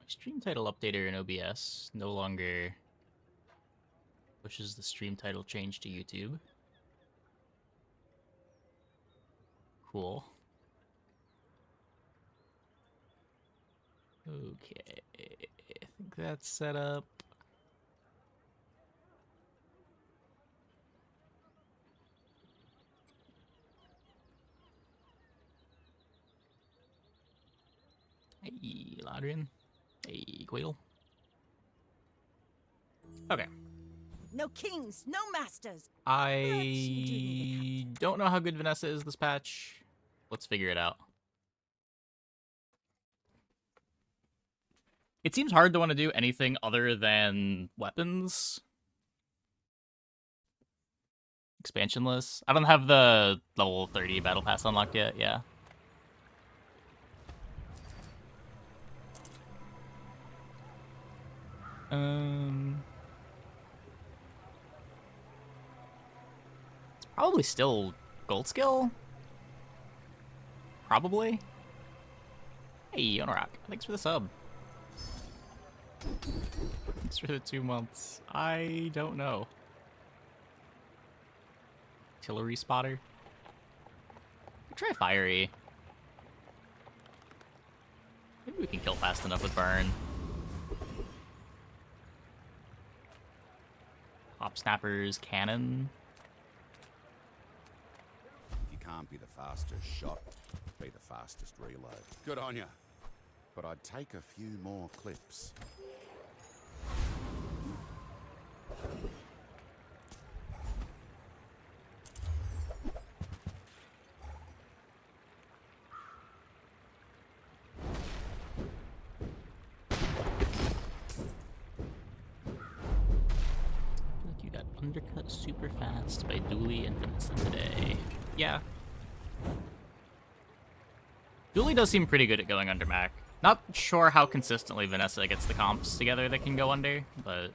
Stream title updater in OBS no longer pushes the stream title change to YouTube. Cool. Okay, I think that's set up. Hey, Ladrian. Hey, Quail. Okay. No kings, no masters. I don't know how good Vanessa is this patch. Let's figure it out. It seems hard to want to do anything other than weapons. Expansionless. I don't have the level 30 battle pass unlocked yet, yeah. It's probably still gold skill. Probably. Hey, Onorak, thanks for the sub. Thanks for the 2 months. I don't know. Artillery spotter. Try fiery. Maybe we can kill fast enough with burn. Hop snappers, cannon. If you can't be the fastest shot, be the fastest reload. Good on ya. But I'd take a few more clips. You got undercut super fast by Dooley and Vanessa today. Yeah. Dooley does seem pretty good at going under Mac. Not sure how consistently Vanessa gets the comps together that can go under, but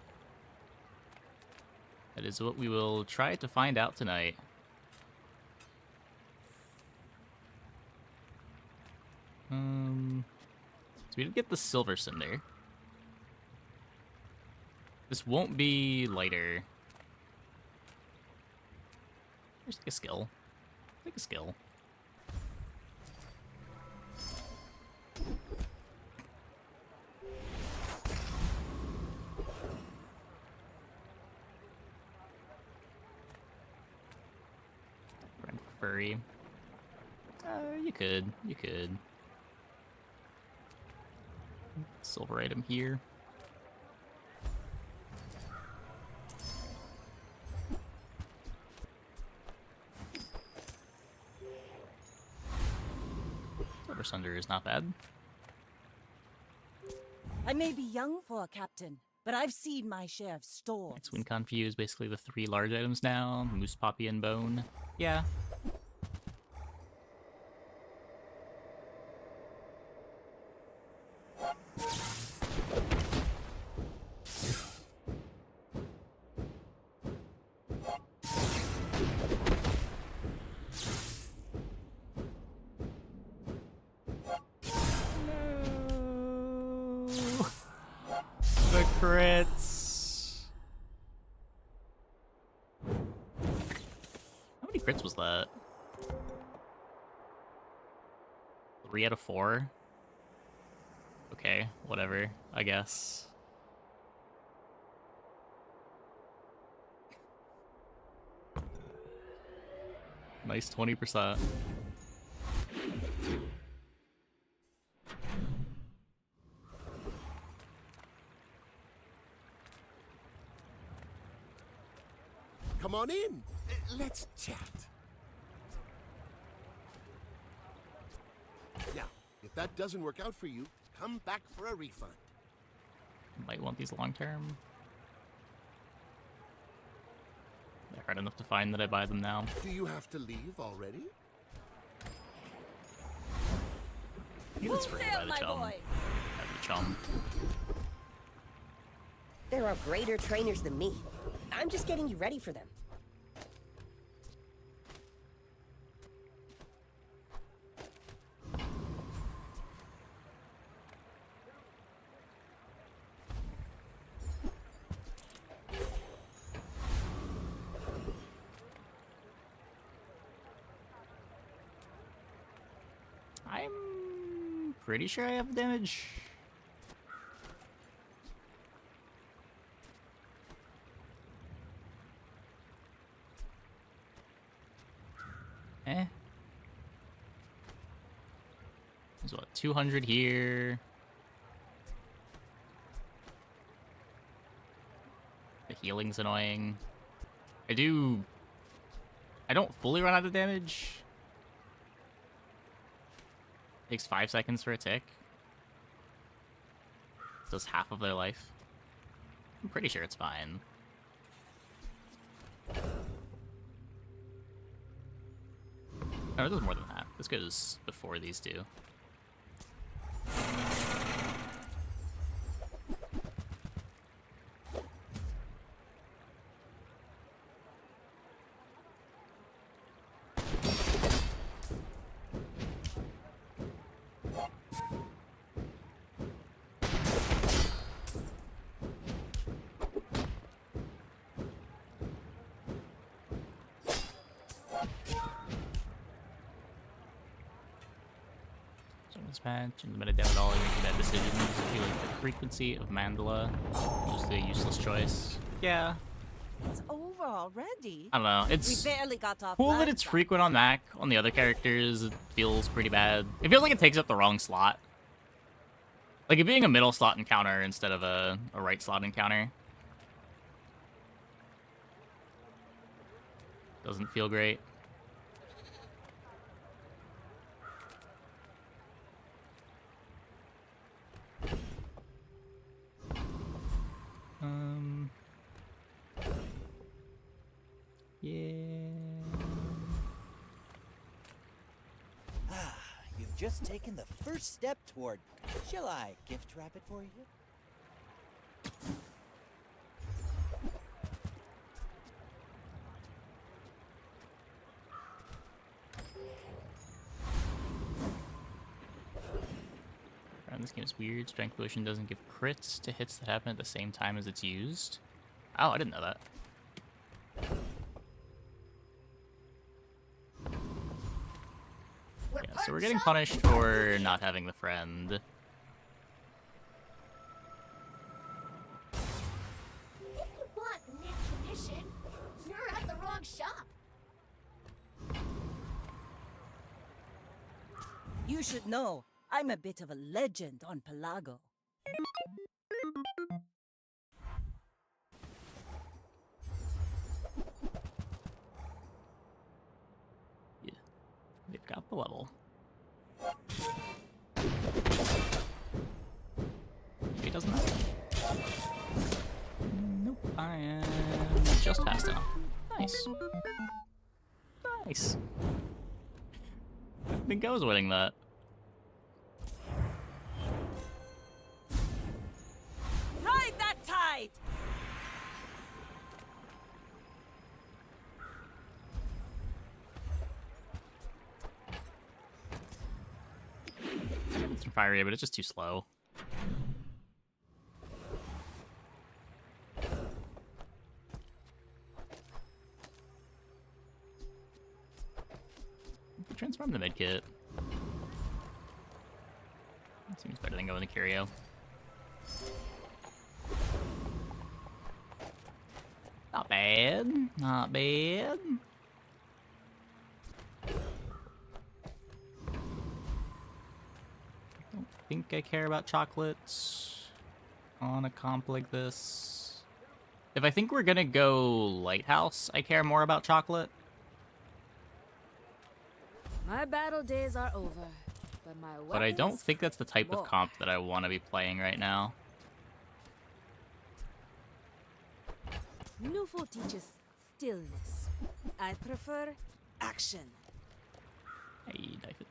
that is what we will try to find out tonight. So we did get the Silver Cinder. This won't be lighter. Just take a skill. Take a skill. Run furry. You could. You could. Silver item here. Silver Sunder is not bad. I may be young for a captain, but I've seen my share of storms. It's Wind Confuse, basically the 3 large items now. Moose Poppy and Bone. Yeah. The crits. How many crits was that? 3 out of 4? Okay, whatever, I guess. Nice 20%. Come on in. Let's chat. Now, if that doesn't work out for you, come back for a refund. Might want these long term. They're hard enough to find that I buy them now. Do you have to leave already? It's free by the chum. By the chum. There are greater trainers than me. I'm just getting you ready for them. pretty sure I have damage. Eh. There's what, 200 here. The healing's annoying. I don't fully run out of damage. Takes 5 seconds for a tick. Does half of their life. I'm pretty sure it's fine. No, it does more than that. This goes before these two. Patch and limit it down at all, you're making bad decisions. I feel like the frequency of Mandala was the useless choice. Yeah. It's over already. I don't know. We It's barely got off. cool that last it's time. frequent on Mac. On the other characters, it feels pretty bad. It feels like it takes up the wrong slot. Like it being a middle slot encounter instead of a right slot encounter. Doesn't feel great. Yeah. You've just taken the first step toward... Shall I gift wrap it for you? This game is weird. Strength potion doesn't give crits to hits that happen at the same time as it's used. Oh, I didn't know that. Yeah, so we're getting punished for not having the friend. If you want net commission, you're at the wrong shop. You should know, I'm a bit of a legend on Pelago. Yeah, they've got the level. He doesn't have it. Nope, I am just fast enough. Nice. Nice. I think I was winning that. Ride that tide! It's fiery, but it's just too slow. Transform the medkit. That seems better than going to Curio. Not bad. Not bad. Don't think I care about chocolates on a comp like this. If I think we're gonna go Lighthouse, I care more about chocolate. My battle days are over, but my weapons... But I don't think that's the type of comp that I want to be playing right now. Nufo teaches stillness. I prefer action. Hey, knife it.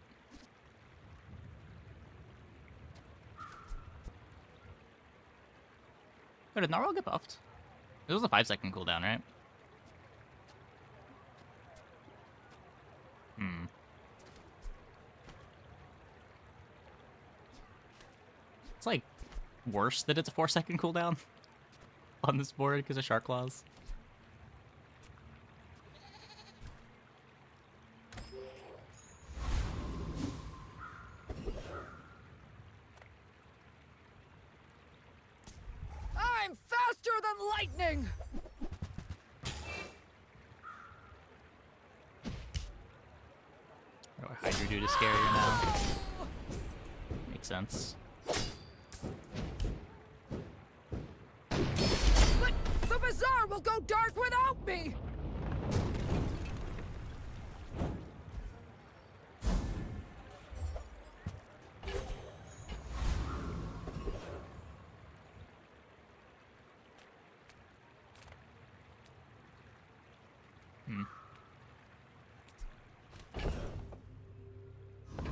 Oh, did Narwhal get buffed? It was a 5-second cooldown, right? Hmm. It's like worse that it's a 4-second cooldown on this board because of Shark Claws. of lightning! What do Hydra do to scare you now? Makes sense. But the bazaar will go dark without me!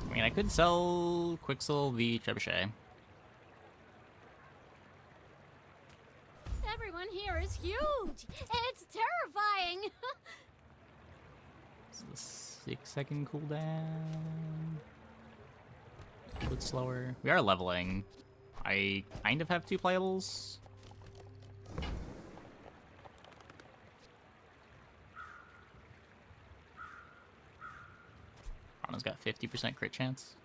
I mean, I could sell Quixel the Trebuchet. Everyone here is huge. It's terrifying. This is a 6-second cooldown. A bit slower. We are leveling. I kind of have 2 playables. Rana's got 50% crit chance.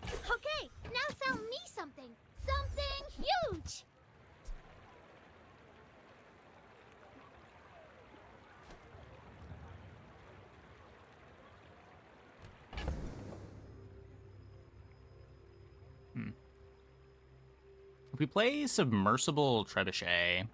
Okay, now sell me something. Something huge. If we play Submersible Trebuchet...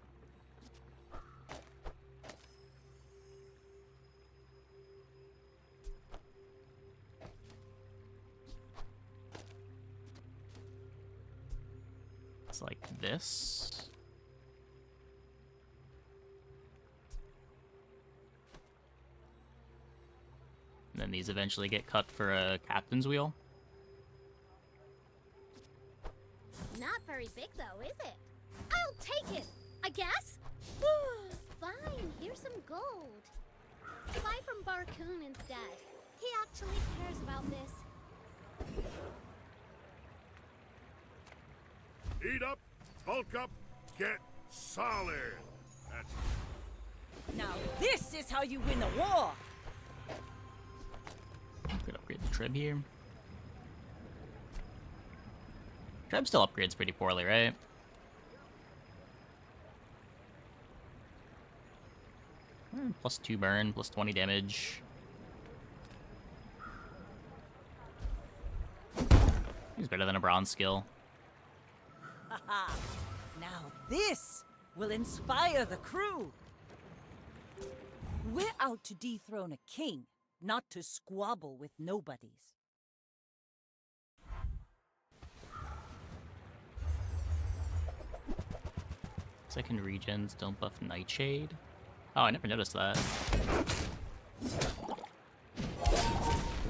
It's like this. And then these eventually get cut for a captain's wheel. Not very big though, is it? I'll take it, I guess. Fine, here's some gold. Buy from Barcoon instead. He actually cares about this. Eat up, bulk up, get solid. That's Now this is how you win a war. Could upgrade the Treb here. Treb still upgrades pretty poorly, right? Plus 2 burn, plus 20 damage. He's better than a bronze skill. Haha. Now this will inspire the crew. We're out to dethrone a king, not to squabble with nobodies. Second regens don't buff Nightshade. Oh, I never noticed that.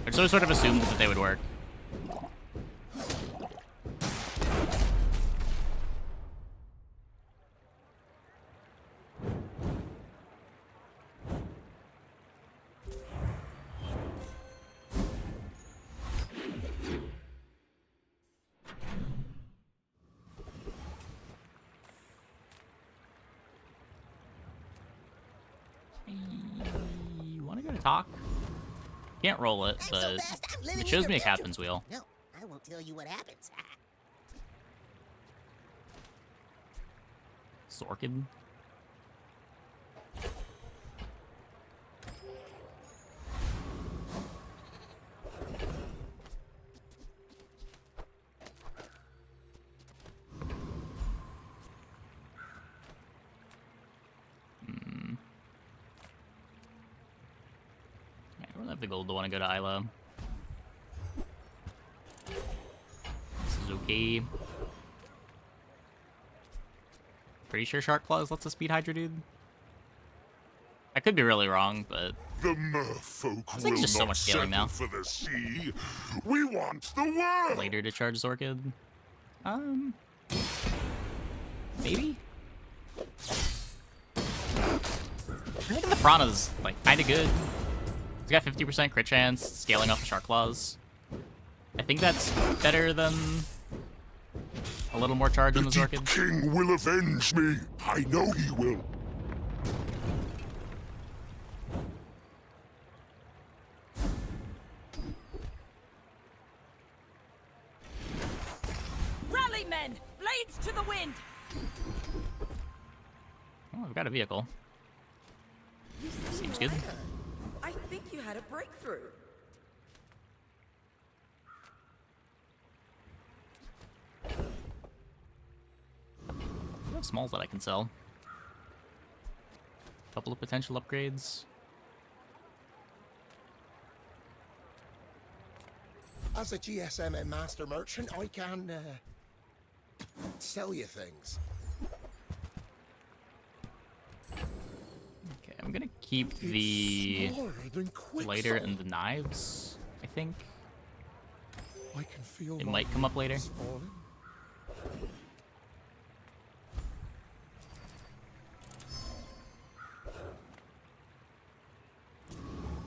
I just sort of assumed that they would work. You want to go to talk? Can't roll it, but it shows me a captain's wheel. No, I won't tell you what happens. Sorkid. I don't have the gold to want to go to Isla. This is okay. Pretty sure Shark Claws lets us beat Hydra Dude. I could be really wrong, but The merfolk I think will it's just so not much scaling settle now. for the sea. We want the world. later to charge Zorkid. Maybe? I think the Piranha's, like, kinda good. He's got 50% crit chance, scaling off the Shark Claws. I think that's better than a little more charge on the The Zorkid. king will avenge me. I know he will. Rally, men! Blades to wind! Oh, I've got a vehicle. You Seems good. lighter. I think you had a breakthrough. I have smalls that I can sell. Couple of potential upgrades. As a GSM and master merchant, I can sell you things. Okay, I'm gonna keep the Smaller than lighter quicksand. and the knives, I think. I can feel It my might come up later. leaves falling.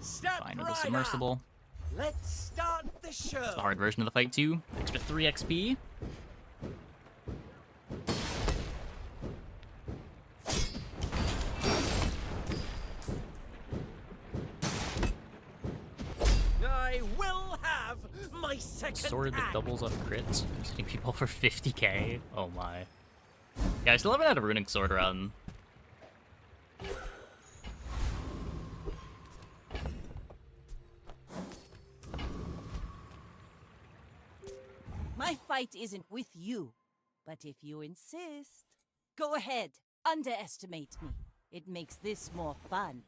Step Fine with the right submersible. up. Let's start the show. The hard version of the fight too. Extra 3 XP. I will have my second Sword that act. doubles up crits. I'm hitting people for 50k. Oh my. Yeah, I still haven't had a runic sword run. My fight isn't with you, but if you insist, go ahead, underestimate me. It makes this more fun.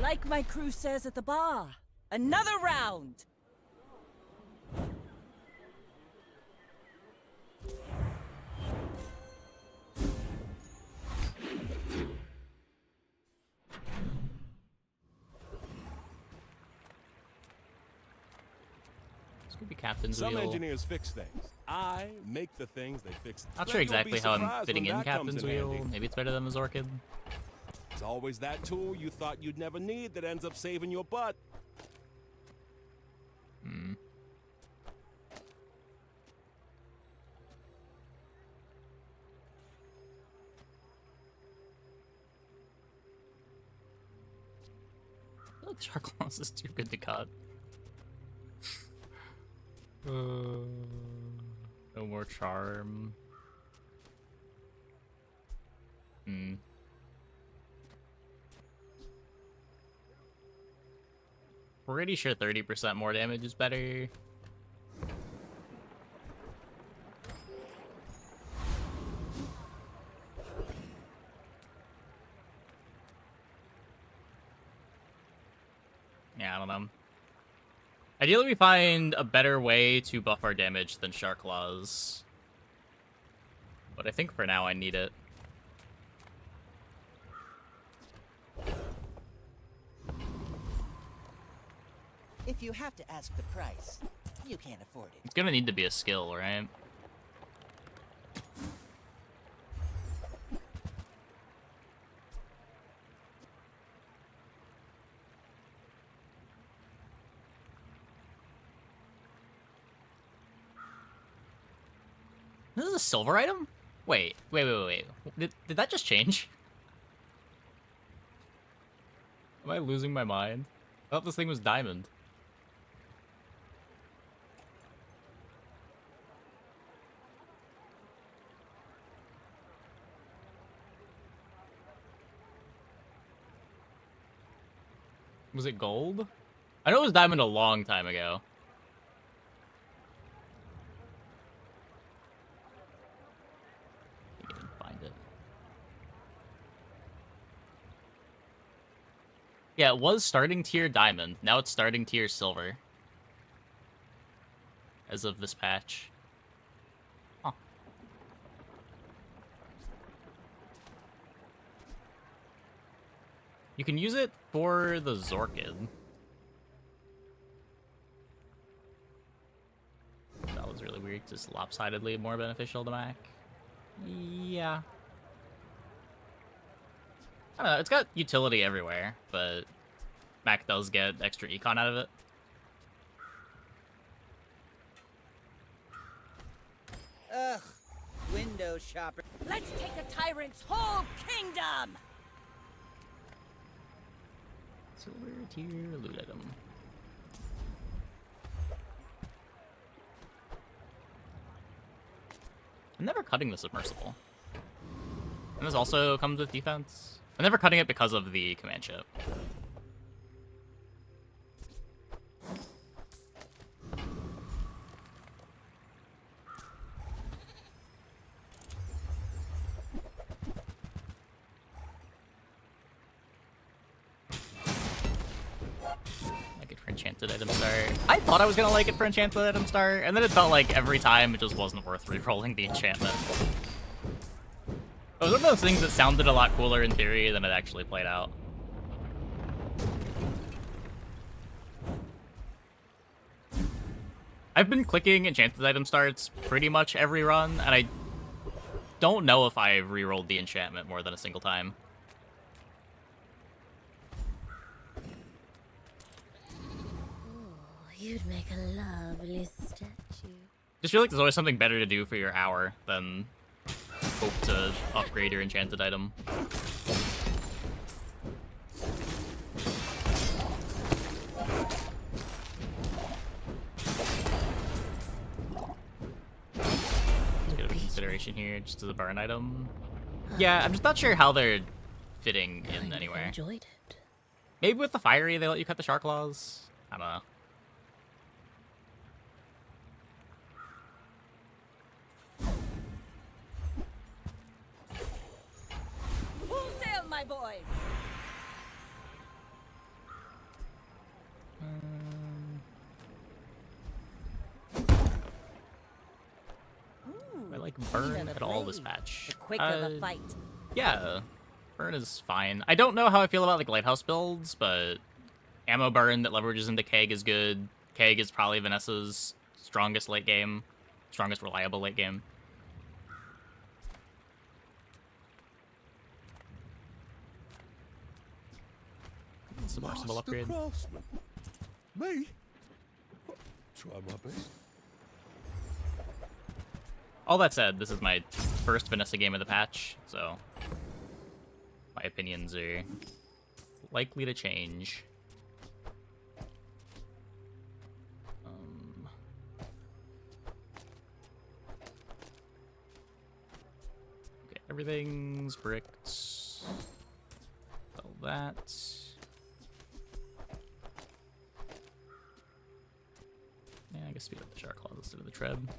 Like my crew says at the bar, another round! This could be Captain's Some Wheel. engineers fix things. I make the things they fix. Not Bet sure you'll be exactly how I'm surprised fitting when in that comes Captain's in Wheel. handy. Maybe it's better than the Zorkid. It's always that tool you thought you'd never need that ends up saving your butt. Hmm. I feel like Shark Claws is too good to cut. No more charm. Hmm. Pretty sure 30% more damage is better. Yeah, I don't know. Ideally, we find a better way to buff our damage than Shark Claws. But I think for now I need it. If you have to ask the price, you can't afford it. It's gonna need to be a skill, right? This is a silver item? Wait. Did that just change? Am I losing my mind? I thought this thing was diamond. Was it gold? I know it was diamond a long time ago. I can't find it. Yeah, it was starting tier diamond. Now it's starting tier silver. As of this patch. Huh. You can use it for the Zorkid. That was really weird. Just lopsidedly more beneficial to Mac. Yeah. I don't know. It's got utility everywhere, but Mac does get extra econ out of it. Ugh, window shopper. Let's take the tyrant's whole kingdom! Silver tier loot item. I'm never cutting the submersible. And this also comes with defense. I'm never cutting it because of the command ship. Like it for enchanted item start. I thought I was gonna like it for enchanted item start, and then it felt like every time it just wasn't worth rerolling the enchantment. It was one of those things that sounded a lot cooler in theory than it actually played out. I've been clicking enchanted item starts pretty much every run, and I don't know if I've rerolled the enchantment more than a single time. You'd make a lovely statue. Just feel like there's always something better to do for your hour than hope to upgrade your enchanted item. Let's get a consideration here, just as a burn item. Yeah, I'm just not sure how they're fitting in anywhere. Enjoyed it. Maybe with the fiery, they let you cut the shark claws. I don't know. Full sail, my boys! I like burn at all this patch. The quicker the fight. Yeah, burn is fine. I don't know how I feel about like lighthouse builds, but ammo burn that leverages into keg is good. Keg is probably Vanessa's strongest reliable late game. Submersible upgrade. Craftsman. Me? Try my best. All that said, this is my first Vanessa game of the patch, so my opinions are likely to change. Okay, everything's bricked. Sell that. Yeah, I guess speed up the shark claws instead of the treb.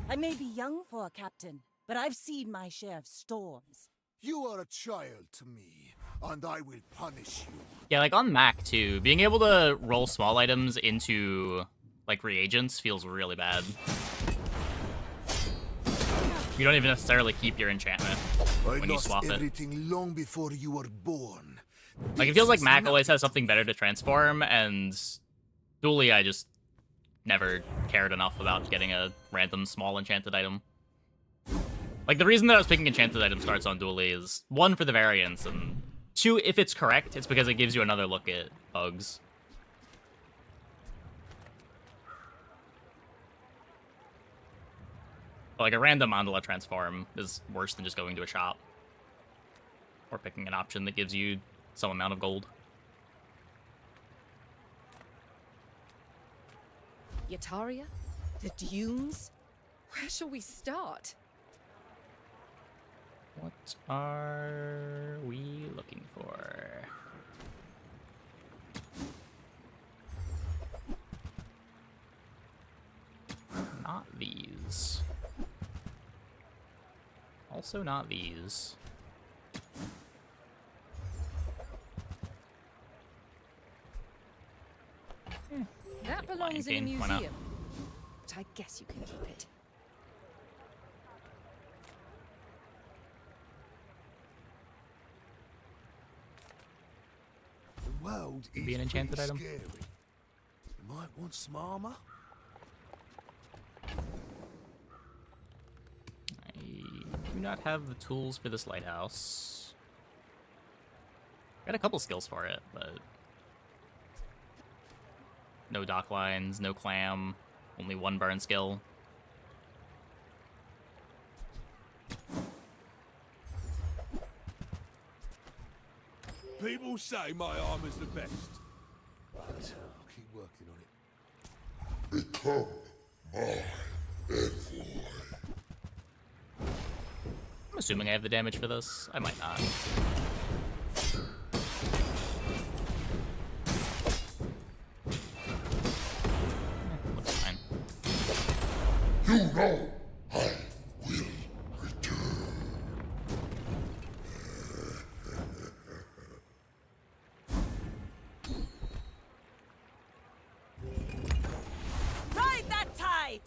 I may be young for a captain, but I've seen my share of storms. You are a child to me, and I will punish you. Yeah, like on Mac too, being able to roll small items into like reagents feels really bad. You don't even necessarily keep your enchantment when you swap it. Everything long before you were born. Like it feels like Mac always has something better to transform, and Dually I just never cared enough about getting a random small enchanted item. Like the reason that I was picking enchanted item starts on Dually is 1 for the variance, and 2, if it's correct, it's because it gives you another look at bugs. But like a random mandala transform is worse than just going to a shop or picking an option that gives you some amount of gold. Yataria? The dunes? Where shall we start? What are we looking for? Not these. Also not these. That belongs in a Lion King, why not? museum. But I guess you can keep it. The world is Be an enchanted pretty item. scary. You might want some armor. not have the tools for this lighthouse. Got a couple skills for it, but no dock lines, no clam, only one burn skill. People say my armor's the best, but I'll keep working on it. Become my envoy. I'm assuming I have the damage for this. I might not. Looks fine. You know I will return. Ride that tide!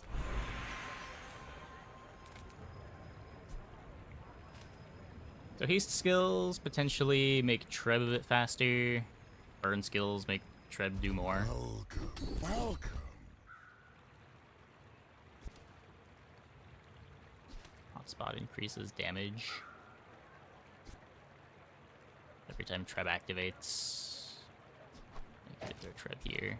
So haste skills potentially make Treb a bit faster. Burn skills make Treb do more. Welcome, welcome. Hotspot increases damage every time Treb activates. Make it their Treb here.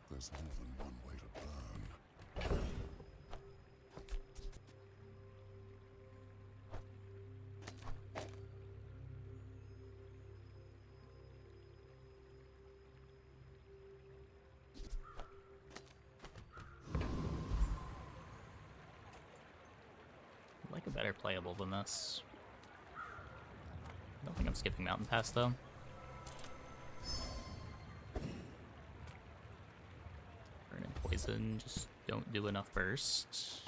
There's more than one way to burn. I'd like a better playable than this. I don't think I'm skipping Mountain Pass though. Burn and poison just don't do enough burst.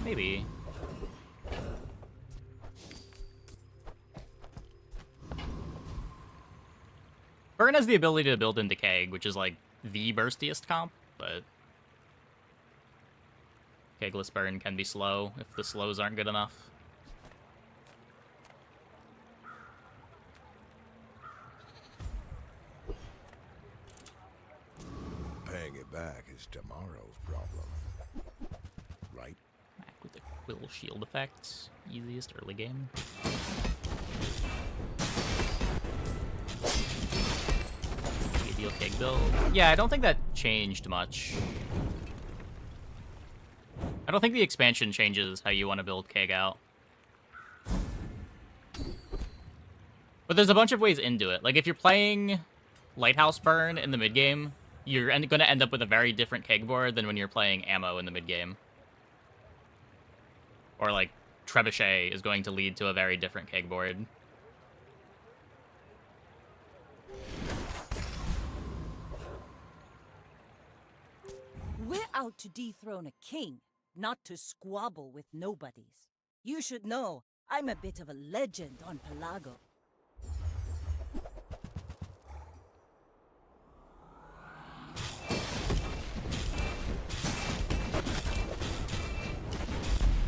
Maybe. Burn has the ability to build into Keg, which is like the burstiest comp, but Kegless Burn can be slow if the slows aren't good enough. Paying it back is tomorrow's problem. Right? Back with the Quill Shield effect. Easiest early game. Ideal Keg build. Yeah, I don't think that changed much. I don't think the expansion changes how you want to build Keg out. But there's a bunch of ways into it. Like, if you're playing Lighthouse Burn in the mid-game, you're going to end up with a very different Keg board than when you're playing Ammo in the mid-game. Or, like, Trebuchet is going to lead to a very different Keg board. We're out to dethrone a king, not to squabble with nobodies. You should know, I'm a bit of a legend on Pelago.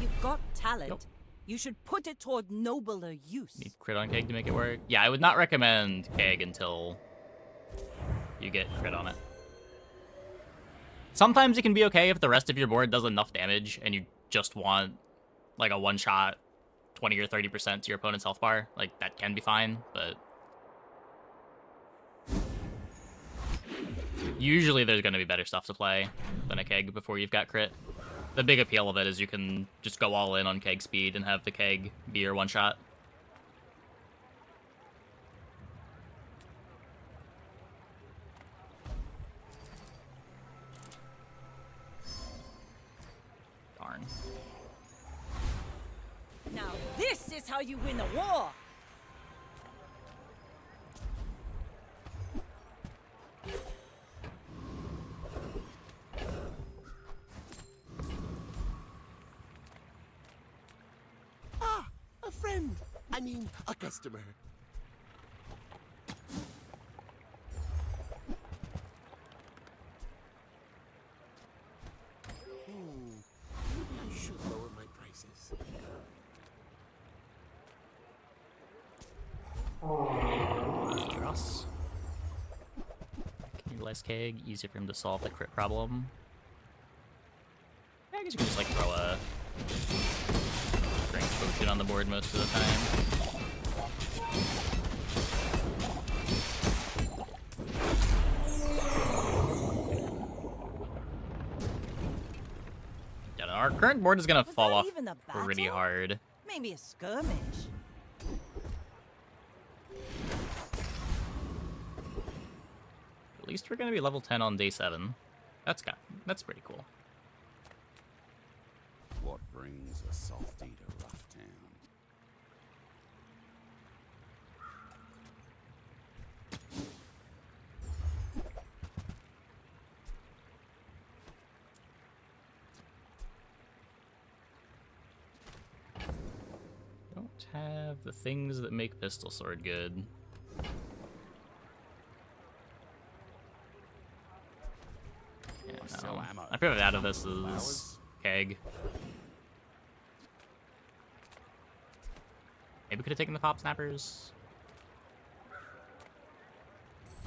You've got talent. Yep. You should put it toward nobler use. Need crit on Keg to make it work. Yeah, I would not recommend Keg until you get crit on it. Sometimes it can be okay if the rest of your board does enough damage and you just want like a one-shot 20 or 30% to your opponent's health bar. Like, that can be fine, but usually there's going to be better stuff to play than a Keg before you've got crit. The big appeal of it is you can just go all in on Keg speed and have the Keg be your one-shot. Darn. Now this is how you win a war! Ah, a friend. I mean, a customer. Maybe I should lower my prices. Cross. less keg, easier for him to solve the crit problem. Yeah, I guess you can just like throw a drink potion on the board most of the time. Yeah, no, our current board is gonna Was fall that off even a pretty battle? hard. Maybe a skirmish. At least we're gonna be level 10 on day 7. That's pretty cool. What brings a softy to Rough Town? Don't have the things that make pistol sword good. Yeah, sell no. ammo. My favorite out of this is Flowers? keg. Maybe we could have taken the pop snappers.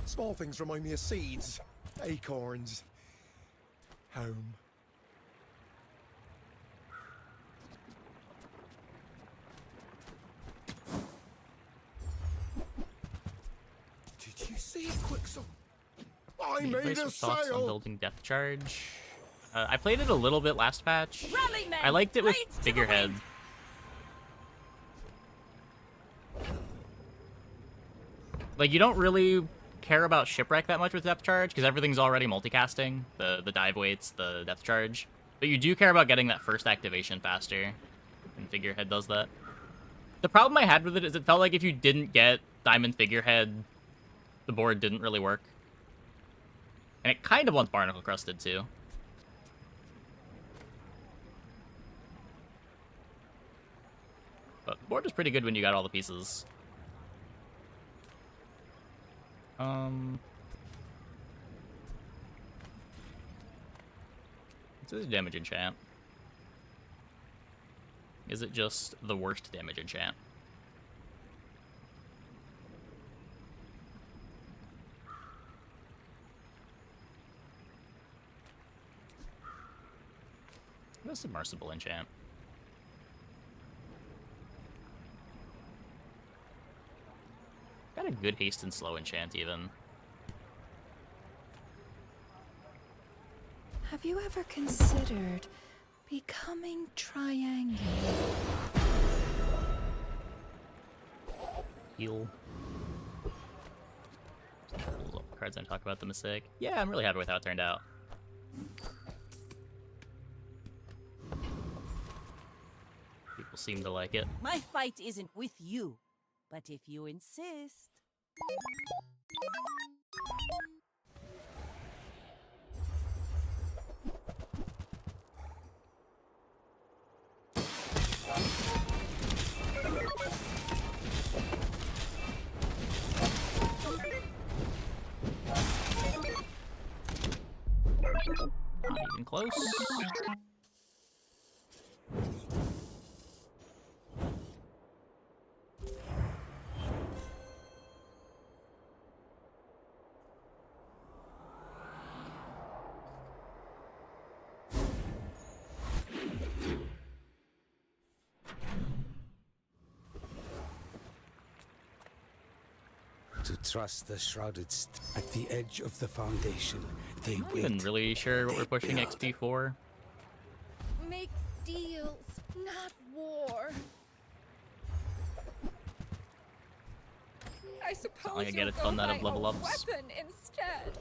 Small things remind me of seeds, acorns, home. Did you see it, Quicksilver? I Any made advice a or thoughts on sale! building depth charge? I played it a little bit last patch. Rally, men! I liked it with Blades to the figurehead. wind! Like, you don't really care about shipwreck that much with depth charge because everything's already multicasting, the dive weights, the depth charge. But you do care about getting that first activation faster, and figurehead does that. The problem I had with it is it felt like if you didn't get diamond figurehead, the board didn't really work. And it kind of wants barnacle crusted too. But the board is pretty good when you got all the pieces. What's his damage enchant? Is it just the worst damage enchant? That's submersible enchant. Got a good haste and slow enchant even. Have you ever considered becoming triangular? Heal. Cards don't talk about the mistake. Yeah, I'm really happy with how it turned out. People seem to like it. My fight isn't with you, but if you insist. Not even close. To trust the shrouded at the edge of the foundation, they I'm not even really sure what we're pushing XP for. Make deals, not war. I suppose like I get you'll a ton go out of buy level a ups. weapon instead.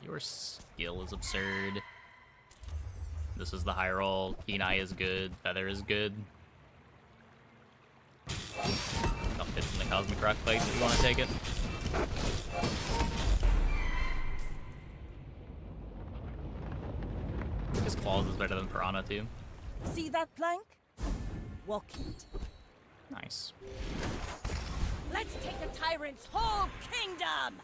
Your skill is absurd. This is the high roll. Keen Eye is good. Feather is good. Enough hits in the Cosmic Rock fight that you want to take it. His Claws is better than Piranha too. See that plank? Walk it. Nice. Let's take the tyrant's whole kingdom!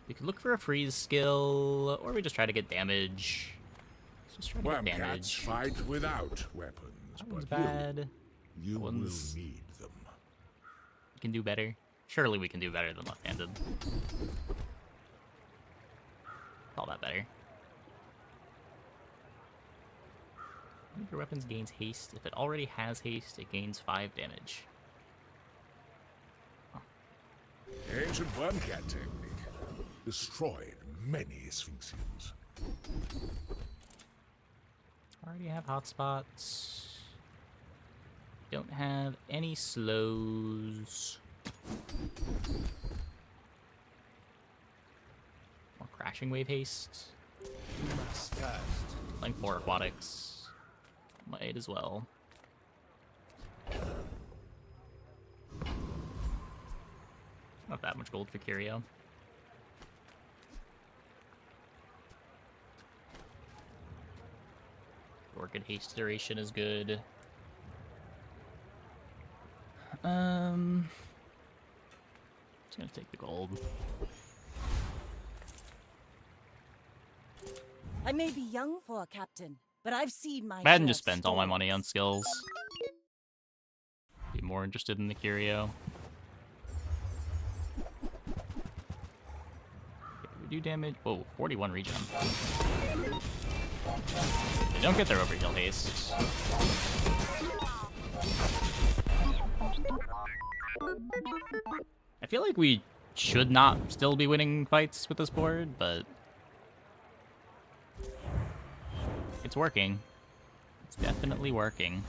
We could look for a freeze skill, or we just try to get damage. Just trying to get Wham cats damage. fight without weapons, That one's but bad. you will one's- need them. We can do better. Surely we can do better than left-handed. All that better. Your weapons gains haste. If it already has haste, it gains 5 damage. Ancient worm cat technique destroyed many sphinxians. Already have hotspots. Don't have any slows. More crashing wave haste. Mass fast. Length 4 aquatics. Might as well. Not that much gold for Curio. Orchid haste duration is good. Just gonna take the gold. I may be young for a captain, but I've seen my I hadn't share just of spent all my money on storms. skills. Be more interested in the Curio. Okay, we do damage. Whoa, 41 regen. They don't get their overheal haste. I feel like we should not still be winning fights with this board, but it's working. It's definitely working.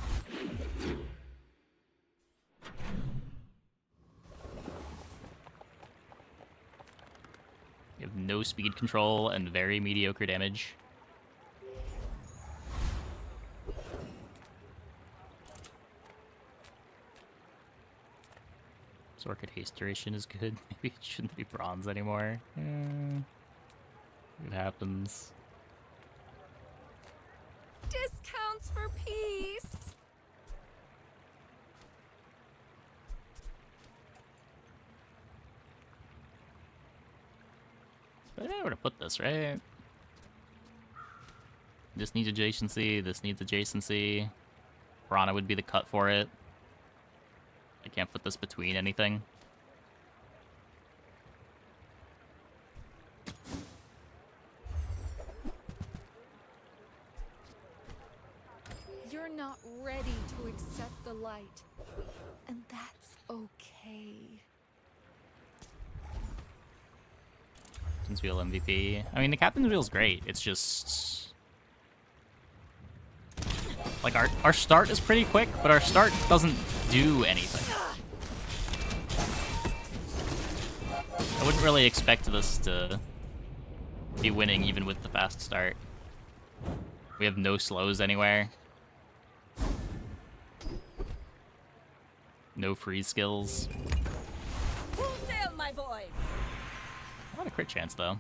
You have no speed control and very mediocre damage. Orchid haste duration is good. Maybe it shouldn't be bronze anymore. It happens. Discounts for peace. But I don't know where to put this, right? This needs adjacency, this needs adjacency. Piranha would be the cut for it. I can't put this between anything. You're not ready to accept the light. And that's okay. Captain's Wheel MVP. I mean, the Captain's Wheel's great. It's just... like, our start is pretty quick, but our start doesn't do anything. I wouldn't really expect this to be winning even with the fast start. We have no slows anywhere. No freeze skills. Full sail, my boy! Not a crit chance, though.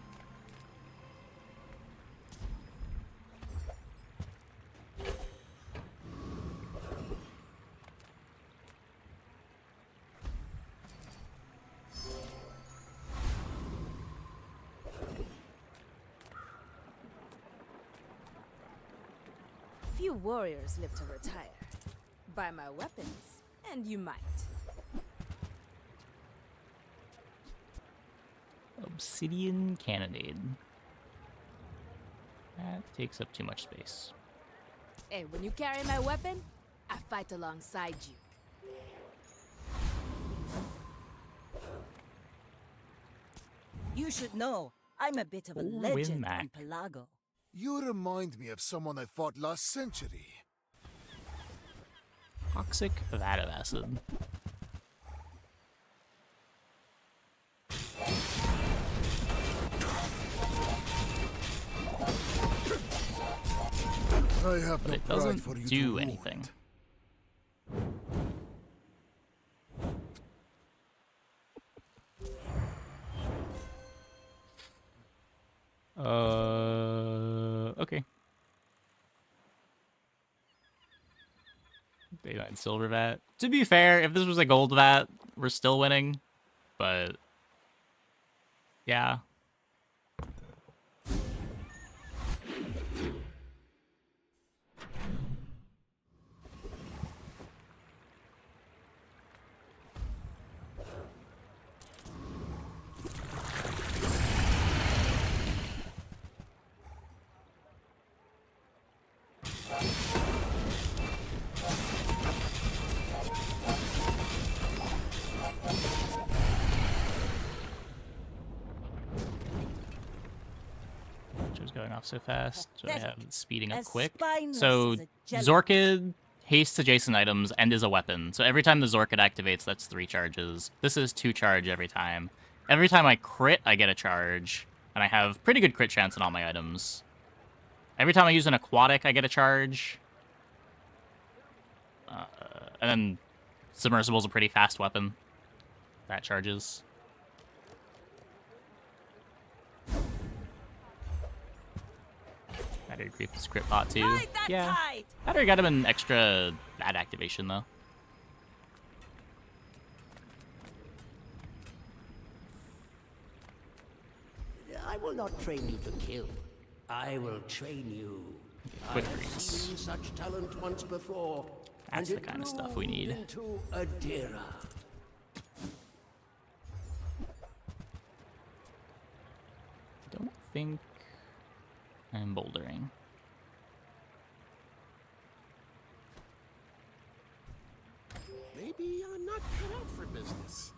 Few warriors live to retire. Buy my weapons, and you might. Obsidian Cannonade. That takes up too much space. Hey, when you carry my weapon, I fight alongside you. You should know, I'm a bit of a Win legend Mac. on Pelago. You remind me of someone I fought last century. Toxic vat of acid. I have But no it pride doesn't for you to do ruin anything. it. Okay. Daylight silver vat. To be fair, if this was a gold vat, we're still winning. But yeah. off so fast. So I have speeding up As quick. spineless So as a jelly. Zorkid hastes adjacent items and is a weapon. So every time the Zorkid activates, that's 3 charges. This is 2 charge every time. Every time I crit, I get a charge. And I have pretty good crit chance on all my items. Every time I use an aquatic, I get a charge. And then Submersible's a pretty fast weapon. That charges. Battery creep is crit bot too. Ride that Yeah. tide. Battery got him an extra bad activation though. I will not train you to kill. I will train you. Quick I have greens. seen such talent once before. That's and the it kind of stuff we need. bloomed Into Adira. Don't think I'm bouldering. Maybe I'm not cut out for business.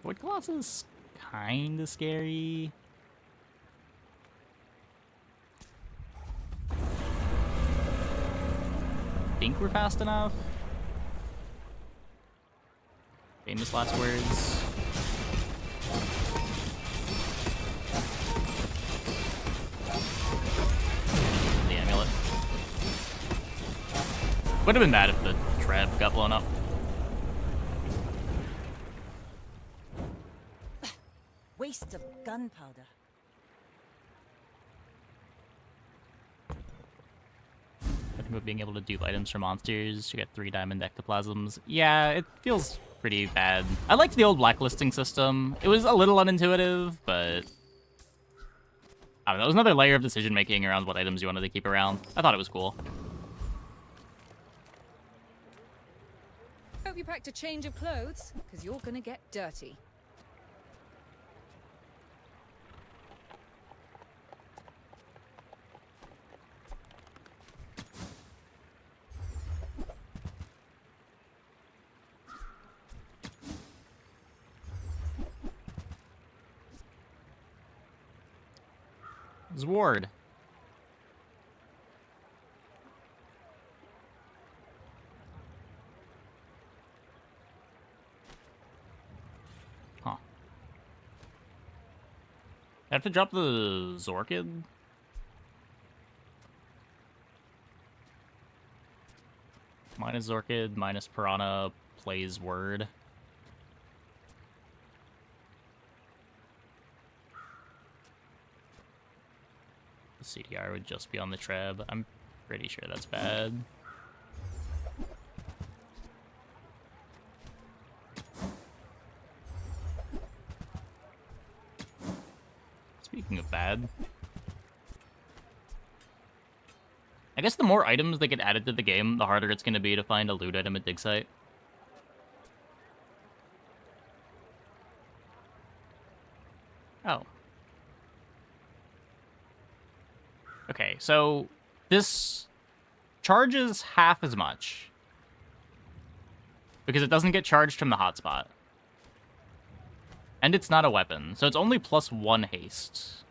Void Colossus kinda scary. Think we're fast enough. Famous last words. The amulet. Would have been bad if the trap got blown up. Waste of gunpowder. I think with being able to dupe items for monsters, you get 3 diamond ectoplasms. Yeah, it feels pretty bad. I liked the old blacklisting system. It was a little unintuitive, but I don't know. It was another layer of decision making around what items you wanted to keep around. I thought it was cool. Hope you packed a change of clothes, because you're gonna get dirty. Zward. Huh. I have to drop the Zorkid? Minus Zorkid, minus Piranha, plays Word. The CDR would just be on the Treb. I'm pretty sure that's bad. Speaking of bad, I guess the more items that get added to the game, the harder it's going to be to find a loot item at dig site. Oh. Okay, so this charges half as much because it doesn't get charged from the hotspot. And it's not a weapon, so it's only +1 haste.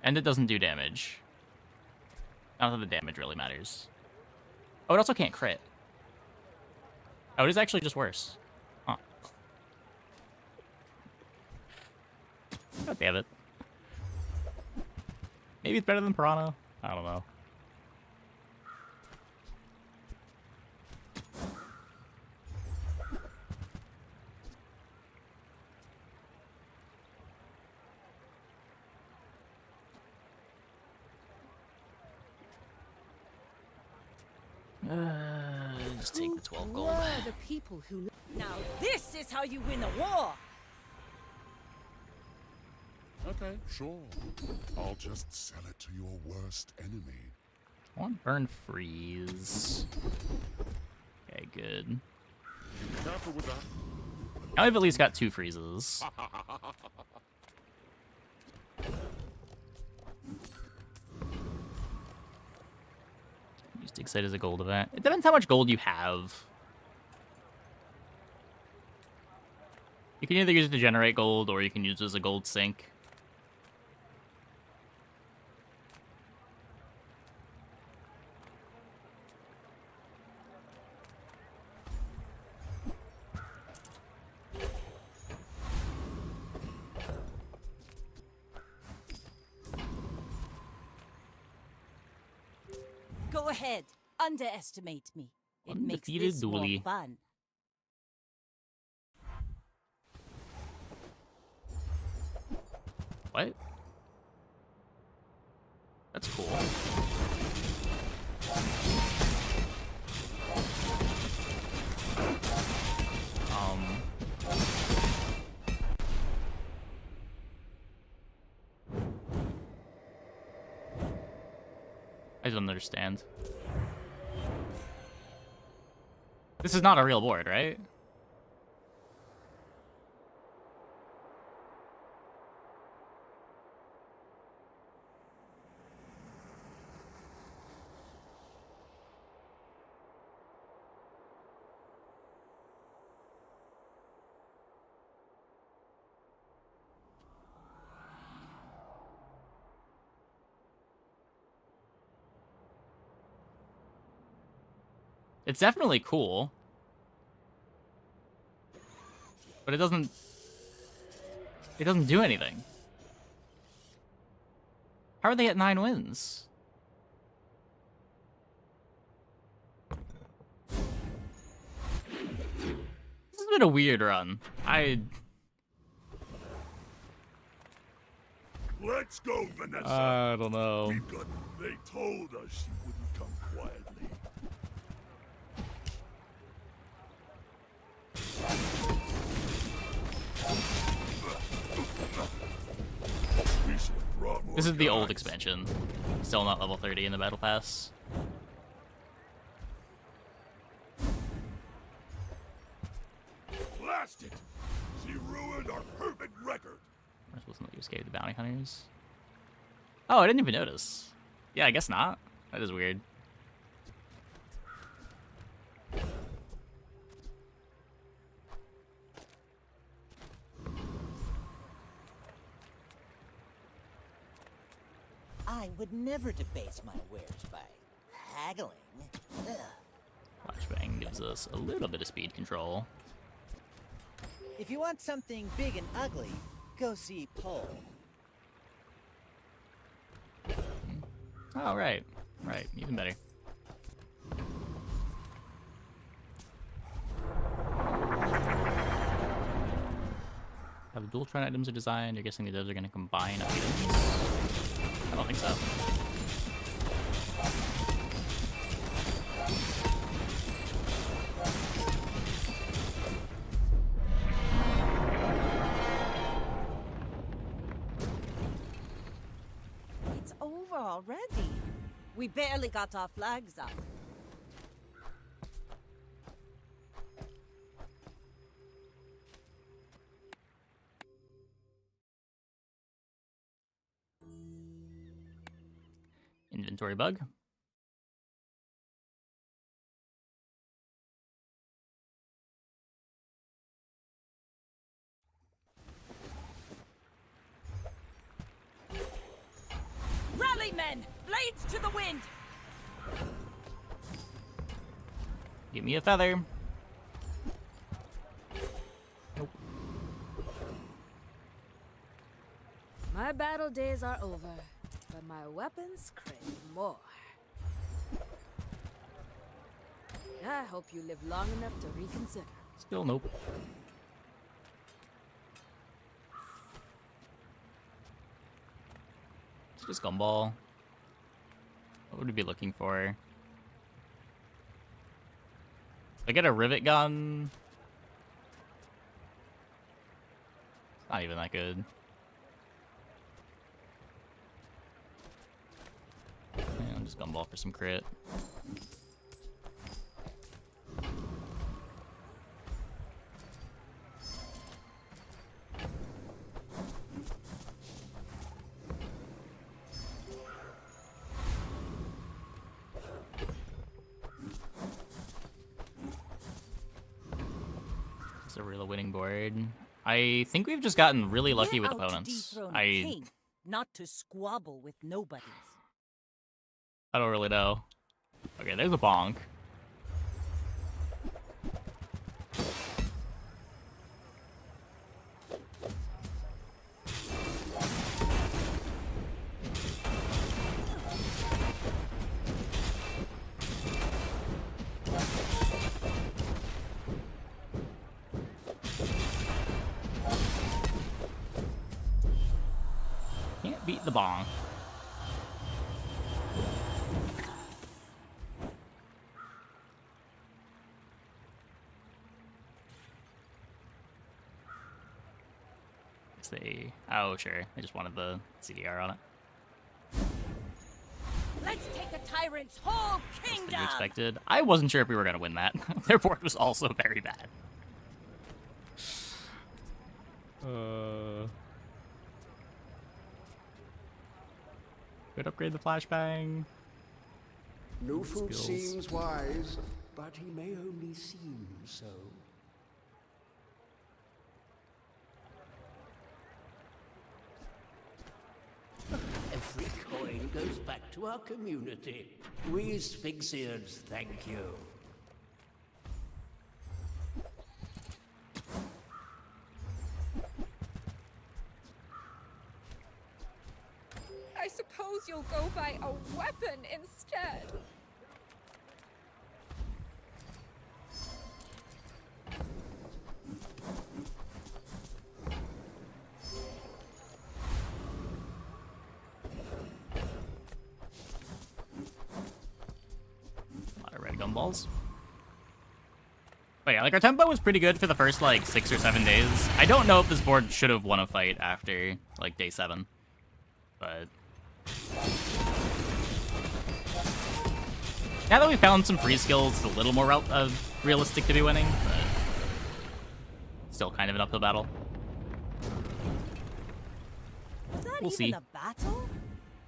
And it doesn't do damage. I don't think the damage really matters. Oh, it also can't crit. Oh, it is actually just worse. Huh. God damn it. Maybe it's better than Piranha? I don't know. Just take the 12 gold. Were the people who Now this is how you win a war. Okay, sure. I'll just sell it to your worst enemy. I want burn freeze. Okay, good. Careful with that. Now we've at least got 2 freezes. Use dig site as a gold event. It depends how much gold you have. You can either use it to generate gold, or you can use it as a gold sink. Go ahead. Underestimate me. It makes Undefeated this more dually. fun. What? That's cool. I don't understand. This is not a real board, right? It's definitely cool. But it doesn't do anything. How are they at 9 wins? This has been a weird run. Let's go, Vanessa. I don't know. They told us you wouldn't come quietly. This is the old expansion. Still not level 30 in the battle pass. Blast it! She ruined our perfect record. Am I supposed to let you escape the bounty hunters? Oh, I didn't even notice. Yeah, I guess not. That is weird. I would never debase my wares by haggling. Ugh. Flashbang gives us a little bit of speed control. If you want something big and ugly, go see Pole. Oh, right. Right, even better. How the dual trend items are designed, you're guessing the devs are going to combine items? I don't think so. It's over already. We barely got our flags up. Inventory bug. Rally, men! Blades to the wind! Give me a feather. Nope. My battle days are over, but my weapons crave more. I hope you live long enough to reconsider. Still nope. It's just gumball. What would we be looking for? I get a rivet gun. It's not even that good. Yeah, I'll just gumball for some crit. It's a real winning board. I think we've just gotten really lucky We're with out to opponents. dethrone a king, not to squabble with nobodies. I don't really know. Okay, there's a bonk. Can't beat the bonk. Oh, sure. I just wanted the CDR on it. Let's take a tyrant's whole As kingdom! you expected. I wasn't sure if we were going to win that. Their board was also very bad. Could upgrade the flashbang. No food Skills. seems wise, but he may only seem so. Every coin goes back to our community. We Sphinxians thank you. I suppose you'll go buy a weapon instead. A lot of red gumballs. But yeah, like our tempo was pretty good for the first like 6 or 7 days. I don't know if this board should have won a fight after like day 7, but now that we found some free skills, it's a little more realistic to be winning, but still kind of an uphill battle. Was that We'll even see. a battle?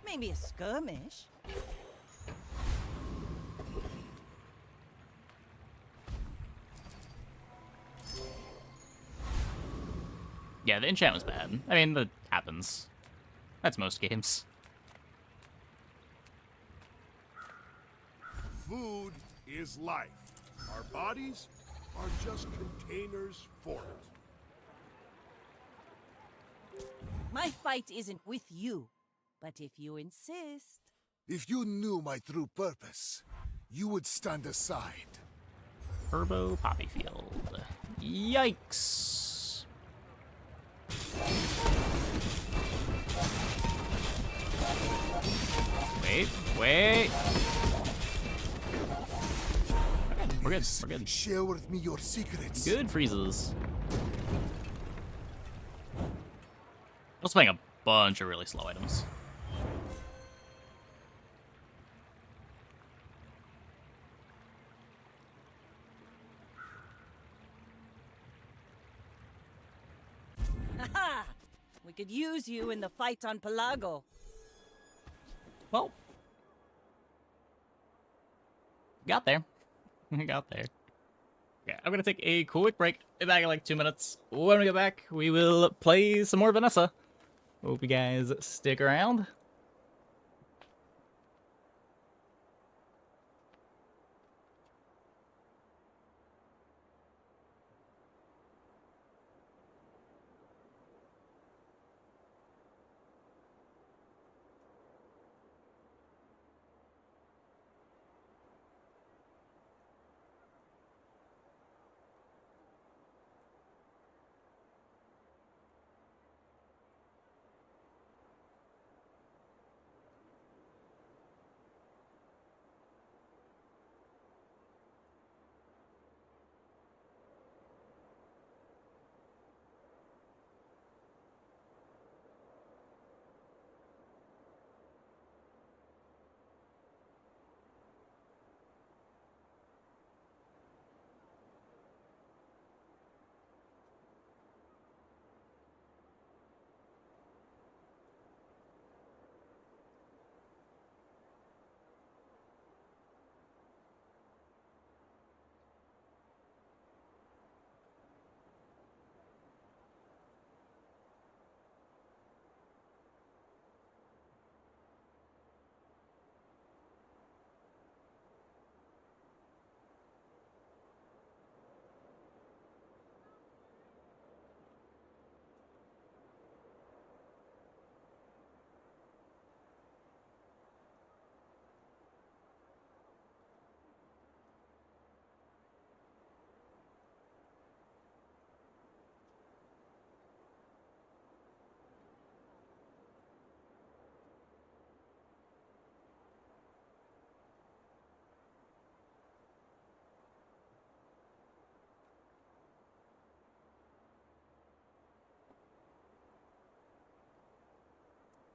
Maybe a skirmish. Yeah, the enchant was bad. I mean, that happens. That's most games. Food is life. Our bodies are just containers for it. My fight isn't with you, but if you insist. If you knew my true purpose, you would stand aside. Turbo Poppy Field. Yikes. Wait. We're good. We're good. Share with me your secrets. Good freezes. Also playing a bunch of really slow items. Haha! We could use you in the fight on Pelago. Well, got there. Got there. Okay, I'm gonna take a quick break. Be back in like 2 minutes. When we get back, we will play some more Vanessa. Hope you guys stick around.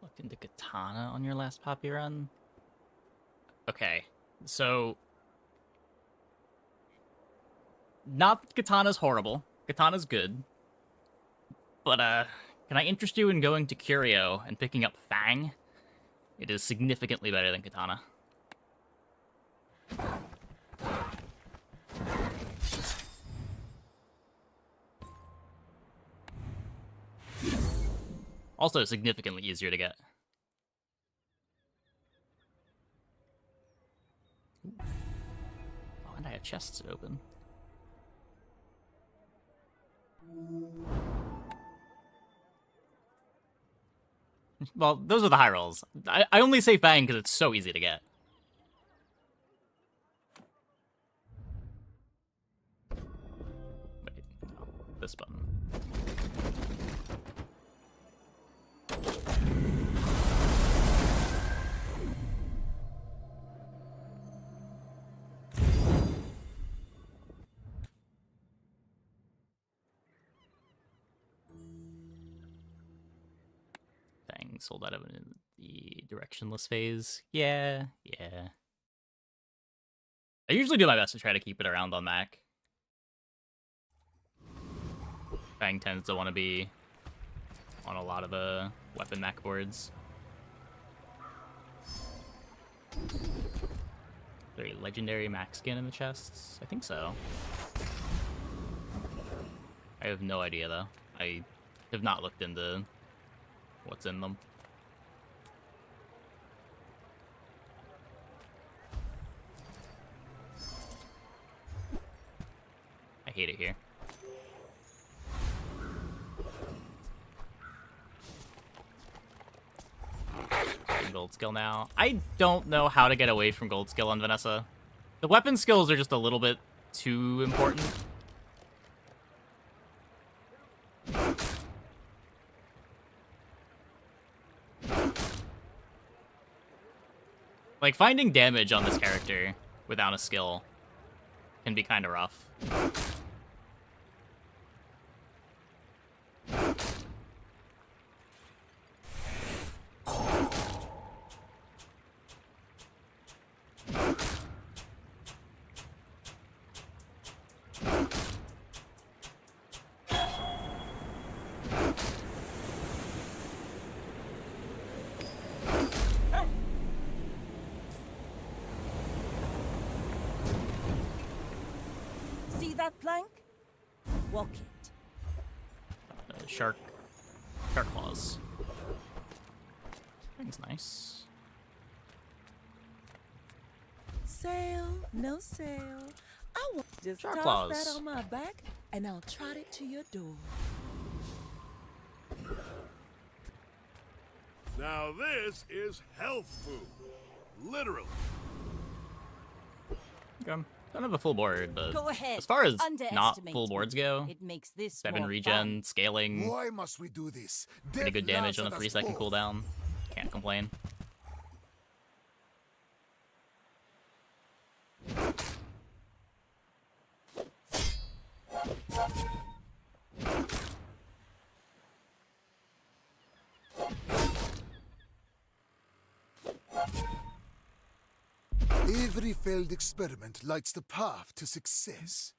Looked into katana on your last poppy run. Okay, so not that katana's horrible. Katana's good. But can I interest you in going to Curio and picking up Fang? It is significantly better than katana. Also significantly easier to get. Oh, and I have chests open. Well, those are the high rolls. I only say Fang because it's so easy to get. Wait, no, this button. Fang sold out of it in the directionless phase. Yeah. I usually do my best to try to keep it around on Mac. Fang tends to want to be on a lot of the weapon Mac boards. Is there a legendary Mac skin in the chests? I think so. I have no idea though. I have not looked into what's in them. I hate it here. Gold skill now. I don't know how to get away from gold skill on Vanessa. The weapon skills are just a little bit too important. Like, finding damage on this character without a skill can be kind of rough. See that plank? Walk it. Shark claws. Thing's nice. Sail, no sail. I want just Shark toss claws. that on my back, and I'll trot it to your door. Now this is health food. Literally. Okay. Don't have a full board, but Go ahead. as far as not Underestimate full boards go, It makes this 7 more regen, fun. scaling, Why must we do this? pretty good Death damage on a laughs at us 3-second both. cooldown. Can't complain. Every failed experiment lights the path to success.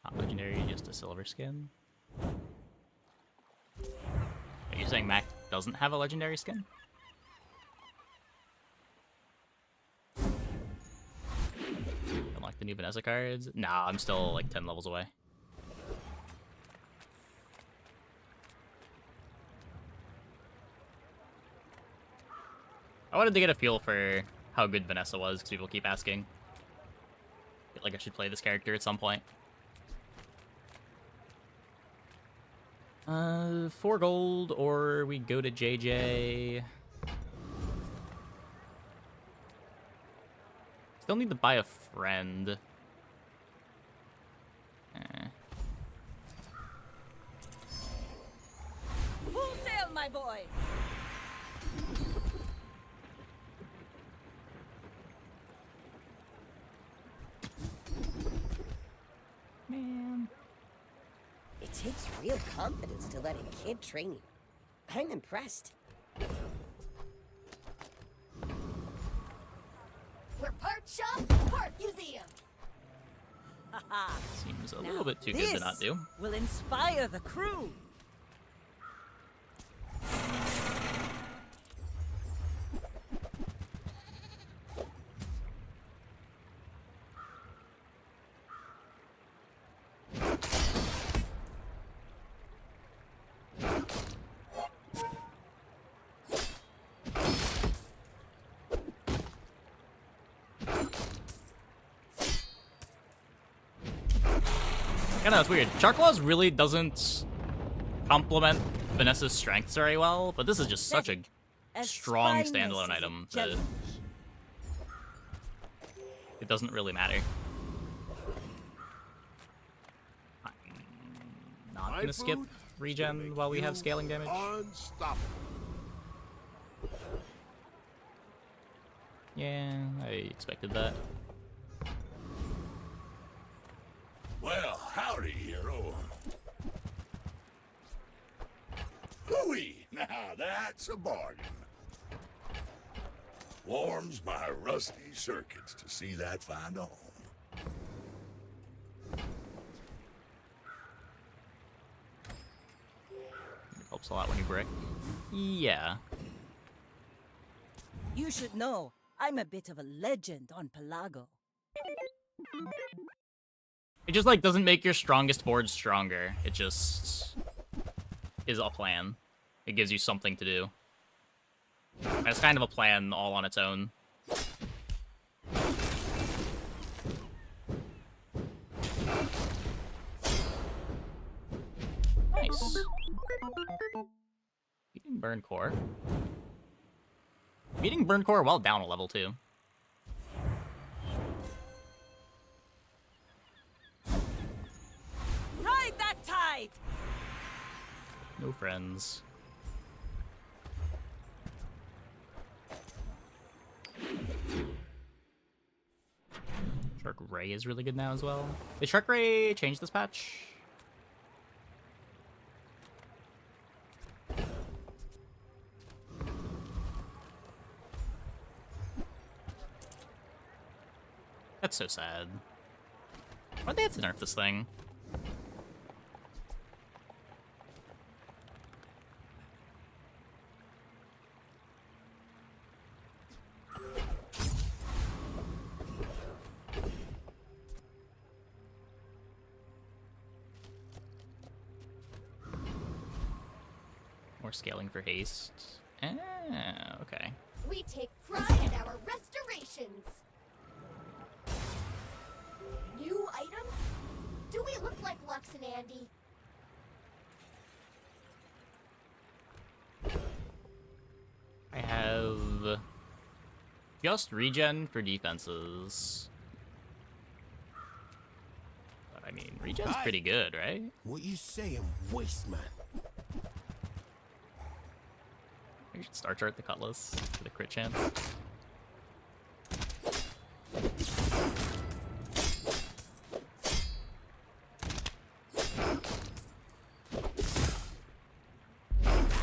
Not legendary, just a silver skin. Are you saying Mac doesn't have a legendary skin? Unlock the new Vanessa cards? Nah, I'm still like 10 levels away. I wanted to get a feel for how good Vanessa was, because people keep asking. I feel like I should play this character at some point. 4 gold, or we go to JJ. Still need to buy a friend. Full sail, my boy. Man. It takes real confidence to let a kid train you. I'm impressed. We're part shop, part museum. Haha. Seems a Now little bit too good to not do. Will inspire the crew. I know, it's weird. Charclaws really doesn't complement Vanessa's strengths very well, but this is just such a strong standalone item that it doesn't really matter. I'm not gonna skip regen while we have scaling damage. Unstoppable. Yeah, I expected that. Well, howdy, hero. Hooey! Now that's a bargain. Warms my rusty circuits to see that find a home. It helps a lot when you brick. Yeah. You should know, I'm a bit of a legend on Pelago. It just, like, doesn't make your strongest board stronger. It just is a plan. It gives you something to do. And it's kind of a plan all on its own. Nice. Beating Burn Core. Beating Burn Core while down a level, too. Ride that tide! No friends. Shark Ray is really good now as well. Did Shark Ray change this patch? That's so sad. Why'd they have to nerf this thing? More scaling for haste. Ah, okay. We take pride in our restorations. New items? Do we look like Lux and Andy? I have just regen for defenses. But I mean, regen's pretty good, right? What you saying, waste man? We should Star Chart the Cutlass for the crit chance.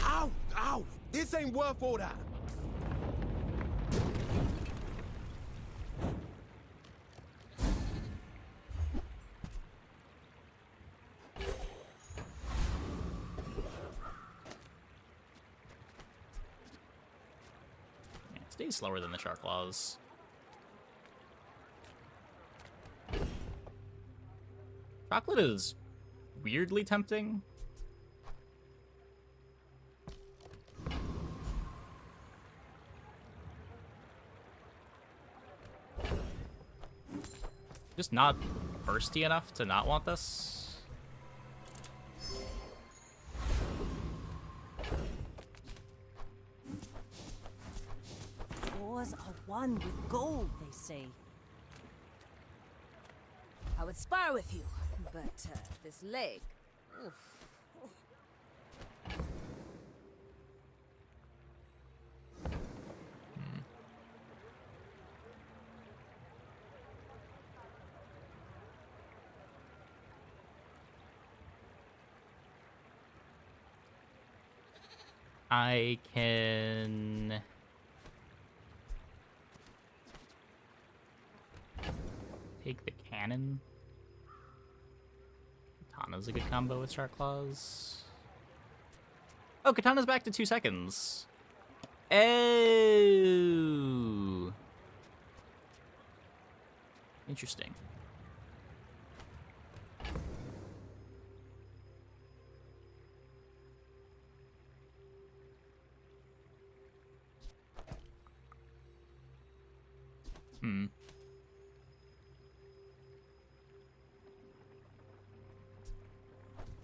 Ow! Ow! This ain't worth all that! Yeah, it stays slower than the Charclaws. Chocolate is weirdly tempting. Just not bursty enough to not want this. Wars are won with gold, they say. I would spar with you, but this leg. Oof. I can take the cannon. Katana's a good combo with Shark Claws. Oh, Katana's back to 2 seconds. Oh. Interesting.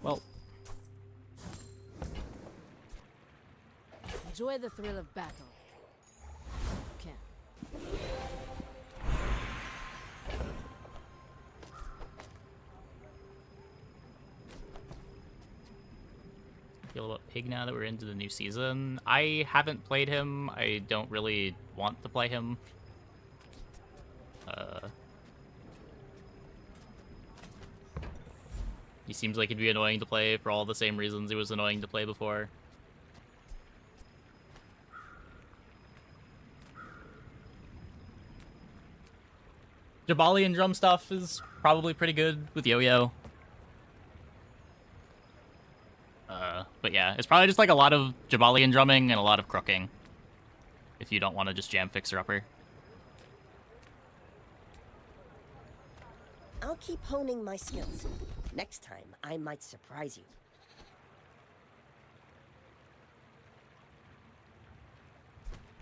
Well, Enjoy the thrill of battle. Can. feel about Pig now that we're into the new season. I haven't played him. I don't really want to play him. He seems like he'd be annoying to play for all the same reasons he was annoying to play before. Jabali and drum stuff is probably pretty good with Yo-Yo. But yeah, it's probably just like a lot of Jabali and drumming and a lot of crooking. If you don't want to just jam fixer-upper. I'll keep honing my skills. Next time, I might surprise you.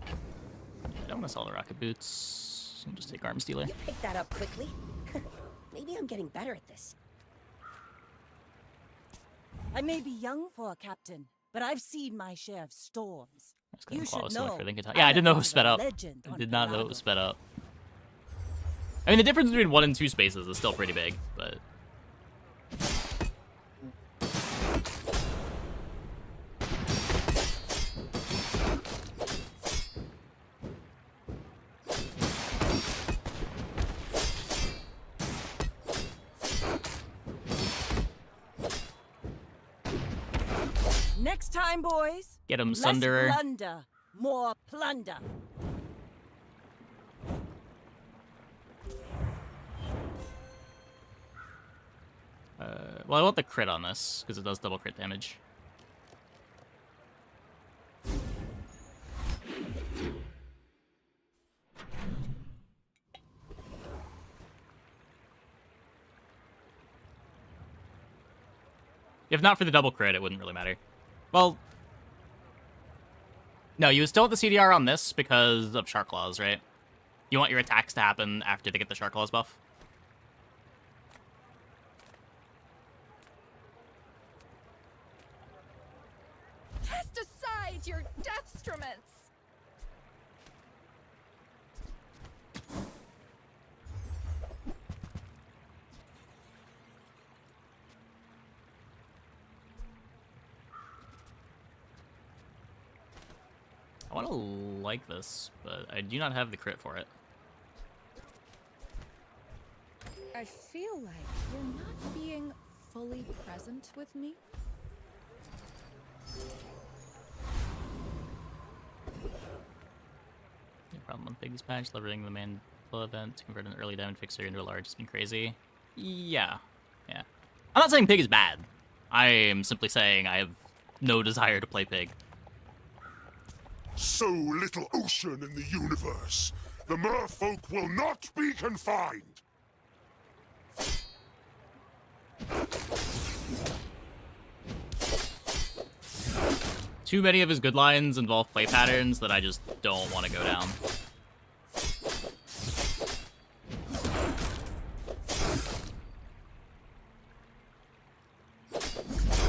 I don't want to sell the rocket boots. I'll just take Arms Dealer. You picked that up quickly. Maybe I'm getting better at this. I may be young for a captain, but I've seen my share of storms. You should know. Yeah, I didn't know it was sped up. I did not know it was sped up. I mean, the difference between 1 and 2 spaces is still pretty big, but... Next time, boys. Get him, less Sunderer. Blunder, more plunder. Well, I want the crit on this, because it does double crit damage. If not for the double crit, it wouldn't really matter. Well, no, you would still have the CDR on this because of Shark Claws, right? You want your attacks to happen after they get the Shark Claws buff. Cast aside your deathstruments! I want to like this, but I do not have the crit for it. I feel like you're not being fully present with me. No problem on Pig's patch, leveraging the main flow event to convert an early diamond fixer into a large has been crazy. Yeah. I'm not saying Pig is bad. I am simply saying I have no desire to play Pig. So little ocean in the universe. The merfolk will not be confined. Too many of his good lines involve play patterns that I just don't want to go down.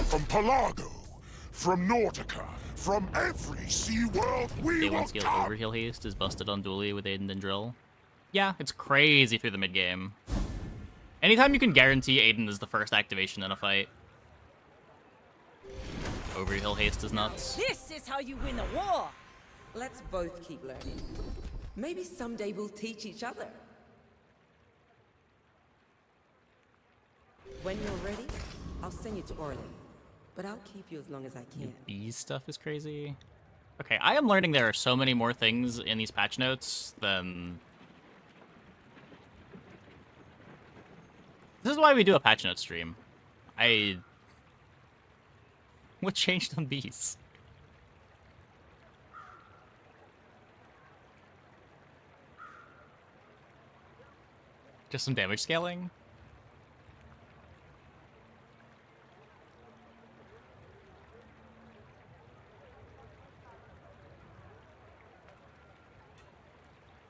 From Pelago, from Nautica, from every sea world we Day will 1 skill come. Overheal Haste is busted on Dually with Aiden and Drill. Yeah, it's crazy through the mid-game. Anytime you can guarantee Aiden is the first activation in a fight. Overheal Haste is nuts. This is how you win a war. Let's both keep learning. Maybe someday we'll teach each other. When you're ready, I'll send you to Orlin. But I'll keep you as long as I can. Bees stuff is crazy. Okay, I am learning there are so many more things in these patch notes than This is why we do a patch note stream. What changed on these? Just some damage scaling?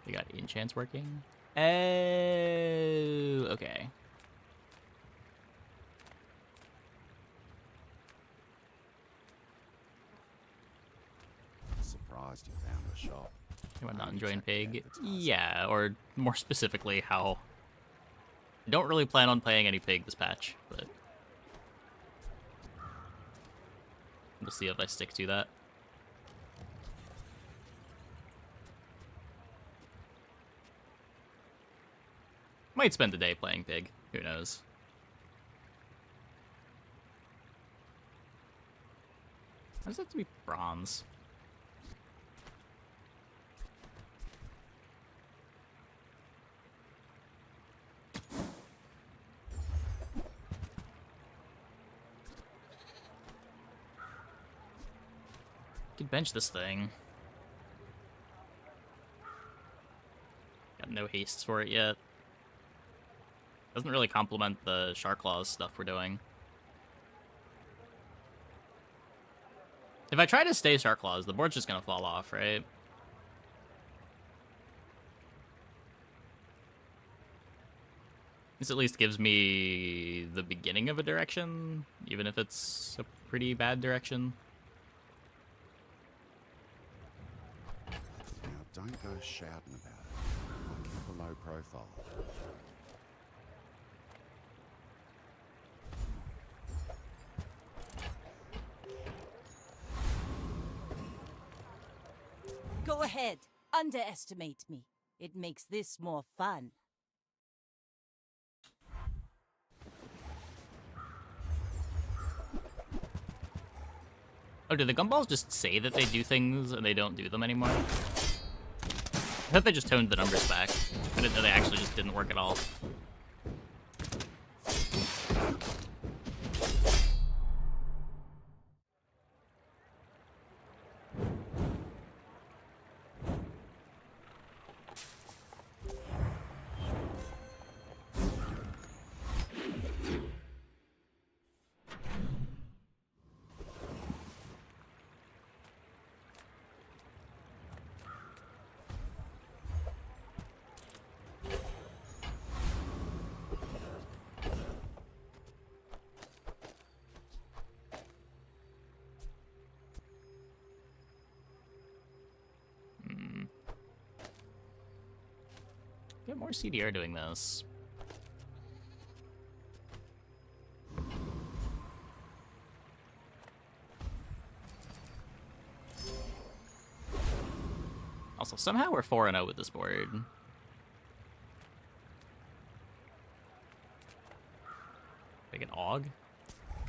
We got enchants working. Oh, okay. Surprised you found the shop. You want not enjoying pig? Yeah, or more specifically, how I don't really plan on playing any pig this patch, but we'll see if I stick to that. Might spend the day playing pig. Who knows? Why does it have to be bronze? Could bench this thing. Got no hastes for it yet. Doesn't really complement the Shark Claws stuff we're doing. If I try to stay Shark Claws, the board's just gonna fall off, right? This at least gives me the beginning of a direction, even if it's a pretty bad direction. Now, don't go shouting about it. I'll keep a low profile. Go ahead. Underestimate me. It makes this more fun. Oh, do the gumballs just say that they do things and they don't do them anymore? I thought they just toned the numbers back. I didn't know they actually just didn't work at all. Get more CDR doing this. Also, somehow we're 4-0 with this board. Make an AUG?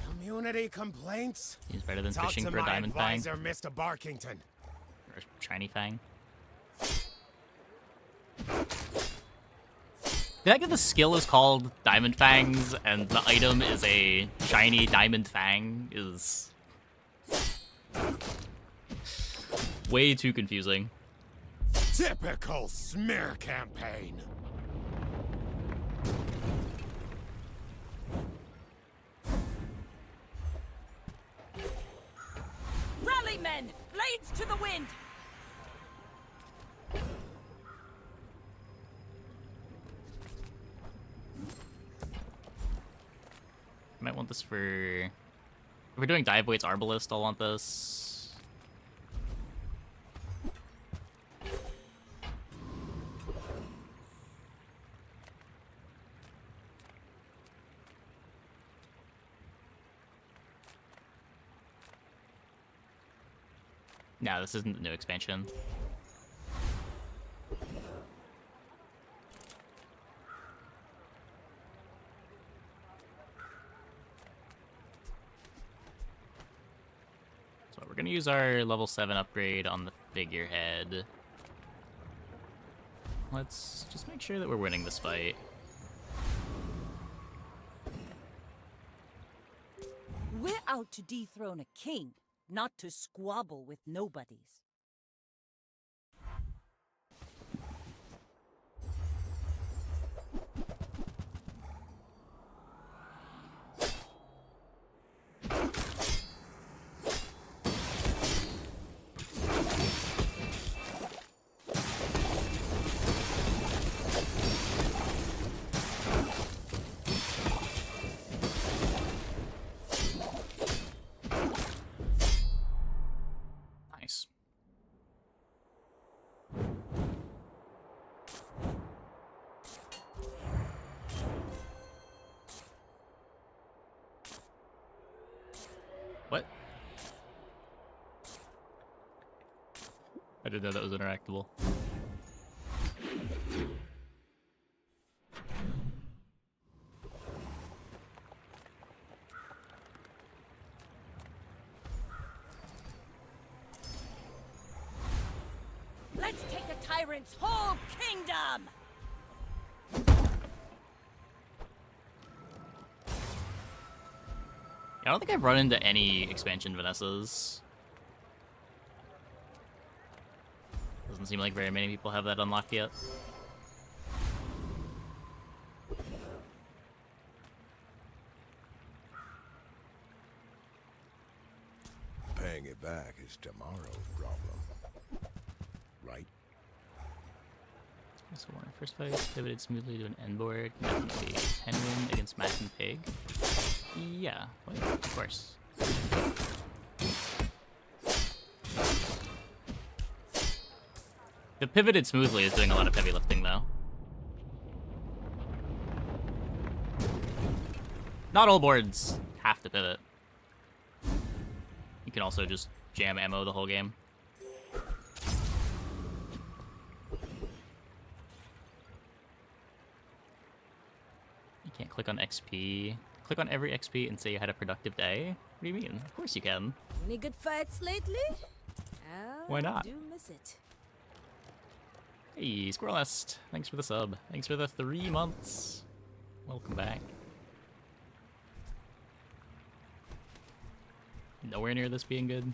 Community complaints? He's better than Talk fishing to for a my diamond fang. advisor, Mr. Barkington. Or a shiny fang. The fact that the skill is called Diamond Fangs and the item is a shiny diamond fang is way too confusing. Typical smear campaign. Rally, men! Blades to the wind! I might want this for... If we're doing Dive Weights Arbalist, I'll want this. No, this isn't the new expansion. So we're gonna use our level 7 upgrade on the figurehead. Let's just make sure that we're winning this fight. out to dethrone a king, not to squabble with nobodies. Nice. What? I didn't know that was interactable. Let's take the tyrant's whole kingdom! I don't think I've run into any expansion Vanessas. Doesn't seem like very many people have that unlocked yet. Paying it back is tomorrow's problem. Right? So when I first fight, pivoted smoothly to an end board, making a 10 win against Mac and Pig. Yeah, what? Of course. The pivoted smoothly is doing a lot of heavy lifting, though. Not all boards have to pivot. You can also just jam ammo the whole game. You can't click on XP. Click on every XP and say you had a productive day? What do you mean? Of course you can. Any good fights lately? Why not? I do miss it. Hey, Squirrel Nest. Thanks for the sub. Thanks for the 3 months. Welcome back. Nowhere near this being good.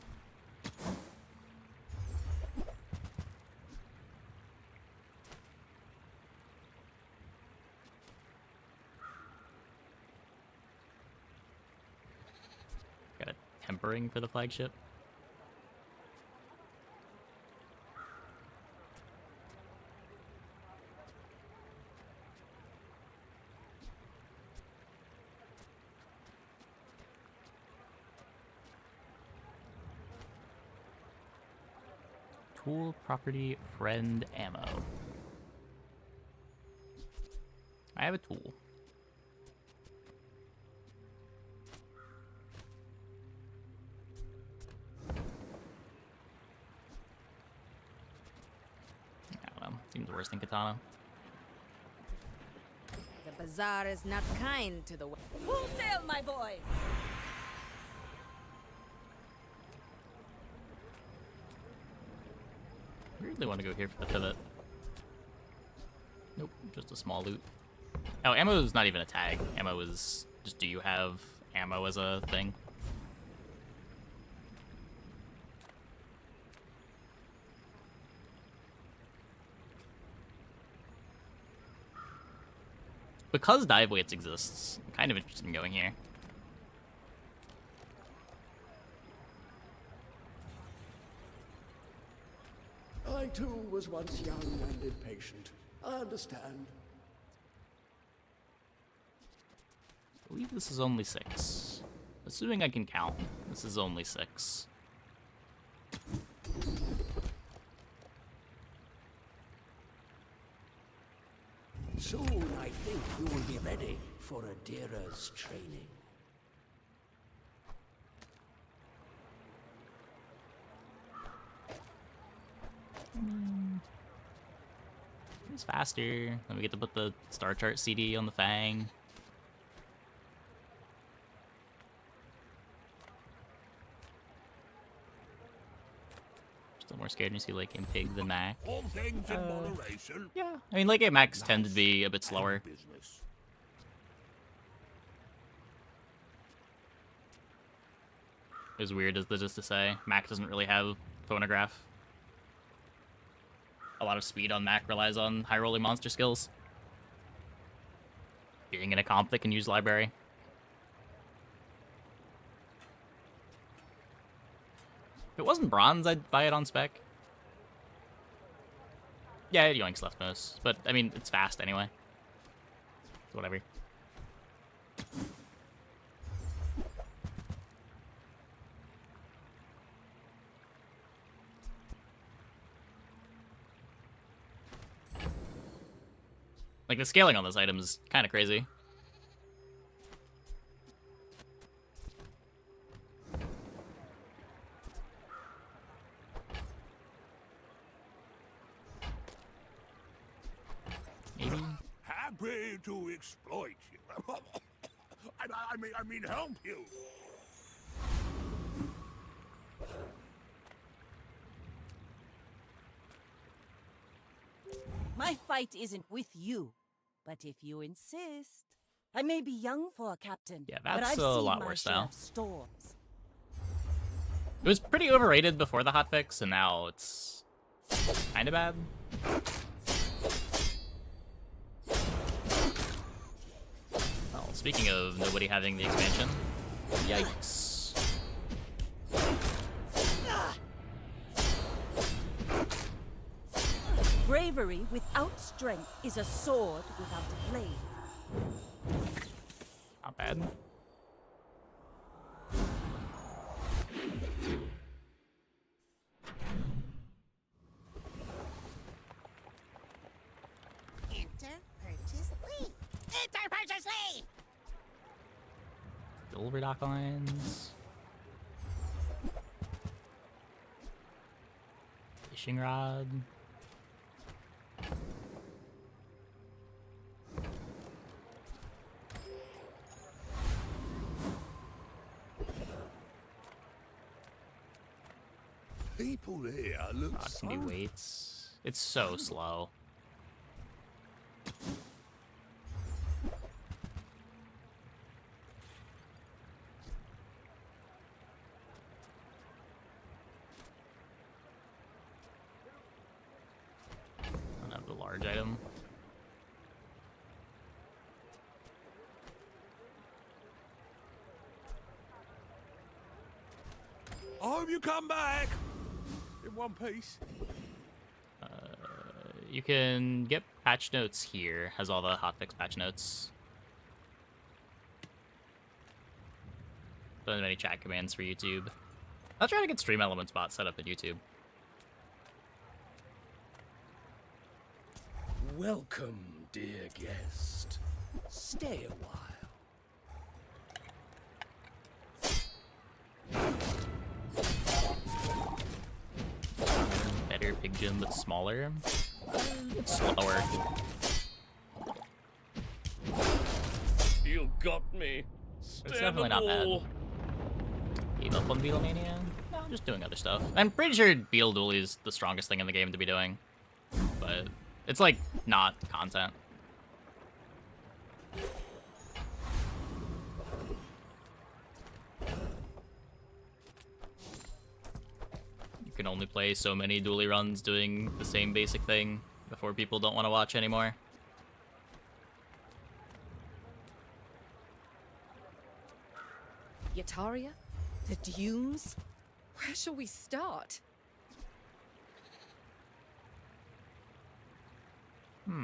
Got a tempering for the flagship. Tool, property, friend, ammo. I have a tool. I don't know. Seems worse than katana. The bazaar is not kind to the way. Full sail, my boys! I really want to go here for the pivot. Nope, just a small loot. Oh, ammo is not even a tag. Ammo is just, do you have ammo as a thing? Because dive weights exists, I'm kind of interested in going here. I too was once young and impatient. I understand. I believe this is only 6. Assuming I can count, this is only 6. Soon I think you will be ready for Adira's training. It's faster. Then we get to put the Star Chart CD on the Fang. Still more scared when you see late game Pig than Mac. All things in moderation. Yeah. I mean, late game Macs tend to be a bit slower. Business. As weird as this is to say, Mac doesn't really have phonograph. A lot of speed on Mac relies on high rolling monster skills. Being in a comp that can use library. If it wasn't bronze, I'd buy it on spec. Yeah, it yoinks leftmost, but I mean, it's fast anyway. So whatever. Like, the scaling on this item is kind of crazy. Maybe. Happy to exploit you. I mean, help you. My fight isn't with you, but if you insist. I may be young for a captain, Yeah, but that's I've a seen lot my worse share now. of storms. It was pretty overrated before the hotfix, and now it's kind of bad. Well, speaking of nobody having the expansion, yikes. Bravery without strength is a sword without a blade. Not bad. Enter purchase leave. Enter purchase leave. Silver dock lines. Fishing rod. People here look God, can do weights. It's so slow. I don't have the large item. I hope you come back in one piece. You can get patch notes here. Has all the hotfix patch notes. Don't have any chat commands for YouTube. I'll try to get Stream Elements bot set up at YouTube. Welcome, dear guest. Stay a while. Better pig gym, but smaller. It's slower. You got me. It's definitely not bad. Gave up on Beetlemania? No, I'm just doing other stuff. I'm pretty sure Beetle Duel is the strongest thing in the game to be doing. But it's like not content. You can only play so many dually runs doing the same basic thing before people don't want to watch anymore. Yataria? The Dunes? Where shall we start? Good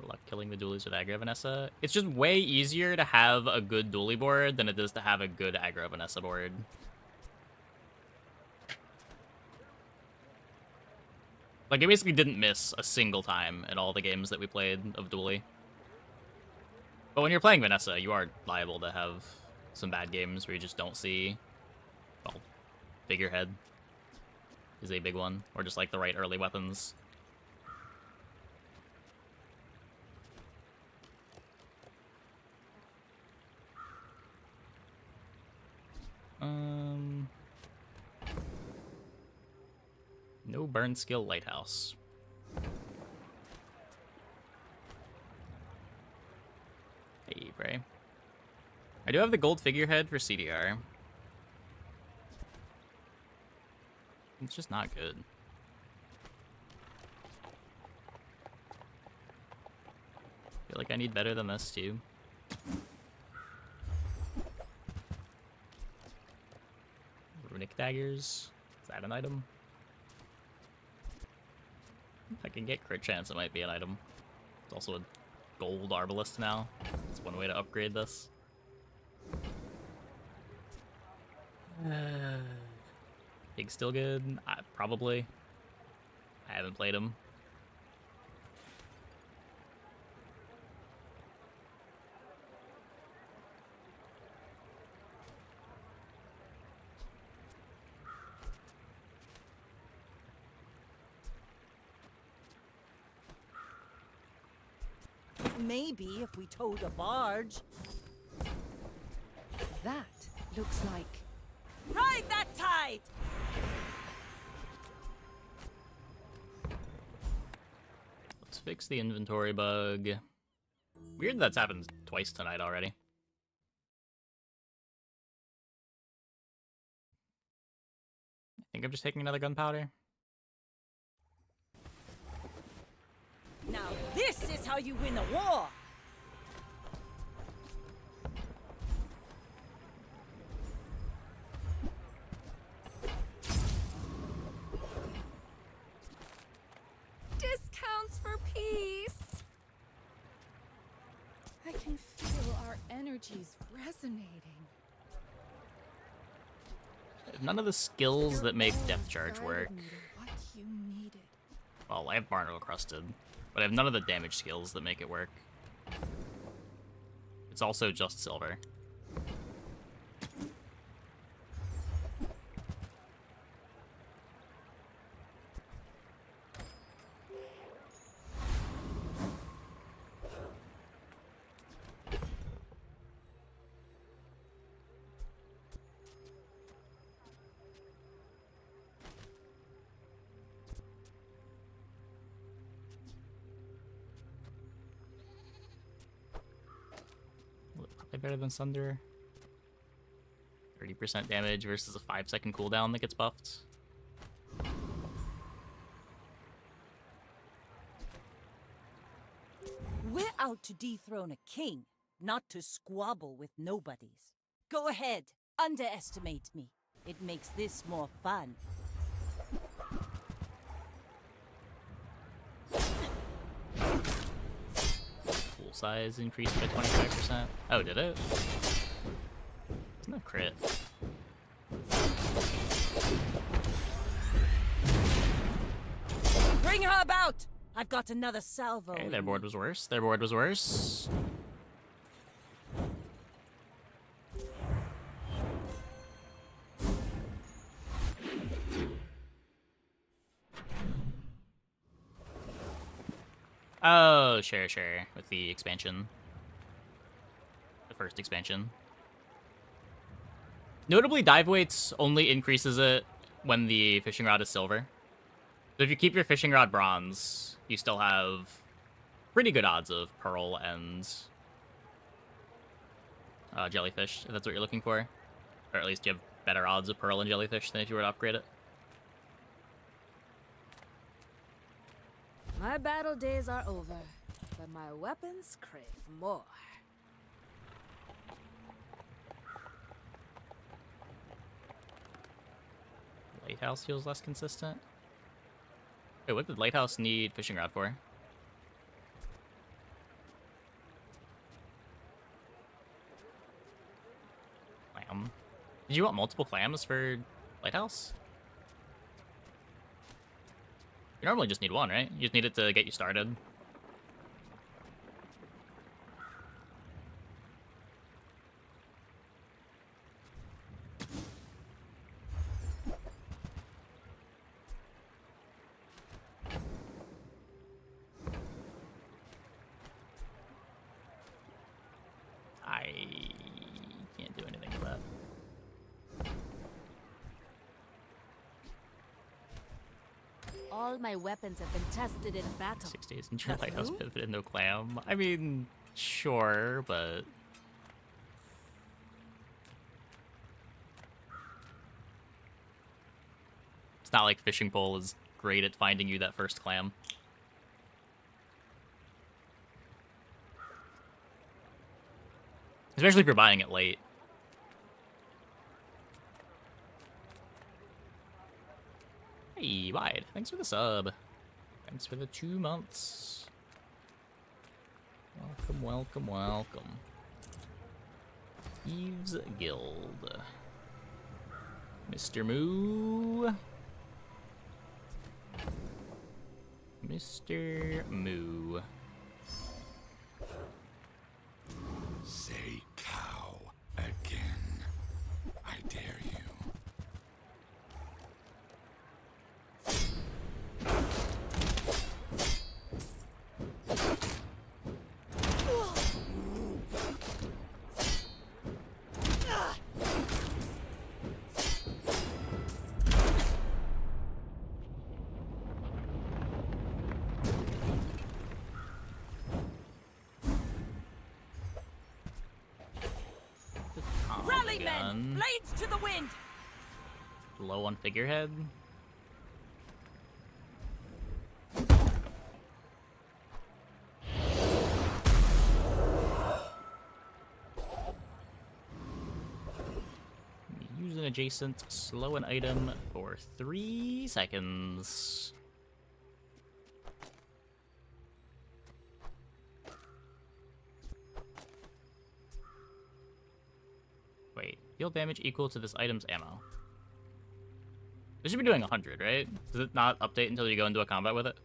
luck killing the dualies with aggro Vanessa. It's just way easier to have a good dually board than it is to have a good aggro Vanessa board. Like, it basically didn't miss a single time in all the games that we played of dually. But when you're playing Vanessa, you are liable to have some bad games where you just don't see, well, figurehead is a big one, or just like the right early weapons. No burn skill lighthouse. Hey, Bray. I do have the gold figurehead for CDR. It's just not good. I feel like I need better than this too. Runic daggers. Is that an item? If I can get crit chance, it might be an item. It's also a gold arbalist now. That's one way to upgrade this. Pig's still good? Probably. I haven't played him. Maybe if we towed a barge. That looks like... Ride that tide! Let's fix the inventory bug. Weird that's happened twice tonight already. I think I'm just taking another gunpowder. Now this is how you win a war! Discounts for peace! I can feel our energies resonating. None of the skills that make depth charge work. What you needed. Well, I have Barnacle Crusted, but I have none of the damage skills that make it work. It's also just silver. Better than Sunder. 30% damage versus a 5-second cooldown that gets buffed. We're out to dethrone a king, not to squabble with nobodies. Go ahead, underestimate me. It makes this more fun. Size increased by 25%. Oh, did it? Isn't that crit? Bring her about! I've got another salvo. Okay, their board was worse. Their board was worse. Oh, sure. With the expansion. The first expansion. Notably, dive weights only increases it when the fishing rod is silver. So if you keep your fishing rod bronze, you still have pretty good odds of pearl and jellyfish, if that's what you're looking for. Or at least you have better odds of pearl and jellyfish than if you were to upgrade it. My battle days are over, but my weapons crave more. Lighthouse feels less consistent. Wait, what did Lighthouse need fishing rod for? Clam. Did you want multiple clams for Lighthouse? You normally just need one, right? You just need it to get you started. I can't do anything with that. All my weapons have been tested in battle. 6 days into your Lighthouse pivot and no clam. I mean, sure, but It's not like fishing pole is great at finding you that first clam. Especially if you're buying it late. Hey, Wide. Thanks for the sub. Thanks for the 2 months. Welcome, welcome, welcome. Eve's Guild. Mr. Moo. Mr. Moo. Say cow again. I dare you. Rally men! Blades to the wind! Low on figurehead. Use an adjacent, slow an item for 3 seconds. Wait, deal damage equal to this item's ammo. This should be doing 100, right? Does it not update until you go into a combat with it?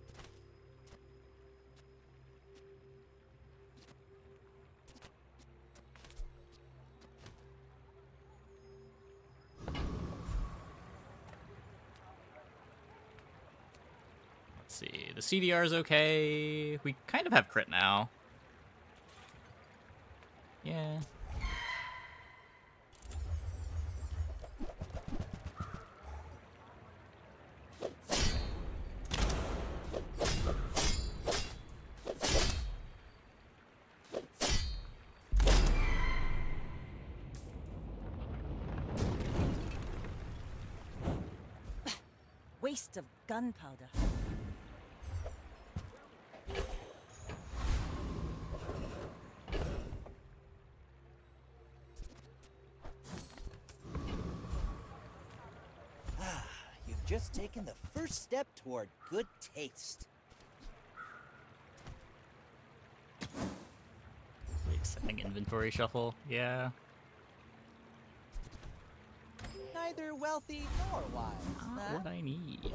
Let's see. The CDR is okay. We kind of have crit now. Yeah. Waste of gunpowder. Ah, you've just taken the first step toward good taste. Exciting inventory shuffle, yeah. Neither wealthy nor wise. Not what I need.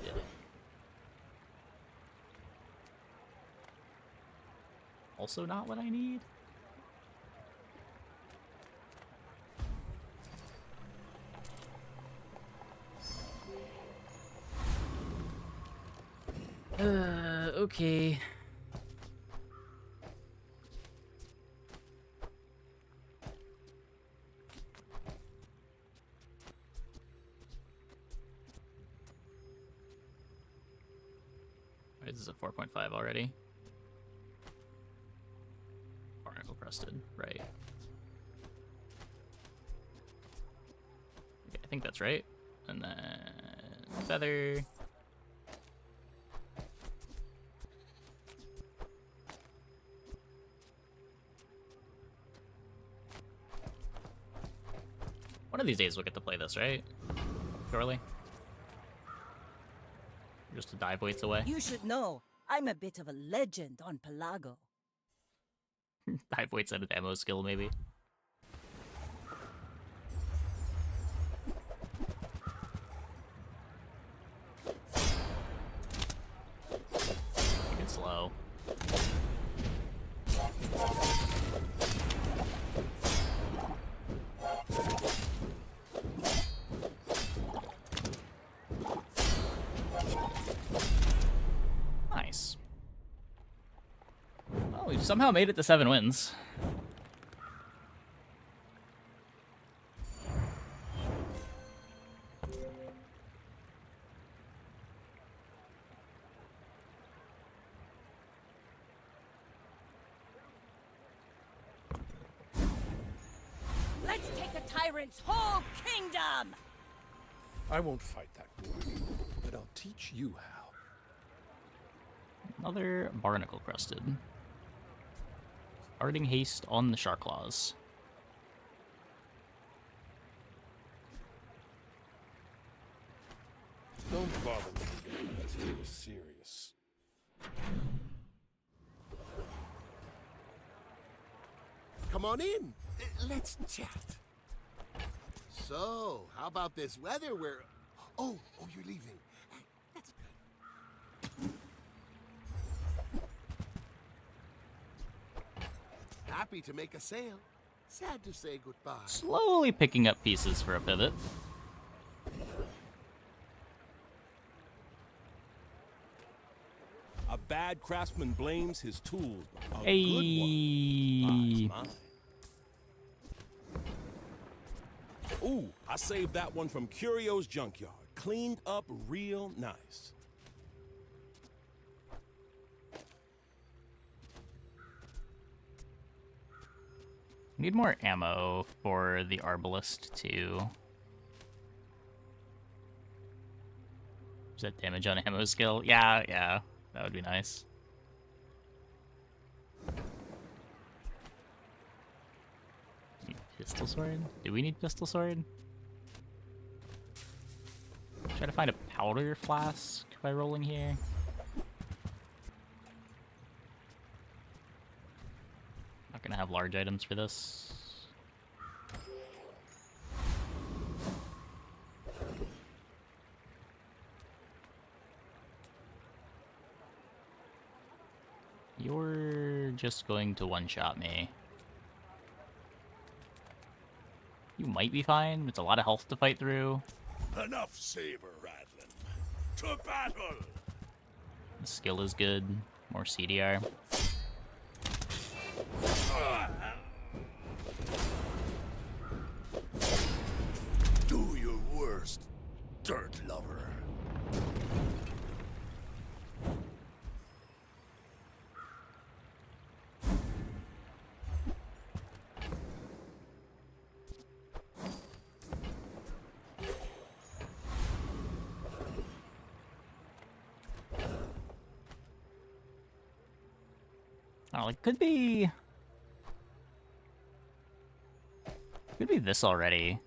Also not what I need. Okay. This is a 4.5 already. Barnacle crusted, right. Okay, I think that's right. And then feather. One of these days we'll get to play this, right? Surely. Just to dive weights away. You should know, I'm a bit of a legend on Pelago. Dive weights at a demo skill, maybe. Keep it slow. Nice. Well, we've somehow made it to 7 wins. Let's take the tyrant's whole kingdom! I won't fight that war anymore, but and I'll teach you how. Another barnacle crusted. Starting haste on the shark claws. Don't bother me again until you're serious. Come on in. Let's chat. So, how about this weather? Oh, you're leaving. That's good. Happy to make a sale. Sad to say goodbye. Slowly picking up pieces for a pivot. A bad craftsman blames his tools. A Hey. good one buys mine. Ooh, I saved that one from Curio's junkyard. Cleaned up real nice. Need more ammo for the arbalist too. Is that damage on ammo skill? Yeah, that would be nice. Need pistol sword? Do we need pistol sword? Try to find a powder flask by rolling here. Not gonna have large items for this. You're just going to one-shot me. You might be fine. It's a lot of health to fight through. Enough saber rattling. To battle! The skill is good. More CDR. Do your worst, dirt lover. Oh, it could be this already.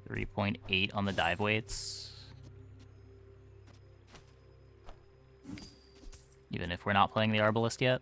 3.8 on the dive weights. Even if we're not playing the arbalist yet.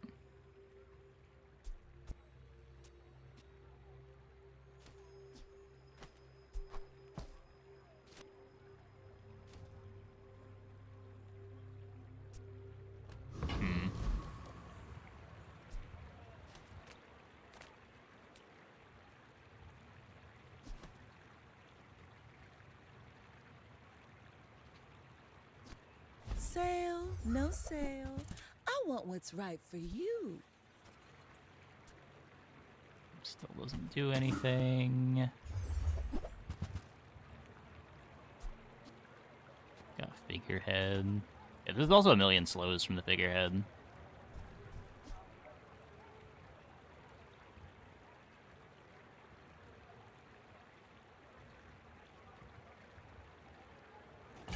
Sale, no sale. I want what's right for you. Still doesn't do anything. Got a figurehead. Yeah, there's also a million slows from the figurehead.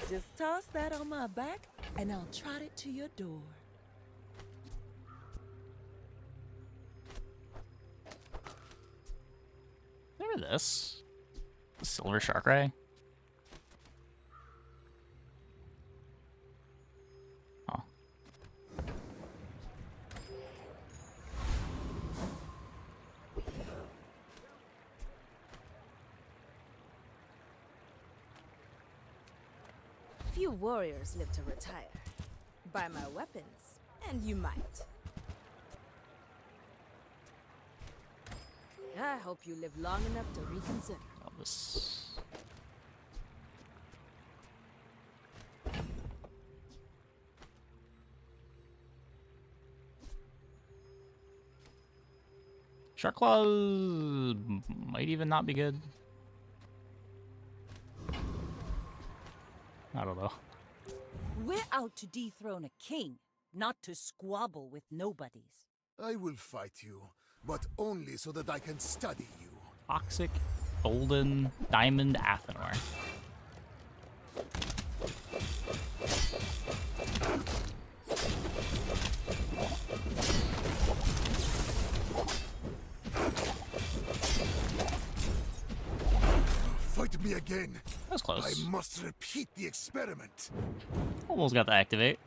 Just toss that on my back, and I'll trot it to your door. Remember this? The silver shark ray? Oh. Few warriors live to retire. Buy my weapons, and you might. I hope you live long enough to reconsider. Oh, this... Shark claws might even not be good. I don't know. We're out to dethrone a king, not to squabble with nobodies. I will fight you, but only so that I can study you. Toxic Golden Diamond Athenor. Fight me again. That was close. I must repeat the experiment. Almost got to activate.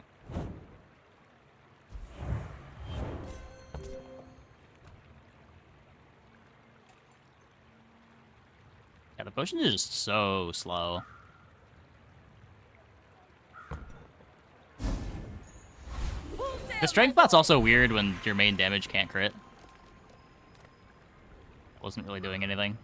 Yeah, the potion is just so slow. The strength bot's also weird when your main damage can't crit. Wasn't really doing anything.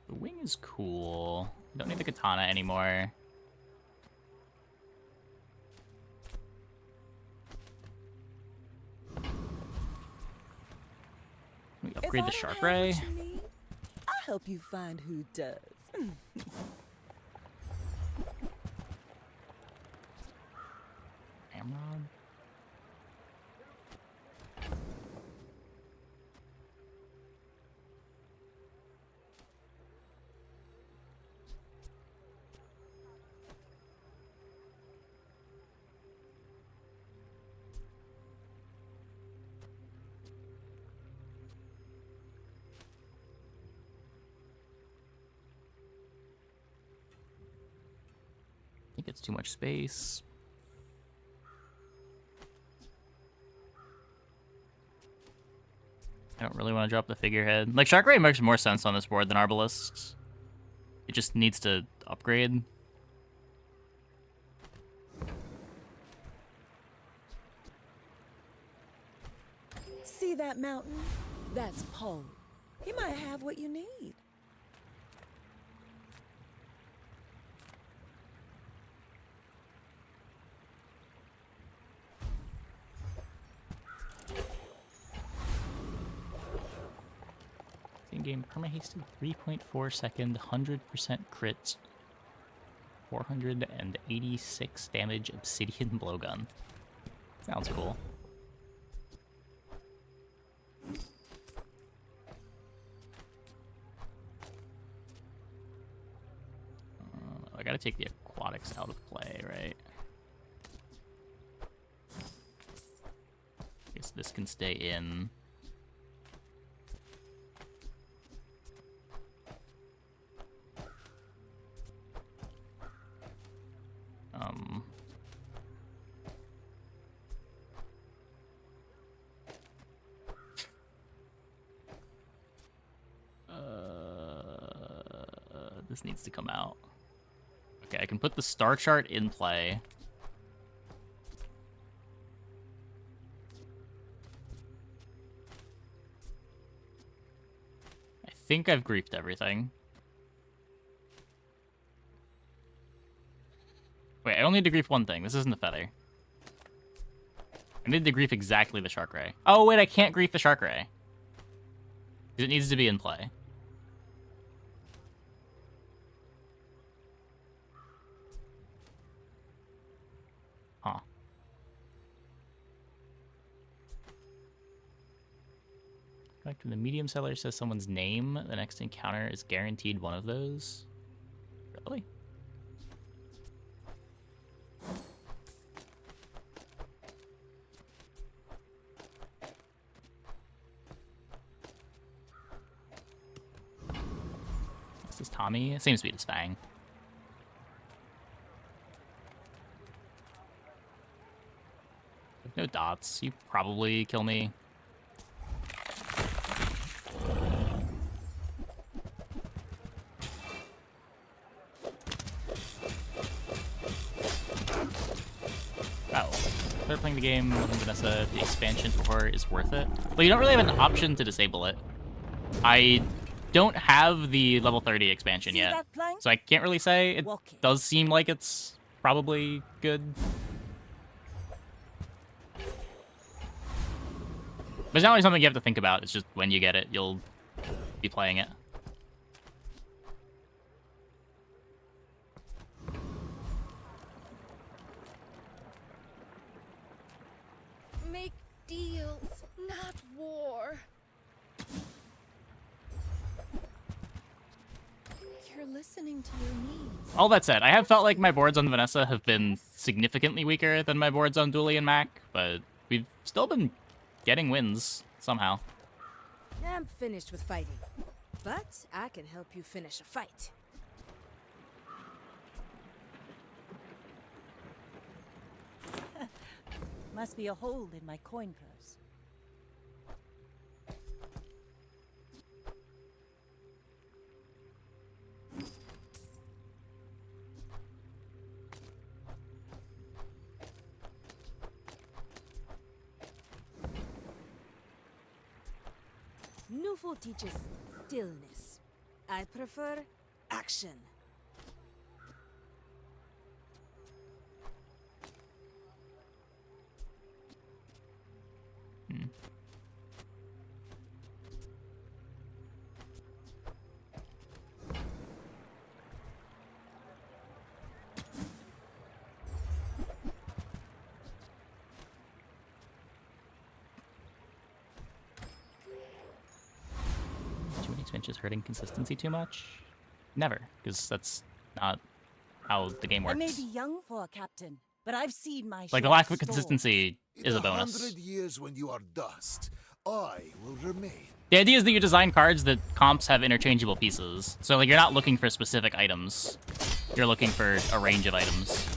The wing is cool. Don't need the katana anymore. Can we upgrade the shark ray? I'll help you find who does. Amrod? I think it's too much space. I don't really want to drop the figurehead. Like, Shark Ray makes more sense on this board than Arbalest. It just needs to upgrade. See that mountain? That's Poe. He might have what you need. In-game perma-hasted 3.4 second, 100% crit, 486 damage obsidian blowgun. Sounds cool. I gotta take the aquatics out of play, right? Guess this can stay in. This needs to come out. Okay, I can put the star chart in play. I think I've griefed everything. Wait, I only need to grief one thing. This isn't a feather. I need to grief exactly the shark ray. Oh, wait, I can't grief the shark ray. It needs to be in play. Huh. Back to the medium seller says someone's name. The next encounter is guaranteed one of those. Really? This is Tommy. Same speed as Fang. With no dots, you probably kill me. Oh, they're playing the game with Vanessa. The expansion for her is worth it. Well, you don't really have an option to disable it. I don't have the level 30 expansion yet, so I can't really say. It does seem like it's probably good. But it's not really something you have to think about. It's just when you get it, you'll be playing it. they're listening to your needs. All that said, I have felt like my boards on Vanessa have been significantly weaker than my boards on Dooley and Mac, but we've still been getting wins somehow. I'm finished with fighting, but I can help you finish a fight. Must be a hold in my coin purse. Newful teaches stillness. I prefer action. Too many expansions hurting consistency too much? Never, because that's not how the game I works. may be young for a captain, but I've seen my Like, the share lack of storms. consistency is a In bonus. 100 years when you are dust, I will remain. The idea is that you design cards that comps have interchangeable pieces. So, like, you're not looking for specific items. You're looking for a range of items.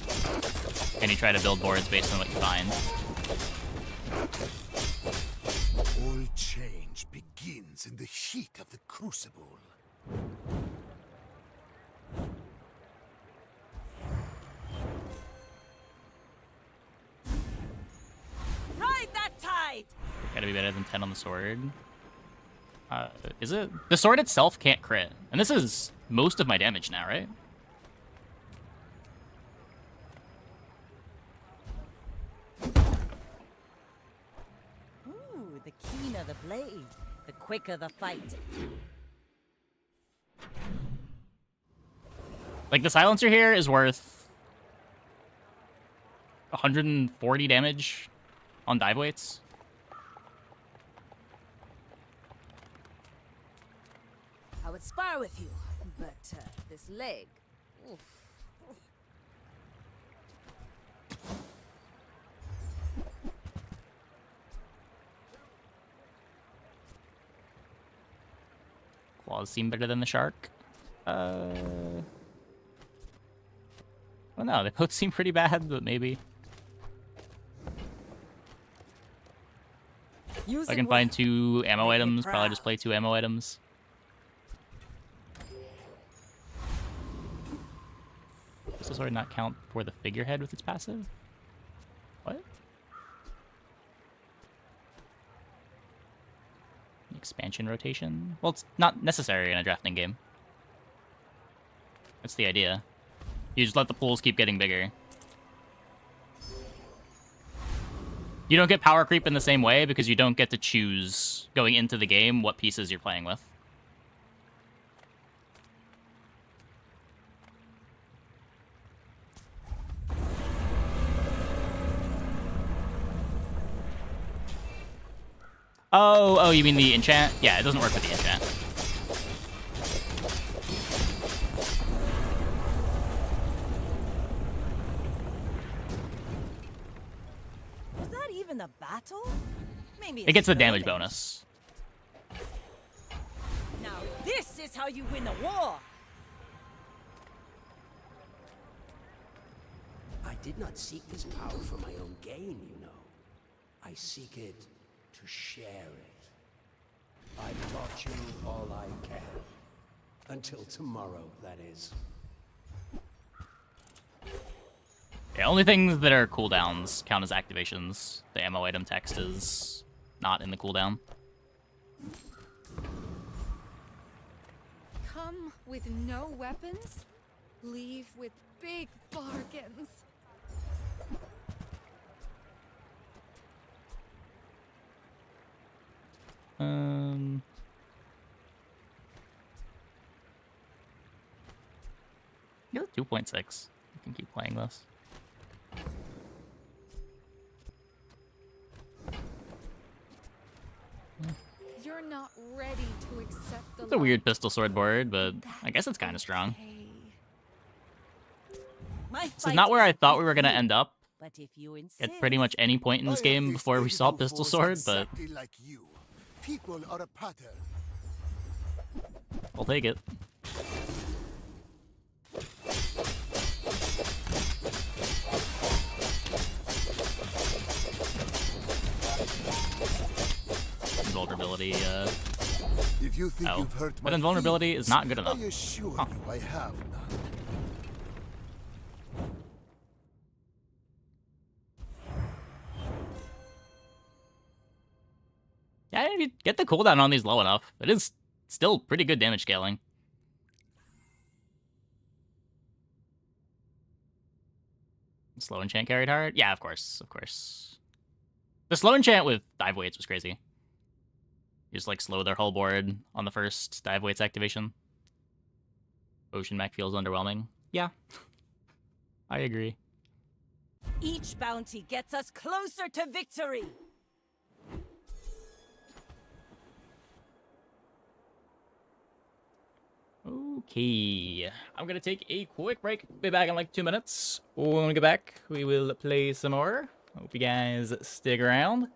And you try to build boards based on what you find. All change begins in the heat of the crucible. Ride that tide! Gotta be better than 10 on the sword. Is it? The sword itself can't crit. And this is most of my damage now, right? Ooh, the keener the blade, the quicker the fight. Like, the silencer here is worth 140 damage on dive weights. I would spar with you, but this leg. Oof. Claws seem better than the shark. Well, no, they both seem pretty bad, but maybe. If I can find 2 ammo items, probably just play 2 ammo items. Does this sword not count for the figurehead with its passive? What? Expansion rotation? Well, it's not necessary in a drafting game. That's the idea. You just let the pools keep getting bigger. You don't get power creep in the same way because you don't get to choose going into the game what pieces you're playing with. Oh, you mean the enchant? Yeah, it doesn't work with the enchant. Was that even a battle? Maybe It gets the damage skirmish. bonus. Now this is how you win a war. I did not seek this power for my own gain, you know. I seek it to share it. I've taught you all I can. Until tomorrow, that is. Yeah, only things that are cooldowns count as activations. The ammo item text is not in the cooldown. Come with no weapons, leave with big bargains. You're 2.6. You can keep playing this. You're I'm not ready to accept the It's a weird pistol sword board, but I guess it's kind of strong. This is not where I thought we were gonna end up But if you insist, at pretty much any point in this game before we saw pistol sword, but Exactly like you. People are a pattern. I'll take it. Invulnerability, If you think oh. you've hurt But my invulnerability is not good feelings, enough. I assure Huh. you I have none. Yeah, if you get the cooldown on these low enough, it is still pretty good damage scaling. Slow enchant carried hard? Yeah, of course, of course. The slow enchant with dive weights was crazy. You just like slow their whole board on the first dive weights activation. Ocean mech feels underwhelming. Yeah, I agree. each bounty gets us closer to victory. Okay, I'm gonna take a quick break. Be back in like 2 minutes. When we get back, we will play some more. Hope you guys stick around.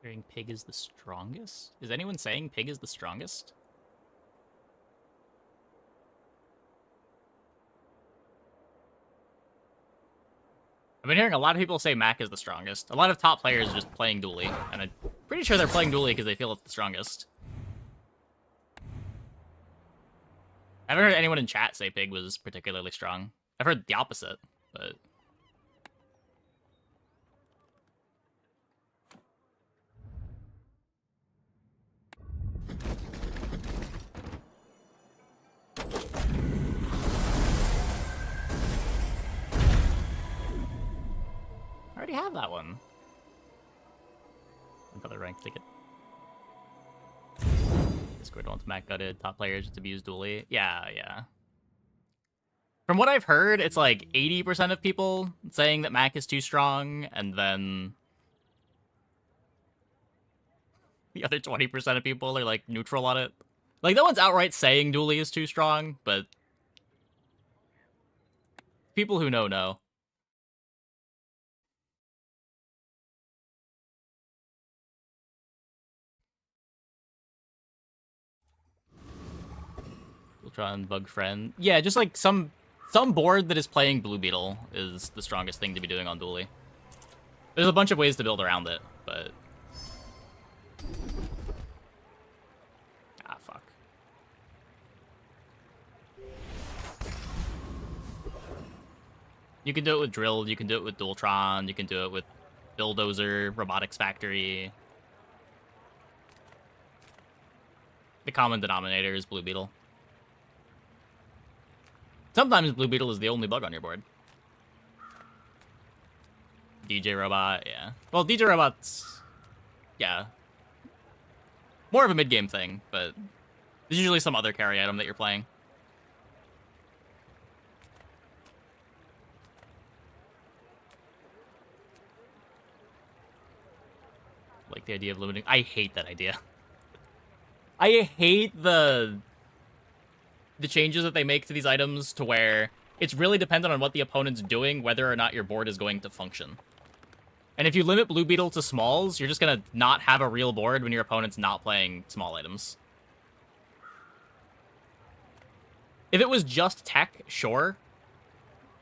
Hearing pig is the strongest? Is anyone saying pig is the strongest? I've been hearing a lot of people say Mac is the strongest. A lot of top players are just playing dually, and I'm pretty sure they're playing dually because they feel it's the strongest. I haven't heard anyone in chat say pig was particularly strong. I've heard the opposite, but... I already have that one. Another ranked ticket. Discord wants Mac gutted. Top players just abuse dually. Yeah, yeah. From what I've heard, it's like 80% of people saying that Mac is too strong, and then the other 20% of people are like neutral on it. Like, no one's outright saying dually is too strong, but people who know know. Voltron bug friend. Yeah, just like some board that is playing Blue Beetle is the strongest thing to be doing on Dually. There's a bunch of ways to build around it, but fuck. You can do it with Drilled, you can do it with Dualtron, you can do it with Bulldozer, Robotics Factory. The common denominator is Blue Beetle. Sometimes Blue Beetle is the only bug on your board. DJ Robot, yeah. Well, DJ Robot's, yeah, more of a mid-game thing, but there's usually some other carry item that you're playing. Like the idea of limiting. I hate that idea. I hate the changes that they make to these items to where it's really dependent on what the opponent's doing, whether or not your board is going to function. And if you limit Blue Beetle to smalls, you're just going to not have a real board when your opponent's not playing small items. If it was just tech, sure.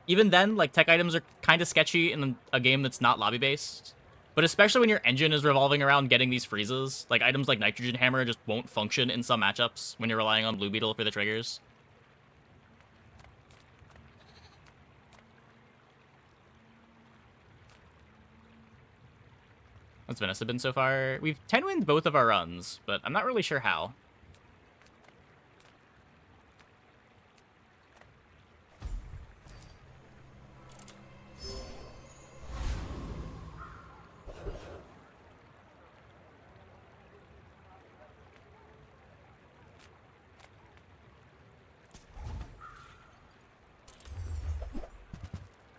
Even then, like, tech items are kind of sketchy in a game that's not lobby-based. But especially when your engine is revolving around getting these freezes, like items like Nitrogen Hammer just won't function in some matchups when you're relying on Blue Beetle for the triggers. What's Vanessa been so far? We've 10-winned both of our runs, but I'm not really sure how.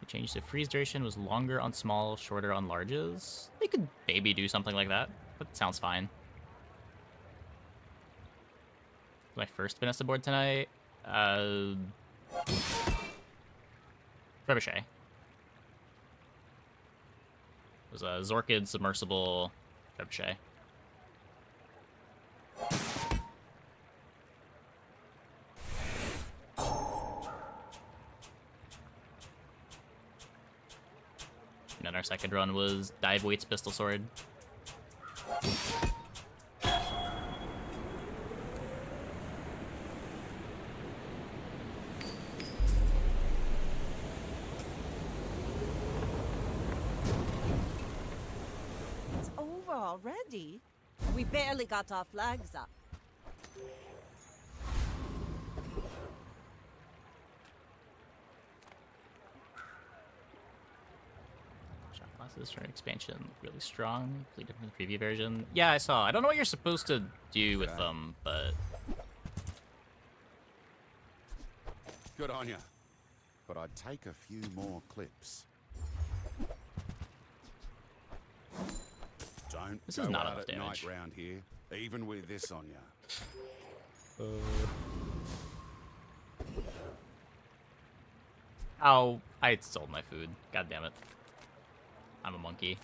Change the freeze duration was longer on small, shorter on larges. They could maybe do something like that. That sounds fine. My first Vanessa board tonight. Trebuchet. It was a Zorkid submersible Trebuchet. And then our second run was Dive Weights Pistol Sword. It's over already? We barely got our flags up. Classes for expansion really strong, completely different from the preview version. Yeah, I saw. I don't know what you're supposed to do with them, but Good on ya. But I'd take a few more clips. Don't This go is not out enough at damage. night round here, even with this on ya. Oh, I sold my food. God damn it. I'm a monkey.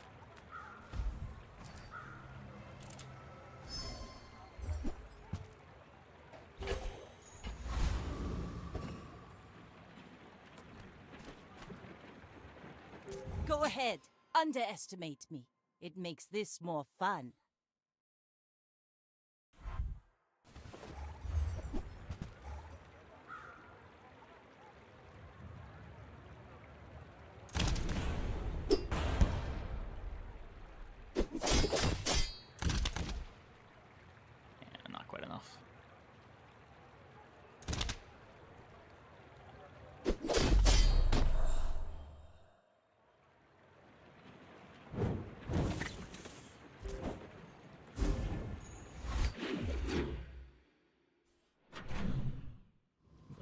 Go ahead. Underestimate me. It makes this more fun. Yeah, not quite enough.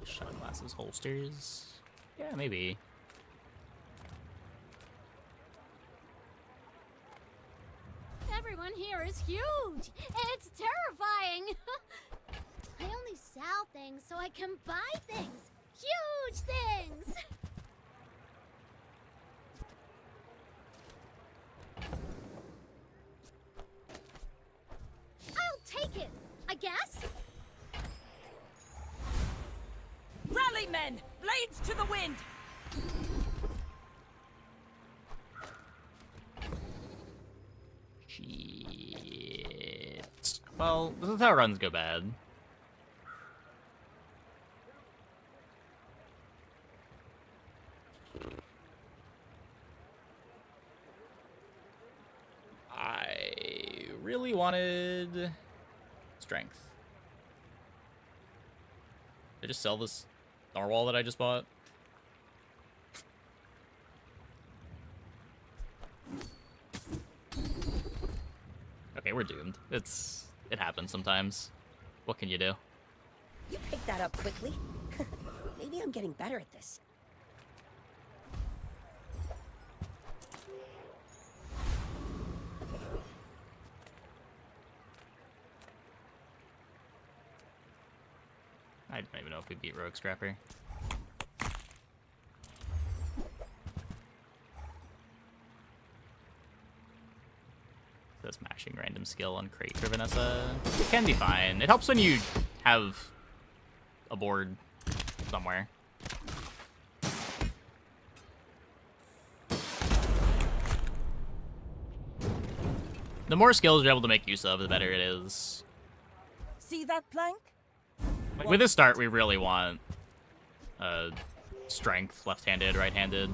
Shot glasses, holsters. Yeah, maybe. Everyone here is huge. It's terrifying. I only sell things so I can buy things. Huge things. I'll take it, I guess. Blades to the wind! Shit. Well, this is how runs go bad. I really wanted strength. Did I just sell this narwhal that I just bought? Okay, we're doomed. It happens sometimes. What can you do? You picked that up quickly. Maybe I'm getting better at this. I don't even know if we beat Rogue Scrapper. So smashing random skill on crate for Vanessa. It can be fine. It helps when you have a board somewhere. The more skills you're able to make use of, the better it is. See that plank? Like with this start, we really want strength, left-handed, right-handed.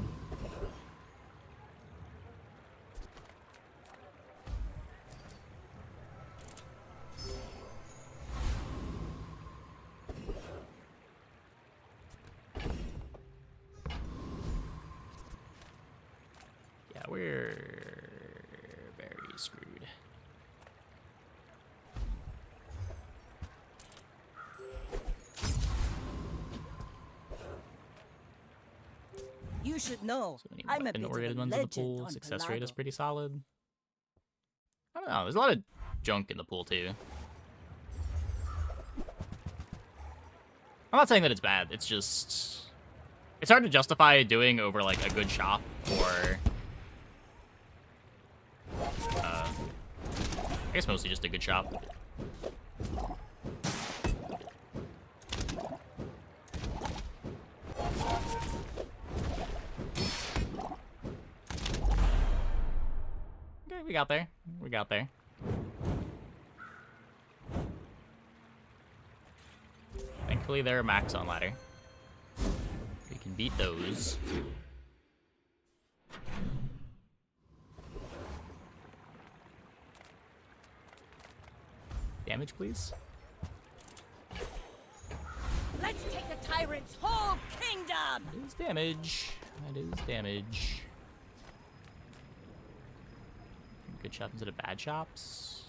Yeah, we're very screwed. You should know. So many I'm a weapon bit of oriented a ones in the legend pool. on Success rate is Pelago. pretty solid. I don't know. There's a lot of junk in the pool too. I'm not saying that it's bad. It's just it's hard to justify doing over like a good shop or I guess mostly just a good shop. Okay, we got there. We got there. Thankfully, there are max on ladder. We can beat those. Damage, please. Let's take the tyrant's whole kingdom! That is damage. That is damage. Good shop instead of bad shops.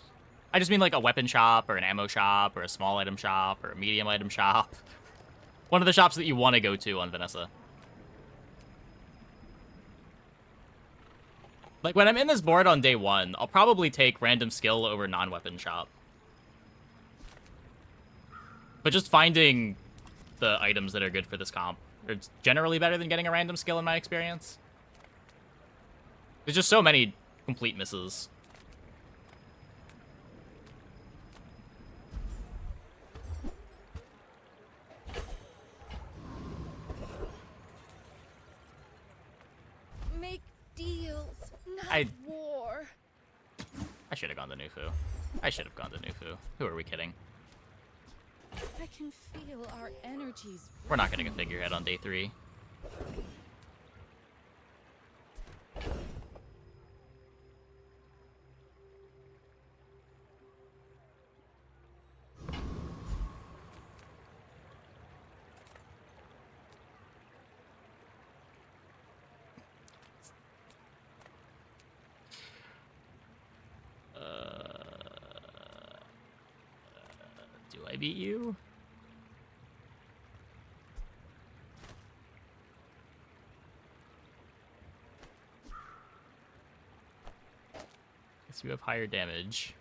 I just mean like a weapon shop or an ammo shop or a small item shop or a medium item shop. One of the shops that you want to go to on Vanessa. Like when I'm in this board on day one, I'll probably take random skill over non-weapon shop. But just finding the items that are good for this comp are generally better than getting a random skill in my experience. There's just so many complete misses. Make deals, not war. I should have gone to Nufu. I should have gone to Nufu. Who are we kidding? I can feel our energies. We're not getting a figurehead on day 3. Do I beat you? Guess you have higher damage.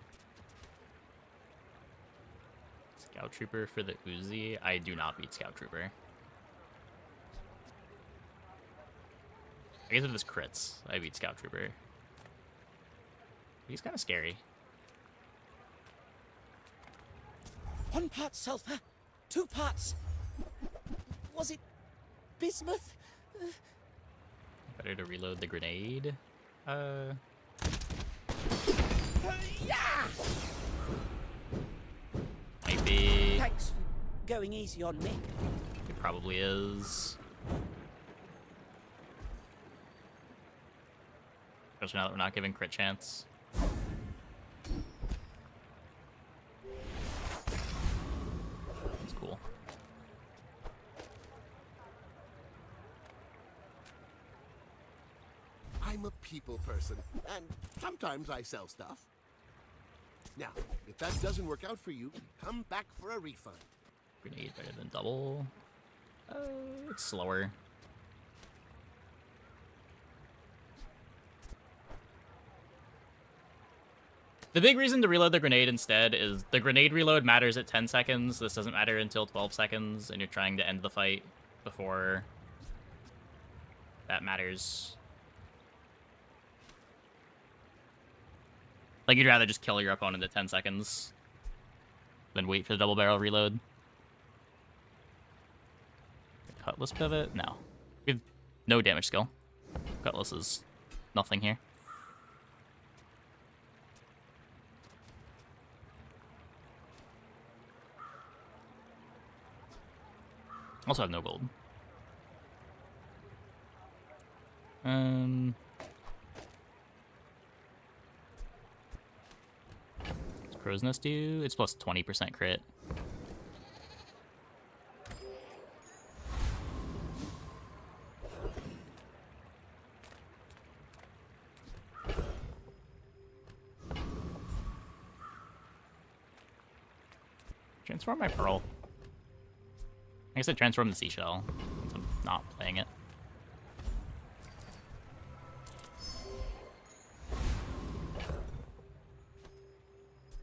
Scout Trooper for the Uzi. I do not beat Scout Trooper. I guess if this crits, I beat Scout Trooper. He's kind of scary. 1 part sulfur, 2 parts. Was it bismuth? Better to reload the grenade. Yeah! Might be. Thanks for going easy on me. It probably is. Especially now that we're not giving crit chance. That's cool. I'm a people person, and sometimes I sell stuff. Now, if that doesn't work out for you, come back for a refund. Grenade better than double. It's slower. The big reason to reload the grenade instead is the grenade reload matters at 10 seconds. This doesn't matter until 12 seconds, and you're trying to end the fight before that matters. Like, you'd rather just kill your opponent at 10 seconds than wait for the double barrel reload. Cutlass pivot? No. We have no damage skill. Cutlass is nothing here. Also have no gold. What's Crow's Nest do? It's plus 20% crit. Transform my pearl. I guess I transform the seashell since I'm not playing it.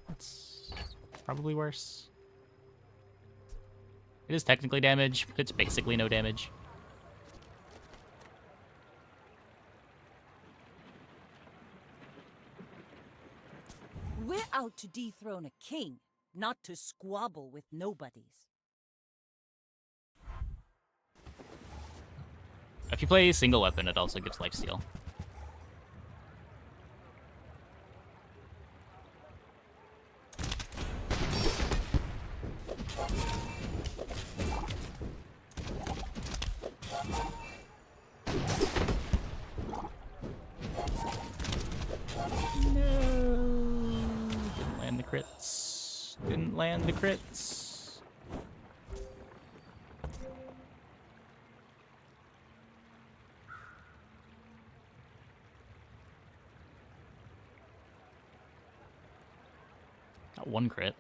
That's probably worse. It is technically damage, but it's basically no damage. We're out to dethrone a king, not to squabble with nobodies. If you play single weapon, it also gives lifesteal. Didn't land the crits. Didn't land the crits. Got one crit.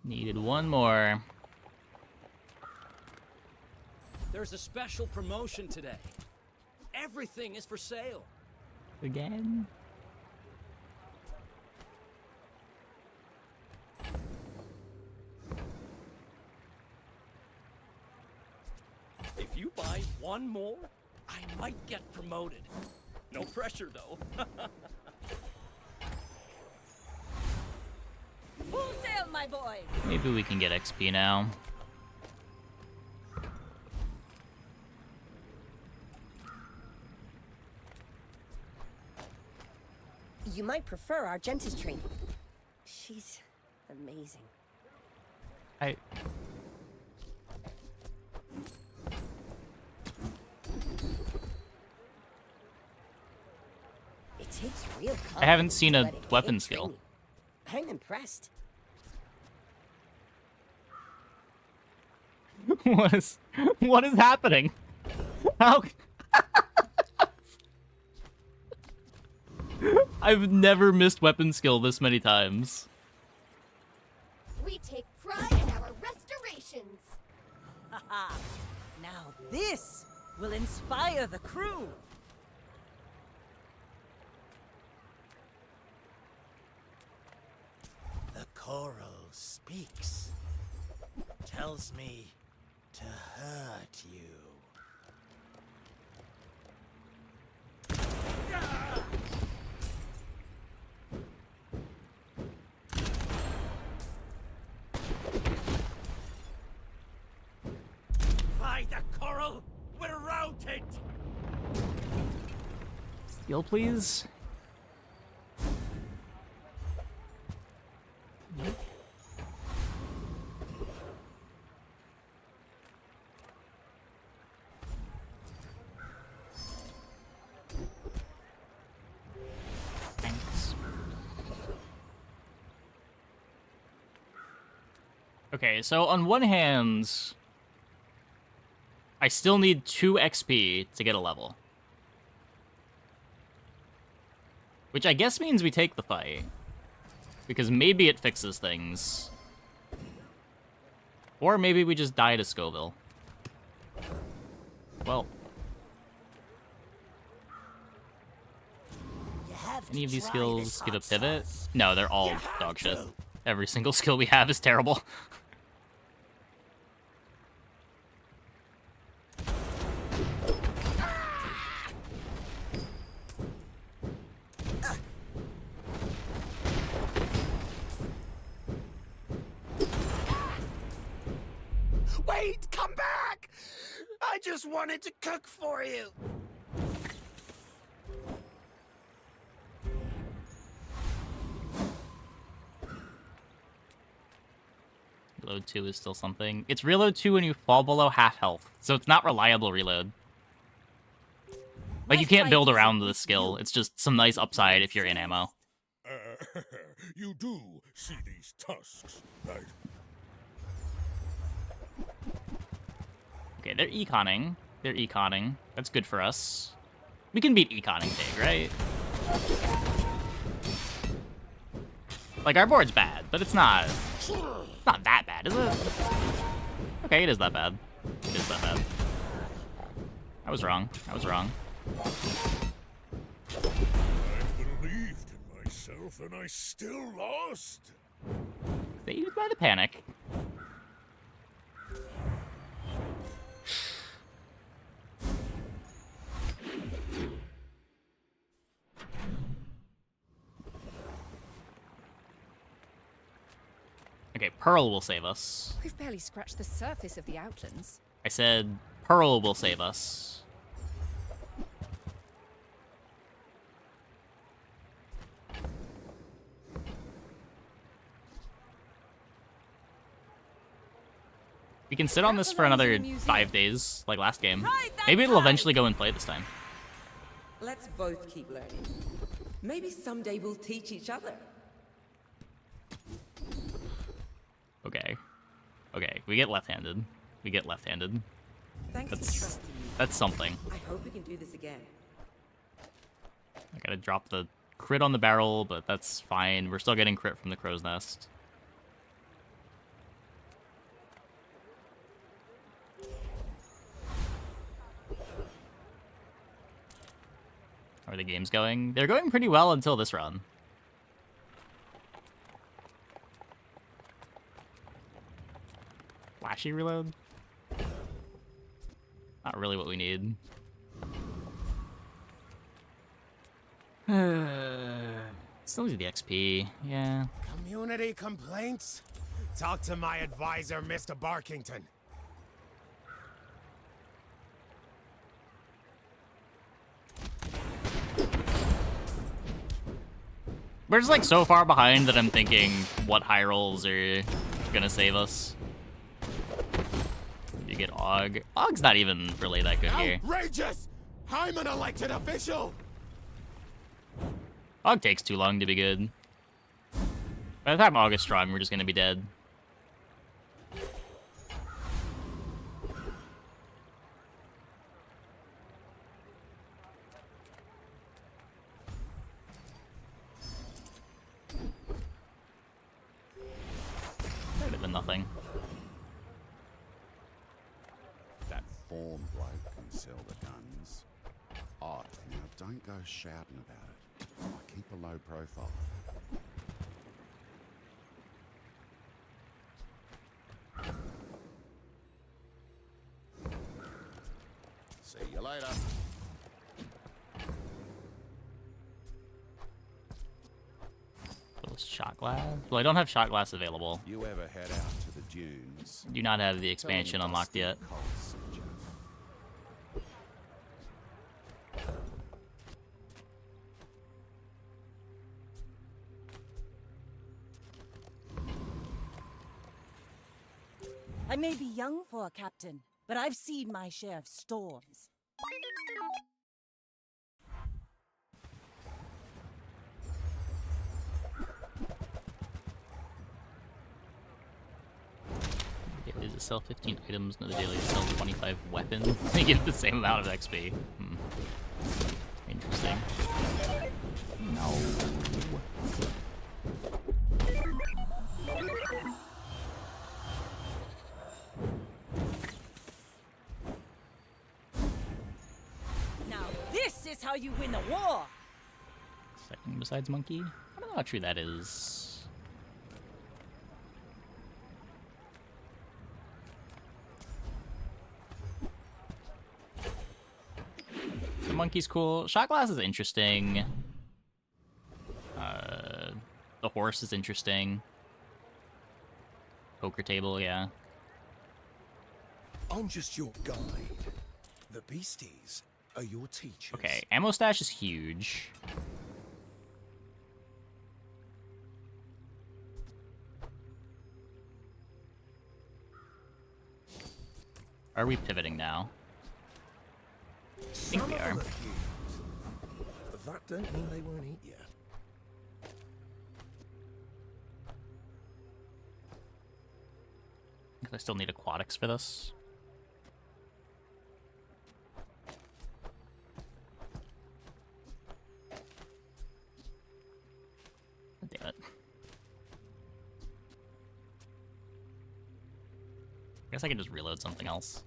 Needed one more. There's a special promotion today. Everything is for sale. Again? If you buy one more, I might get promoted. No pressure, though. Full sail, my boy! Maybe we can get XP now. You might prefer Argenta's training. She's amazing. It takes real I haven't seen a confidence to let weapon kid skill. train you. I'm impressed. What is happening? How? I've never missed weapon skill this many times. We take pride in our restorations. Haha! Now this will inspire the crew. The coral speaks. Tells me to hurt you. Heal, please. Nope. Thanks. Okay, so on one hand, I still need 2 XP to get a level. Which I guess means we take the fight. Because maybe it fixes things. Or maybe we just die to Scoville. Well. Any of these skills give a pivot? No, they're all dog shit. Every single skill we have is terrible. Wait, come back! I just wanted to cook for you. Reload 2 is still something. It's reload 2 when you fall below half health, so it's not reliable reload. Like, you can't build around the skill. It's just some nice upside if you're in ammo. You do see these tusks, right? Okay, they're econing. They're econing. That's good for us. We can beat econing Pig, right? Like, our board's bad, but it's not that bad, is it? Okay, it is that bad. It is that bad. I was wrong. I was wrong. I believed in myself, and I still lost. Faded by the panic. Okay, Pearl will save us. We've barely scratched the surface of the Outlands. I said Pearl will save us. We can sit on this for another 5 days, like last game. Maybe it'll eventually go in play this time. Let's both keep learning. Maybe someday we'll teach each other. Okay. Okay, we get left-handed. We get left-handed. Thanks for trusting me. That's something. I hope we can do this again. I gotta drop the crit on the barrel, but that's fine. We're still getting crit from the crow's nest. How are the games going? They're going pretty well until this run. Flashy reload? Not really what we need. Still need the XP, yeah. Community complaints? Talk to my advisor, Mr. Barkington. We're just like so far behind that I'm thinking what high rolls are gonna save us. You get Og. Og's not even really that good here. Outrageous! I'm an elected official! Og takes too long to be good. By the time Og is strong, we're just gonna be dead. Could have been nothing. That form bloke can sell the guns. Oh, now don't go shouting about it. I keep a low profile. See you later. Shot glass? Well, I don't have shot glass available. You ever head out to the dunes? Do not have the expansion unlocked yet. I may be young for a captain, but I've seen my share of storms. Is it sell 15 items? Another daily sell 25 weapons. They get the same amount of XP. Interesting. No. Now this is how you win a war! Second besides monkey? I don't know how true that is. The monkey's cool. Shot glass is interesting. The horse is interesting. Poker table, yeah. I'm just your guide. The beasties are your teachers. Okay, ammo stash is huge. Are we pivoting now? I think we are. That don't mean they won't eat you. Because I still need aquatics for this. Damn it. I guess I can just reload something else.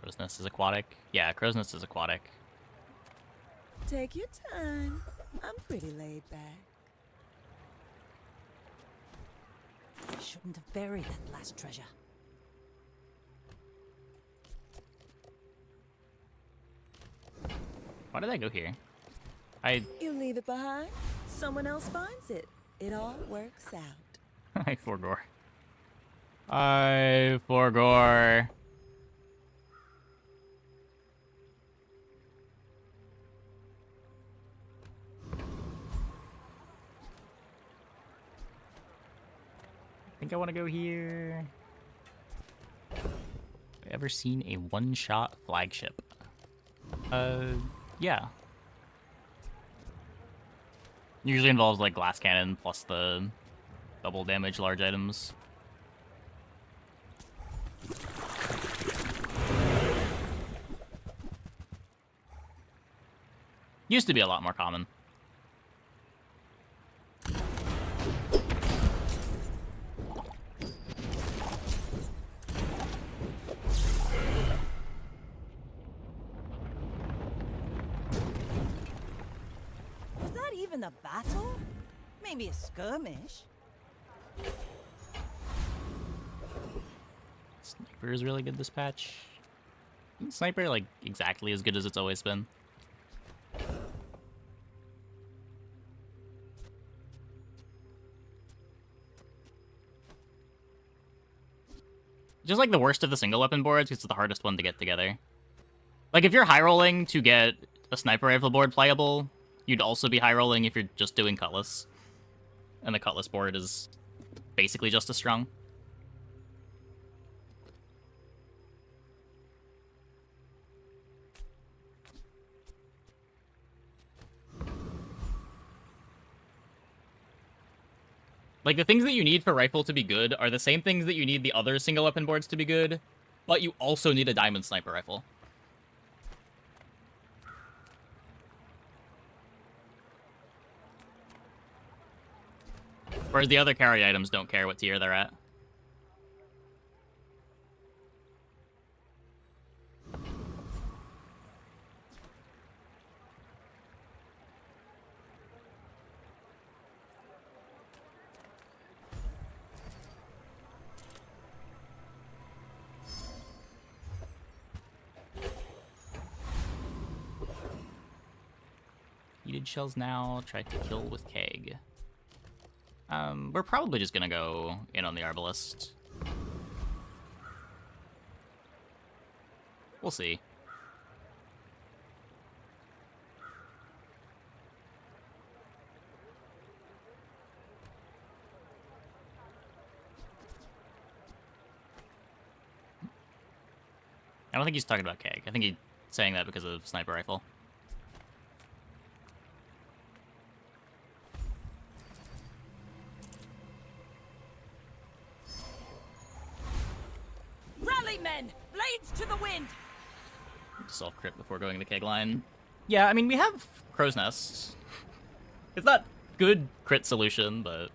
Crow's Nest is aquatic. Yeah, Crow's Nest is aquatic. Take your time. I'm pretty laid back. I shouldn't have buried that last treasure. Why did I go here? You leave it behind, someone else finds it. It all works out. I forgore. I forgore. I think I want to go here. Have I ever seen a one-shot flagship? Yeah. Usually involves like glass cannon plus the double damage large items. Used to be a lot more common. Was that even a battle? Maybe a skirmish. Sniper is really good this patch. Sniper, like, exactly as good as it's always been. Just like the worst of the single weapon boards, because it's the hardest one to get together. Like, if you're high rolling to get a sniper rifle board playable, you'd also be high rolling if you're just doing cutlass. And the cutlass board is basically just as strong. Like, the things that you need for rifle to be good are the same things that you need the other single weapon boards to be good, but you also need a diamond sniper rifle. Whereas the other carry items don't care what tier they're at. Heated shells now, try to kill with keg. We're probably just gonna go in on the arbalist. We'll see. I don't think he's talking about Keg. I think he's saying that because of sniper rifle. Rally, men! Blades to the wind! Self-crit before going to Keg line. Yeah, I mean, we have Crow's Nest. It's not good crit solution, but...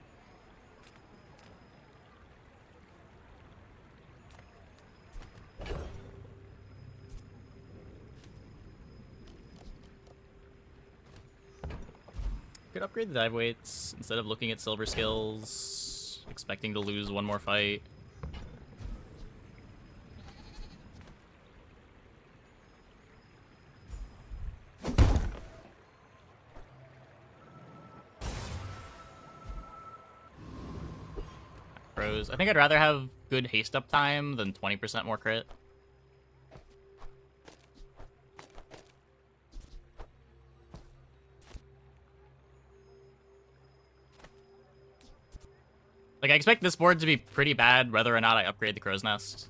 Could upgrade the dive weights instead of looking at silver skills, expecting to lose one more fight. Pros. I think I'd rather have good haste up time than 20% more crit. Like, I expect this board to be pretty bad whether or not I upgrade the Crow's Nest.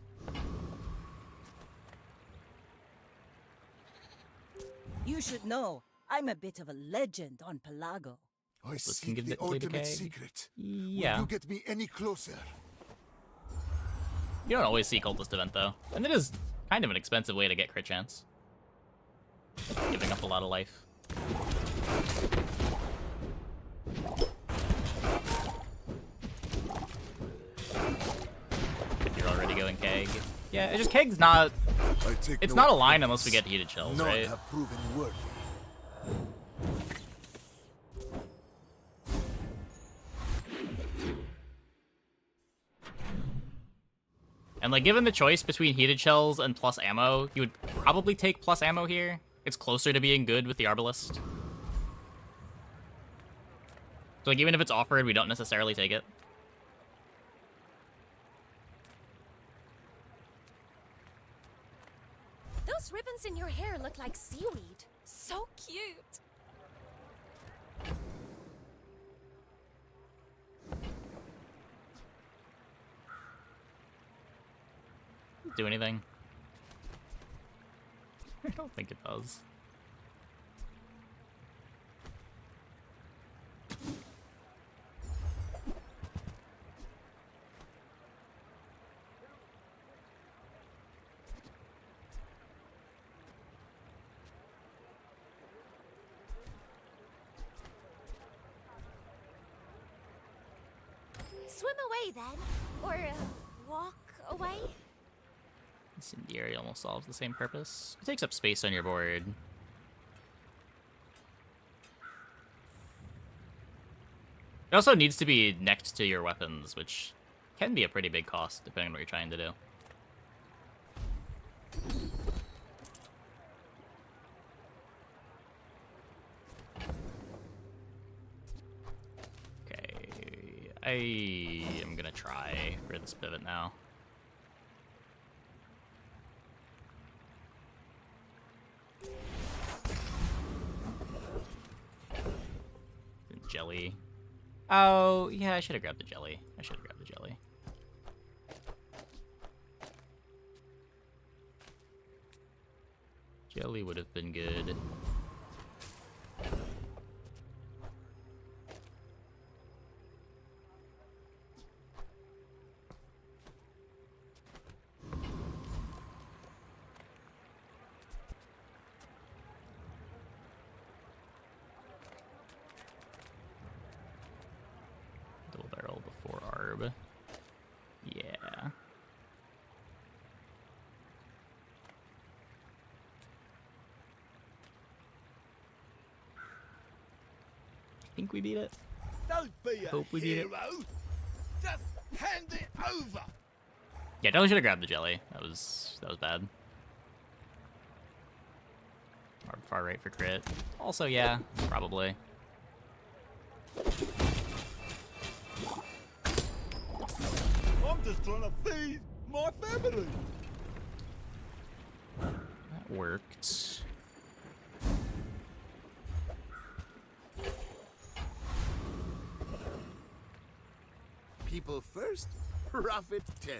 You should know, I'm a bit of a legend on Pelago. I Let's seek give the it- leave the ultimate keg. secret. Yeah. Will you get me any closer? You don't always see Cultist Event, though. And it is kind of an expensive way to get crit chance. Giving up a lot of life. If you're already going Keg. Yeah, it's just Keg's not... It's not a line unless we get heated chills, None right? have proven worthy. And, like, given the choice between heated shells and plus ammo, you would probably take plus ammo here. It's closer to being good with the Arbalist. So, like, even if it's offered, we don't necessarily take it. Those ribbons in your hair look like seaweed. So cute. Do anything? I don't think it does. Swim away then. Or walk away. Incendiary almost solves the same purpose. It takes up space on your board. It also needs to be next to your weapons, which can be a pretty big cost, depending on what you're trying to do. Okay, I am gonna try for this pivot now. Jelly. Oh, yeah, I should have grabbed the jelly. I should have grabbed the jelly. Jelly would have been good. Double barrel before Arb. Yeah. I think we beat it. Don't be a Hope we beat it. hero. Just hand it over. Yeah, definitely should have grabbed the jelly. That was bad. Arb far right for crit. Also, yeah, probably. I'm just trying to feed my family. That worked. People first, profit 10.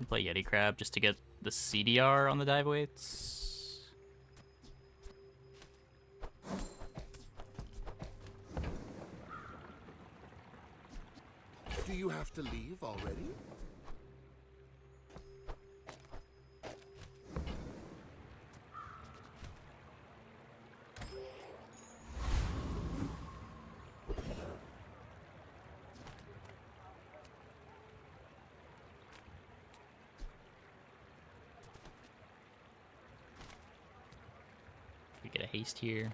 play Yeti Crab just to get the CDR on the dive weights. Do you have to leave already? We get a haste here.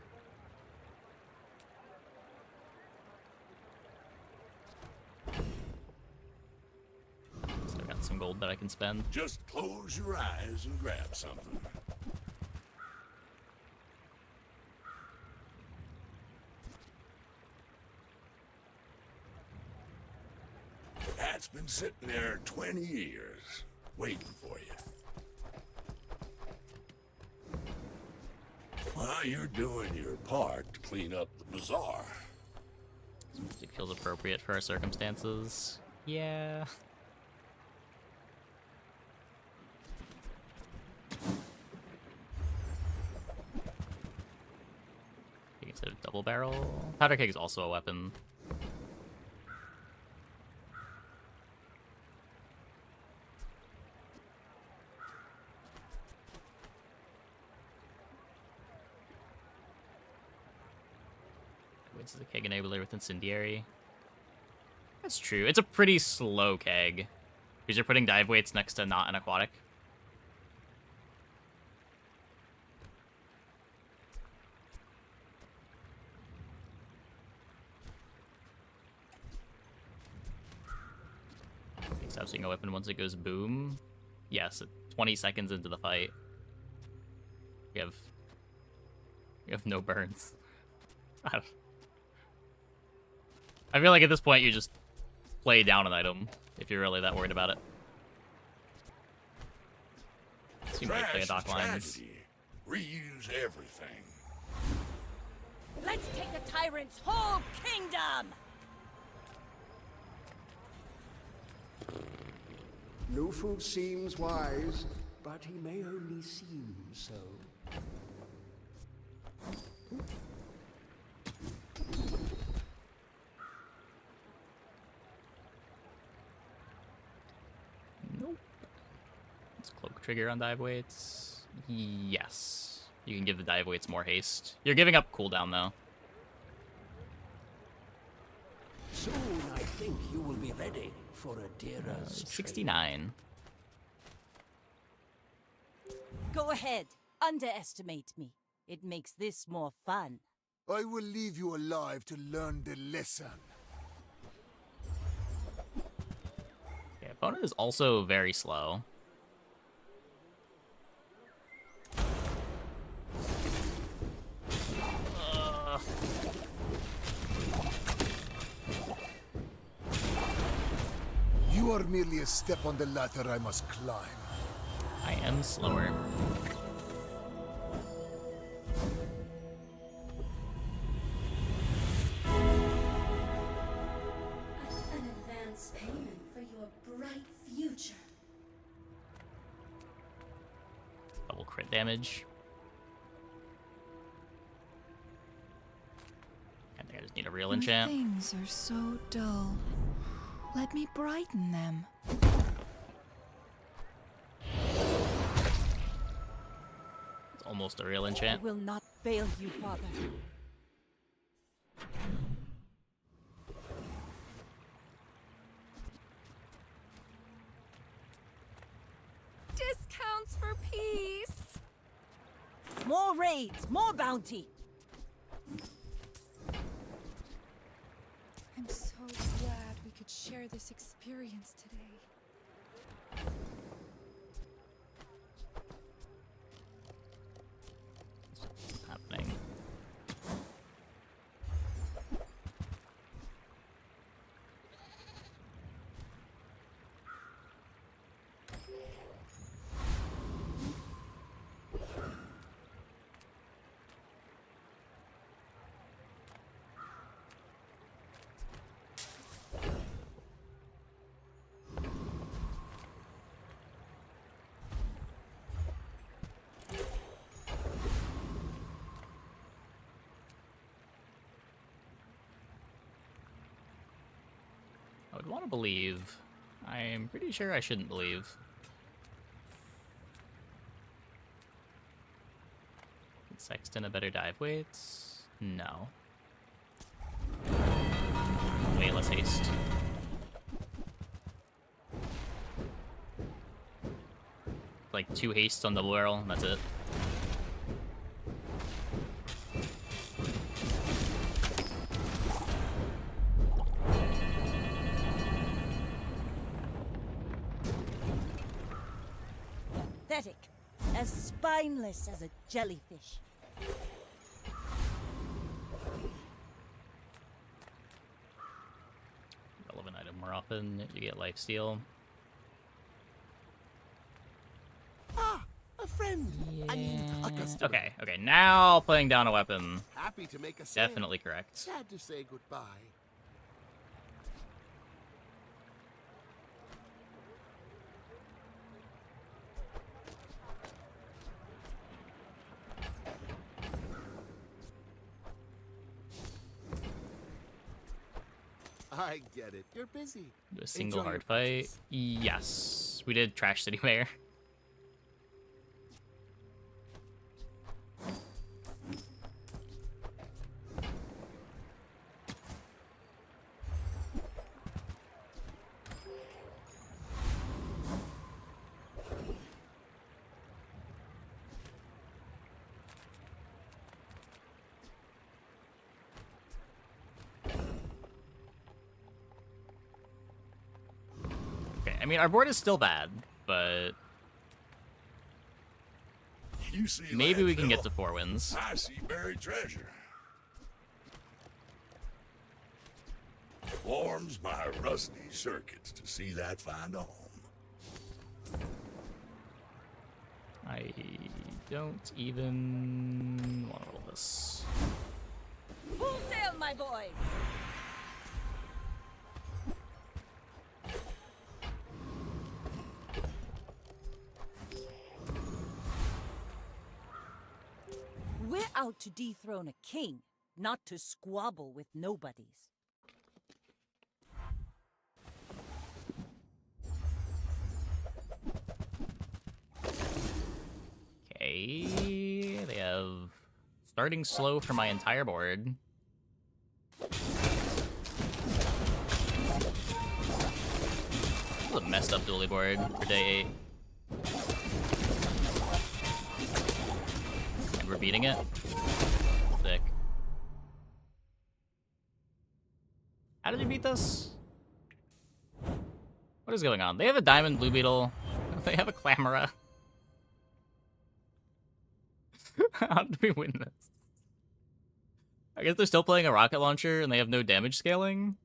So I got some gold that I can spend. Just close your eyes and grab something. That's been sitting there 20 years, waiting for you. Well, you're doing your part to clean up the bazaar. This music feels appropriate for our circumstances. Yeah. Instead of double barrel. Powder keg is also a weapon. This is a keg enabler with incendiary. That's true. It's a pretty slow keg. Because you're putting dive weights next to not an aquatic. Stop seeing a weapon once it goes boom. Yes, 20 seconds into the fight. We have no burns. I feel like at this point you just play down an item if you're really that worried about it. So you might play a dock lines. Reuse everything. Let's take the tyrant's whole kingdom! Nufu seems wise, but he may only seem so. Nope. Let's cloak trigger on dive weights. Yes. You can give the dive weights more haste. You're giving up cooldown though. Soon I think you will be ready for a dearest 69. Go ahead. Underestimate me. It makes this more fun. I will leave you alive to learn the lesson. Yeah, opponent is also very slow. You are merely a step on the ladder I must climb. I am slower. An advance payment for your bright future. Double crit damage. I think I just need a real enchant. Things are so dull. Let me brighten them. It's almost a real enchant. I will not fail you, Father. Discounts for peace. More raids, more bounty. I'm so glad we could share this experience today. What's happening? would want to believe. I'm pretty sure I shouldn't believe. Is Sexton a better dive weights? No. Way less haste. Like 2 haste on double barrel, and that's it. Pathetic. As spineless as a jellyfish. Relevant item more often, you get lifesteal. Ah, a friend. I mean, a customer. Okay, now playing down a weapon. Happy to make a sale. Definitely correct. Sad to say goodbye. I get it. You're busy. Do a single Enjoy hard your fight. purchase. Yes, we did Trash City Mayor. Okay, I mean, our board is still bad, but You see maybe we can landfill? get to 4 wins. I see buried treasure. Warms my rusty circuits to see that find a home. I don't even want to roll this. Full sail, my boys! We're out to dethrone a king, not to squabble with nobodies. Okay, they have starting slow for my entire board. This is a messed up dually board for day 8. And we're beating it. Sick. How did you beat this? What is going on? They have a diamond blue beetle. They have a clamora. How did we win this? I guess they're still playing a rocket launcher and they have no damage scaling.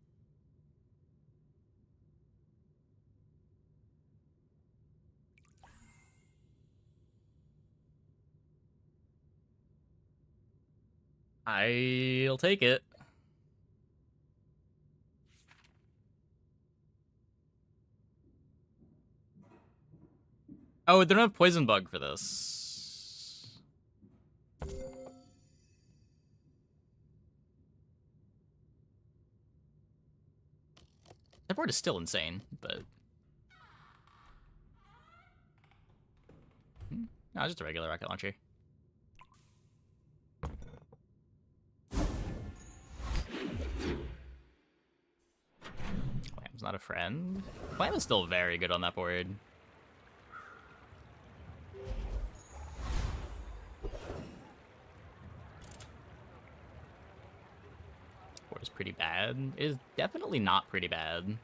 I'll take it. Oh, they don't have poison bug for this. That board is still insane, but... No, just a regular rocket launcher. Clam's not a friend. Clam is still very good on that board. Board is pretty bad. It is definitely not pretty bad.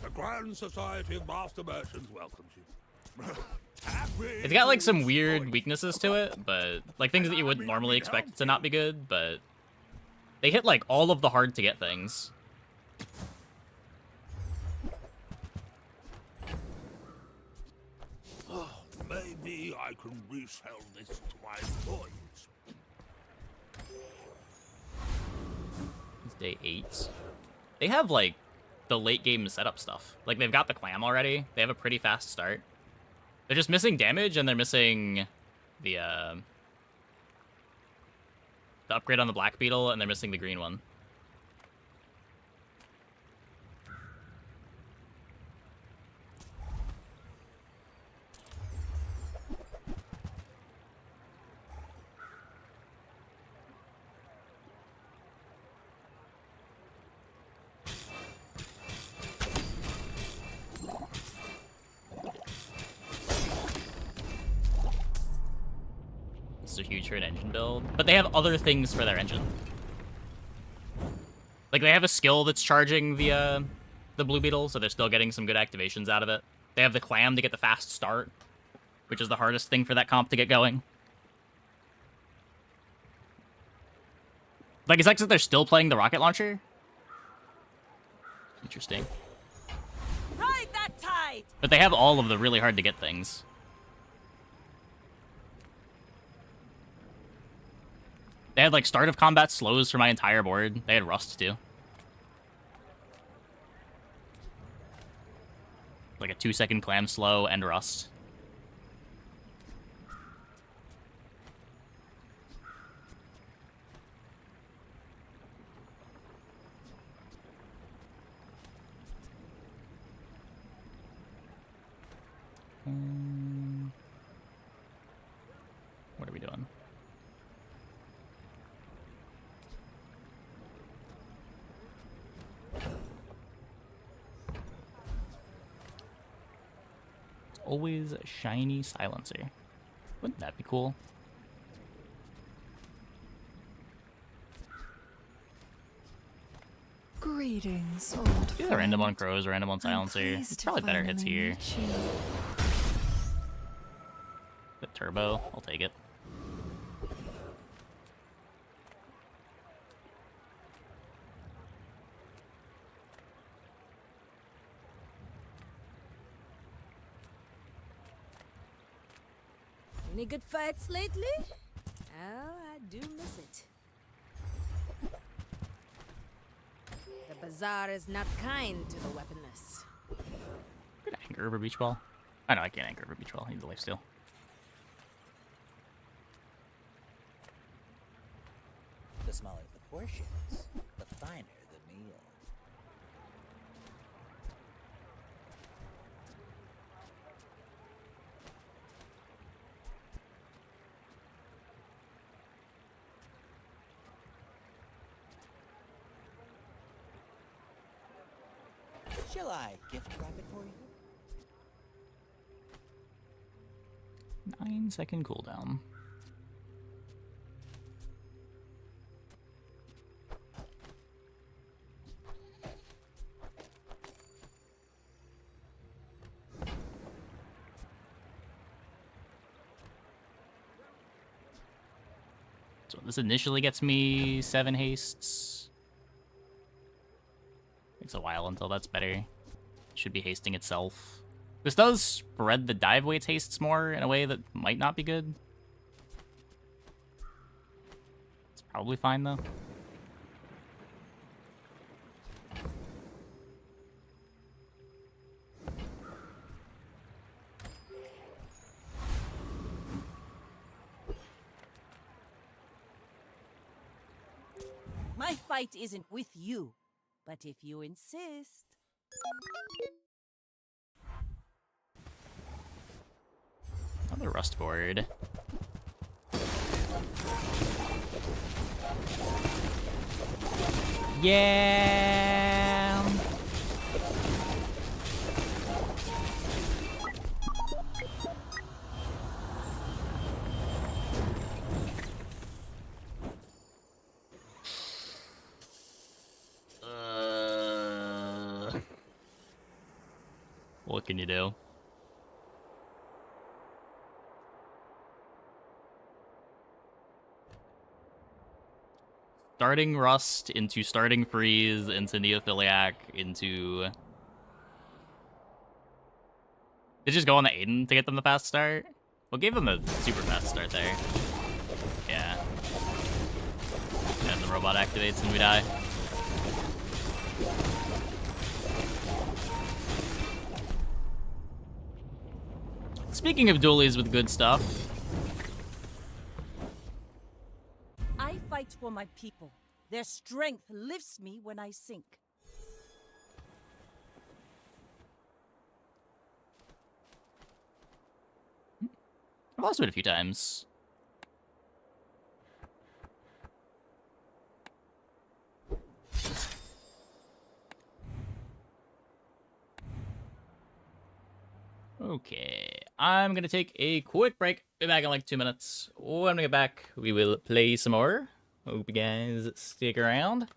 The Grand Society of Master Merchants welcomes you. It's got like some weird weaknesses to it, but like things that you wouldn't normally expect to not be good, but they hit like all of the hard to get things. Oh, maybe I can resell this to my employees. It's day 8. They have like the late game setup stuff. Like they've got the clam already. They have a pretty fast start. They're just missing damage, and they're missing the upgrade on the Black Beetle, and they're missing the green one. This is a huge for an engine build, but they have other things for their engine. Like, they have a skill that's charging the Blue Beetle, so they're still getting some good activations out of it. They have the Clam to get the fast start, which is the hardest thing for that comp to get going. Like, it's like that they're still playing the rocket launcher. Interesting. Ride that tide! But they have all of the really hard to get things. They had, like, start of combat slows for my entire board. They had Rust, too. Like a 2-second Clam slow and Rust. What are we doing? Always a shiny silencer. Wouldn't that be cool? Greetings, old Either random on crows or random on silencer. It's probably better hits here. The turbo, I'll take it. Any good fights lately? Oh, I do miss it. The bazaar is not kind to the weaponless. I'm gonna anchor over beach ball. I know I can't anchor over beach ball. I need the lifesteal. The smaller the portions, the finer the meal. Shall I gift wrap it for you? 9-second cooldown. So this initially gets me 7 hastes. Takes a while until that's better. Should be hasting itself. This does spread the dive weights hastes more in a way that might not be good. It's probably fine though. My fight isn't with you, but if you insist. Another Rust board. Yeah. What can you do? Starting Rust into starting Freeze into Neophiliac into... They just go on the Aiden to get them the fast start? What gave them a super fast start there? Yeah. And the robot activates and we die. Speaking of dualies with good stuff, I fight for my people. Their strength lifts me when I sink. I've lost it a few times. Okay, I'm gonna take a quick break. Be back in like 2 minutes. When we get back, we will play some more. Hope you guys stick around.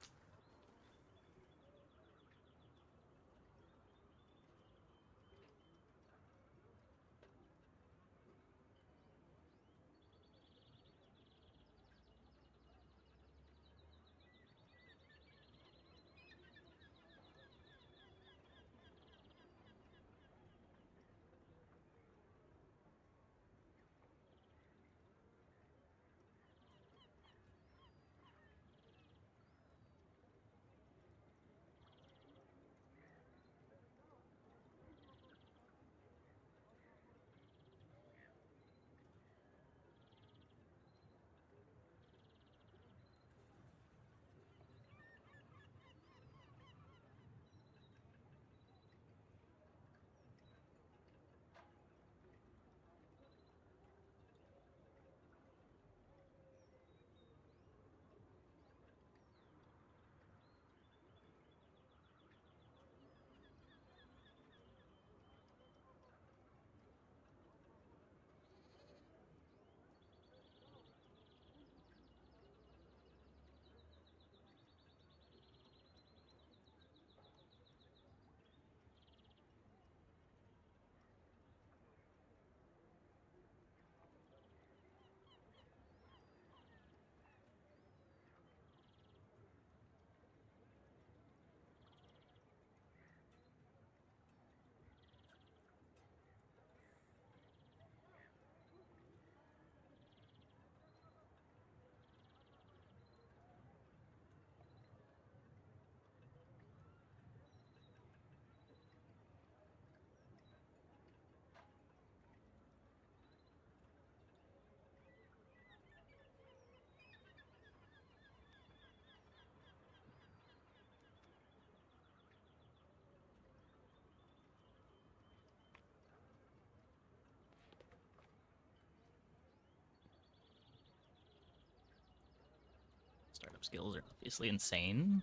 Startup skills are obviously insane.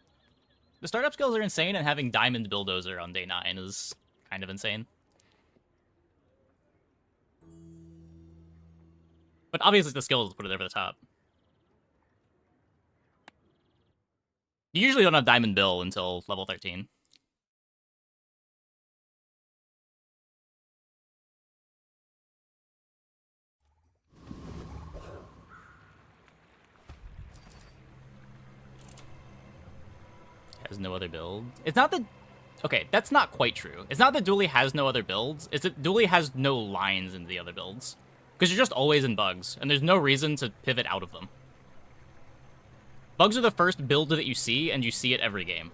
The startup skills are insane, and having Diamond Bulldozer on day 9 is kind of insane. But obviously the skills put it over the top. You usually don't have Diamond Bill until level 13. Has no other build. It's not that... Okay, that's not quite true. It's not that Dooley has no other builds. It's that Dooley has no lines in the other builds. Because you're just always in bugs, and there's no reason to pivot out of them. Bugs are the first build that you see, and you see it every game.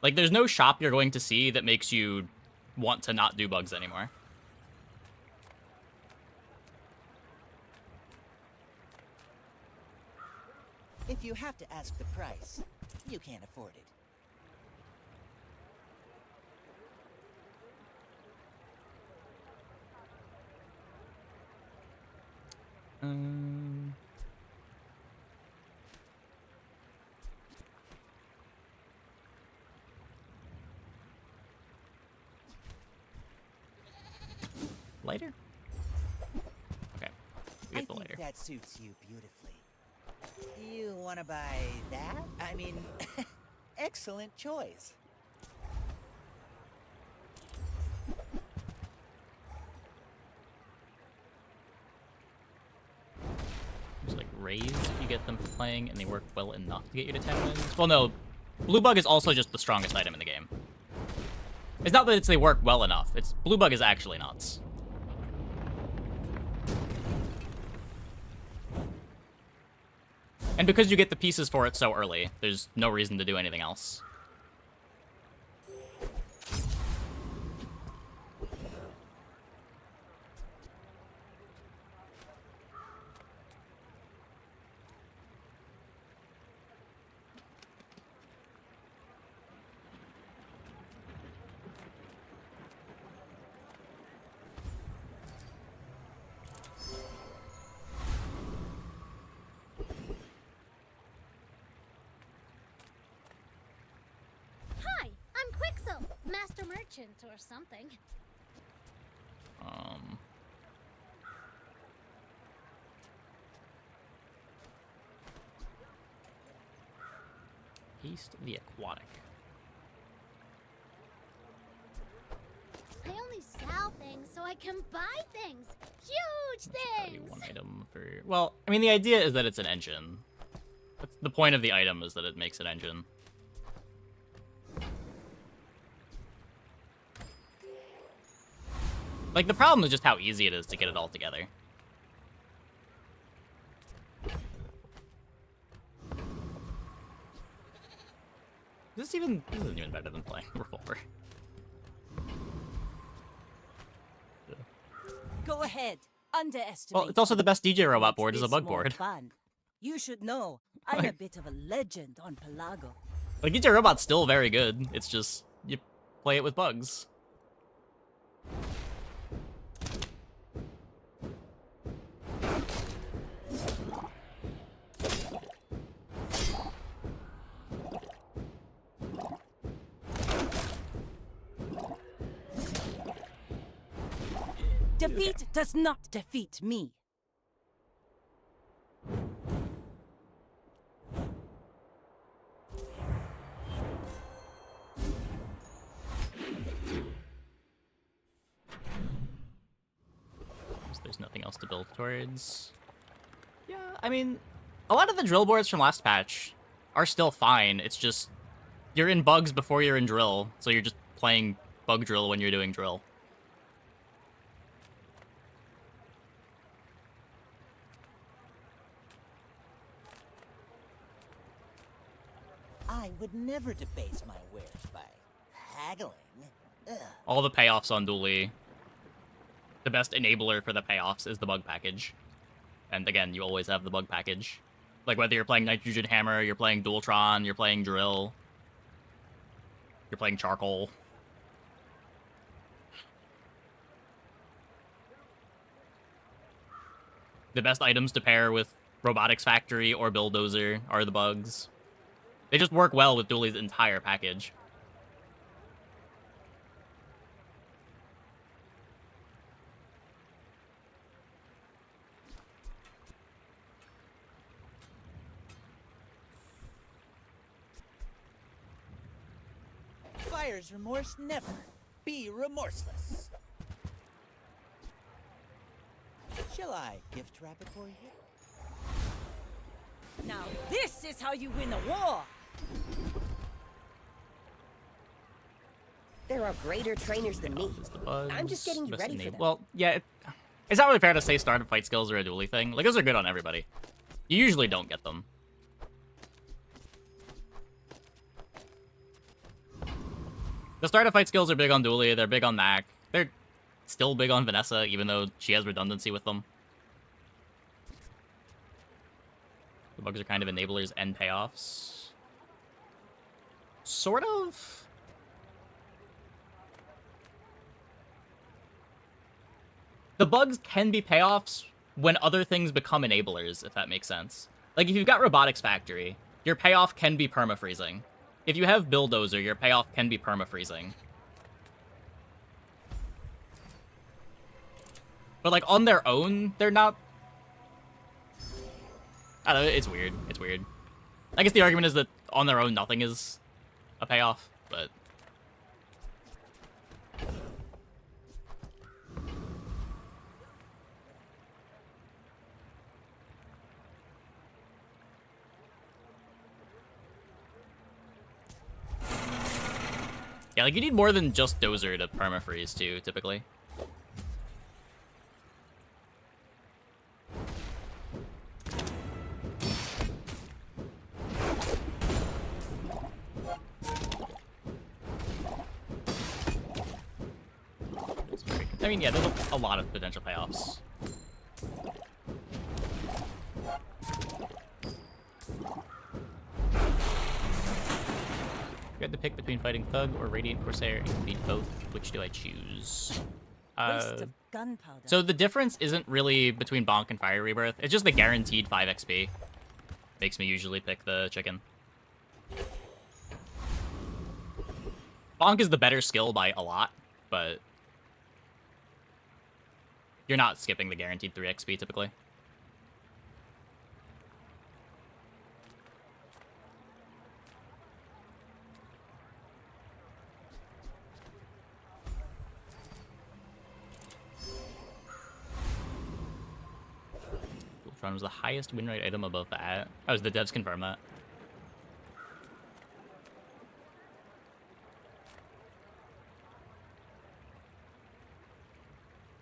Like, there's no shop you're going to see that makes you want to not do bugs anymore. If you have to ask the price, you can't afford it. Lighter? Okay, we get the lighter. That suits you beautifully. You want to buy that? I mean, excellent choice. Just like raise if you get them for playing, and they work well enough to get you to 10 wins. Well, no, Blue Bug is also just the strongest item in the game. It's not that it's they work well enough. It's Blue Bug is actually nuts. And because you get the pieces for it so early, there's no reason to do anything else. Hi, I'm Quixel, Master Merchant or something. East the Aquatic. I only sell things so I can buy things. Huge things. One item for... Well, I mean, the idea is that it's an engine. That's the point of the item, is that it makes an engine. Like, the problem is just how easy it is to get it all together. This isn't even better than playing Revolver. Go ahead. Underestimate. Well, it's also the best DJ robot board is a Makes bug this more board. Fun. You should know, I'm a bit of a legend on Pelago. Like, DJ robot's still very good. It's just, you play it with bugs. Defeat does not defeat me. There's nothing else to build towards. Yeah, I mean, a lot of the drill boards from last patch are still fine. It's just, you're in bugs before you're in drill, so you're just playing bug drill when you're doing drill. I would never debase my wares by haggling. Ugh. All the payoffs on Dually. The best enabler for the payoffs is the bug package. And again, you always have the bug package. Like whether you're playing Nitrogen Hammer, you're playing Dualtron, you're playing Drill, you're playing Charcoal. The best items to pair with Robotics Factory or Bulldozer are the bugs. They just work well with Dually's entire package. Buyer's remorse never. Be remorseless. Shall I gift wrap it for you? Now this is how you win a war. There are greater trainers than me. I'm just getting you ready for them. Well, yeah, it's not really fair to say startup fight skills are a dually thing. Like, those are good on everybody. You usually don't get them. The startup fight skills are big on Dually, they're big on Mac. They're still big on Vanessa, even though she has redundancy with them. The bugs are kind of enablers and payoffs. Sort of. The bugs can be payoffs when other things become enablers, if that makes sense. Like, if you've got Robotics Factory, your payoff can be perma-freezing. If you have Bulldozer, your payoff can be perma-freezing. But, like, on their own, they're not... I don't know, it's weird. It's weird. I guess the argument is that on their own, nothing is a payoff, but... Yeah, like, you need more than just Dozer to perma-freeze, too, typically. mean, yeah, there's a lot of potential payoffs. You had to pick between fighting Thug or Radiant Corsair and can beat both. Which do I choose? Waste of gunpowder. So the difference isn't really between Bonk and Fire Rebirth. It's just the guaranteed 5 XP. Makes me usually pick the chicken. Bonk is the better skill by a lot, but you're not skipping the guaranteed 3 XP typically. Dualtron was the highest win rate item above that. Oh, the devs confirm that.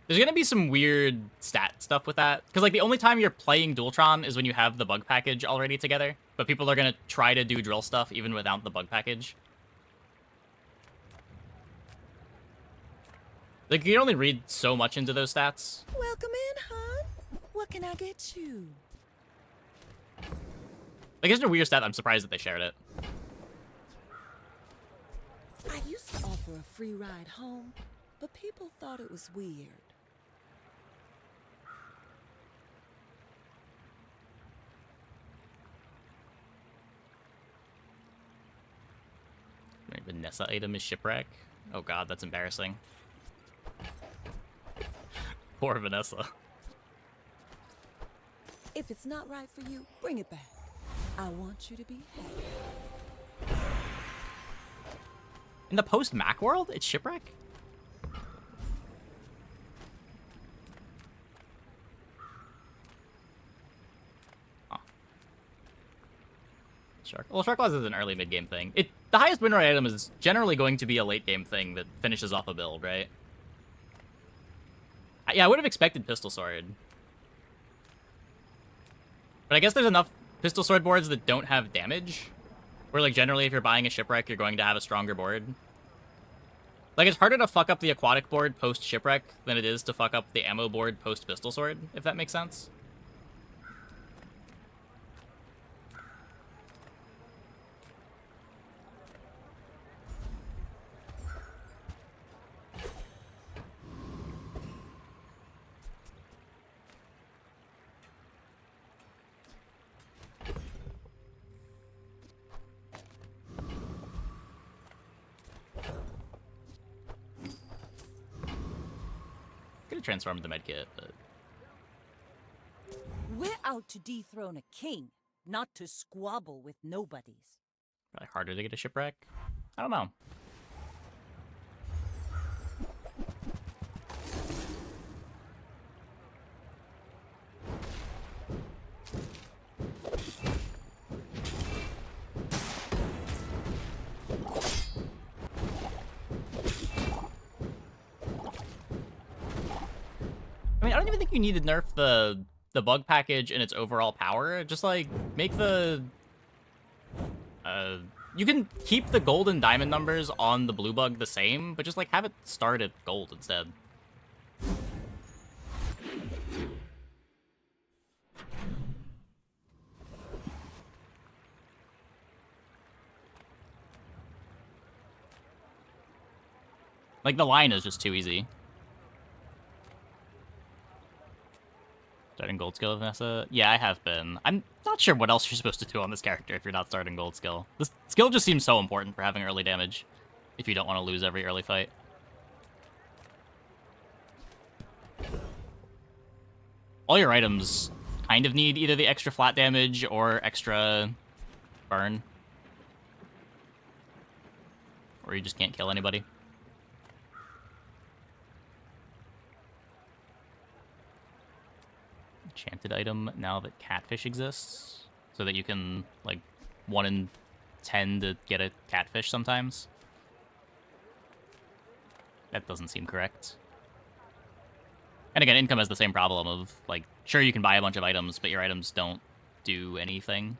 There's gonna be some weird stat stuff with that. Because, like, the only time you're playing Dualtron is when you have the bug package already together. But people are gonna try to do drill stuff even without the bug package. Like, you can only read so much into those stats. Welcome in, hon. What can I get you? Like, it's a weird stat. I'm surprised that they shared it. I used to offer a free ride home, but people thought it was weird. Right, Vanessa item is Shipwreck. Oh god, that's embarrassing. Poor Vanessa. If it's not right for you, bring it back. I want you to be happy. In the post-Mac world, it's Shipwreck? Well, Shark Claws is an early mid-game thing. The highest win rate item is generally going to be a late-game thing that finishes off a build, right? Yeah, I would have expected Pistol Sword. But I guess there's enough Pistol Sword boards that don't have damage. Where, like, generally if you're buying a Shipwreck, you're going to have a stronger board. Like, it's harder to fuck up the Aquatic board post-Shipwreck than it is to fuck up the Ammo board post-Pistol Sword, if that makes sense. Transformed the medkit, but we're out to dethrone a king, not to squabble with nobodies. Probably harder to get a Shipwreck. I don't know. I don't even think you need to nerf the bug package and its overall power. Just, like, make the... you can keep the gold and diamond numbers on the blue bug the same, but just, like, have it start at gold instead. Like, the line is just too easy. Starting gold skill, Vanessa? Yeah, I have been. I'm not sure what else you're supposed to do on this character if you're not starting gold skill. This skill just seems so important for having early damage if you don't want to lose every early fight. All your items kind of need either the extra flat damage or extra burn. Or you just can't kill anybody. Enchanted item now that catfish exists, so that you can, like, 1 in 10 to get a catfish sometimes. That doesn't seem correct. And again, income has the same problem of, like, sure you can buy a bunch of items, but your items don't do anything.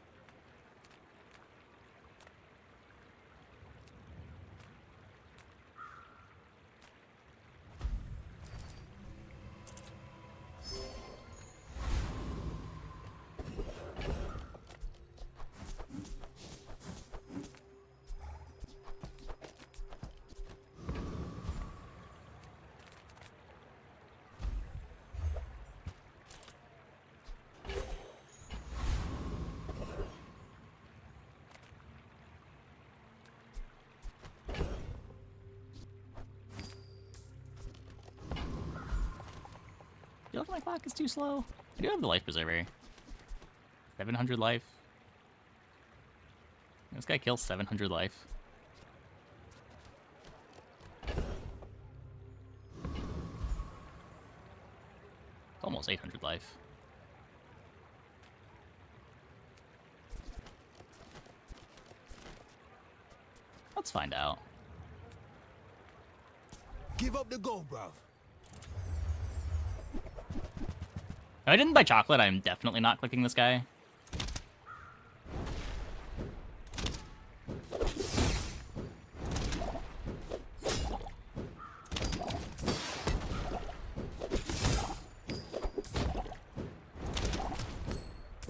feel like my clock is too slow. I do have the life preserver. 700 life. This guy kills 700 life. It's almost 800 life. Let's find out. Give up the gold, bruv. If I didn't buy chocolate, I'm definitely not clicking this guy.